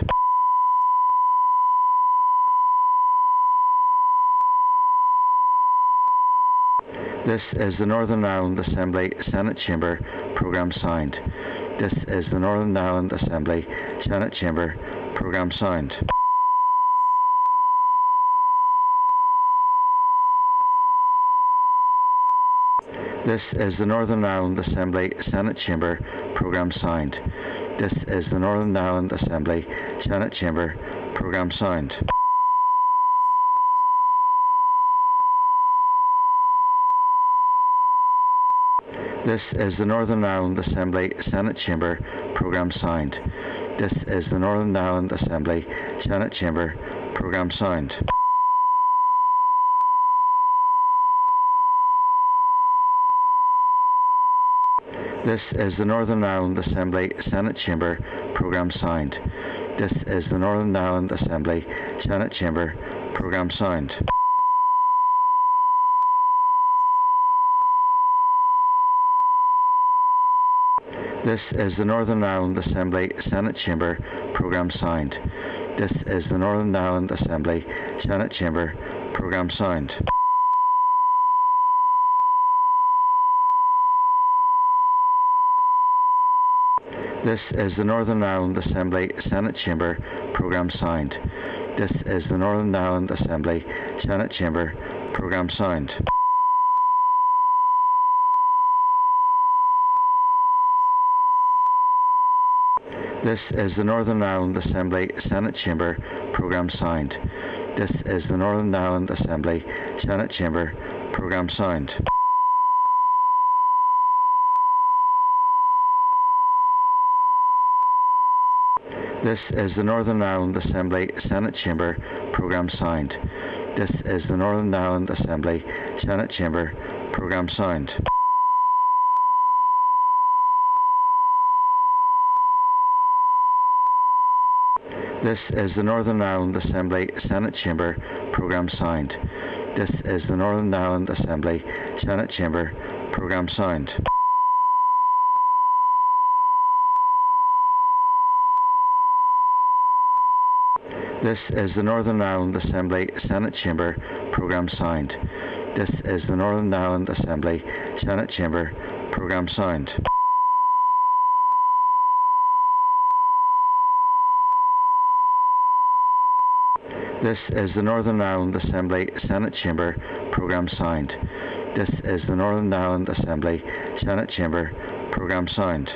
This is the Northern Ireland Assembly Senate Chamber programme sound. This is the Northern Ireland Assembly Senate Chamber programme sound. This is the Northern Ireland Assembly Senate Chamber programme sound. This is the Northern Ireland Assembly Senate Chamber programme sound. This is the Northern Ireland Assembly Senate Chamber programme sound. This is the Northern Ireland Assembly Senate Chamber programme sound. This is the Northern Ireland Assembly Senate Chamber programme sound. This is the Northern Ireland Assembly Senate Chamber programme sound. This is the Northern Ireland Assembly Senate Chamber programme sound. This is the Northern Ireland Assembly Senate Chamber programme sound. This is the Northern Ireland Assembly Senate Chamber programme sound. This is the Northern Ireland Assembly Senate Chamber programme sound. This is the Northern Ireland Assembly Senate Chamber programme sound. This is the Northern Ireland Assembly Senate Chamber programme sound. This is the Northern Ireland Assembly Senate Chamber programme sound. This is the Northern Ireland Assembly Senate Chamber programme sound. This is the Northern Ireland Assembly Senate Chamber programme sound. This is the Northern Ireland Assembly Senate Chamber programme sound. This is the Northern Ireland Assembly Senate Chamber programme sound. This is the Northern Ireland Assembly Senate Chamber programme sound. This is the Northern Ireland Assembly Senate Chamber programme sound. This is the Northern Ireland Assembly Senate Chamber programme sound.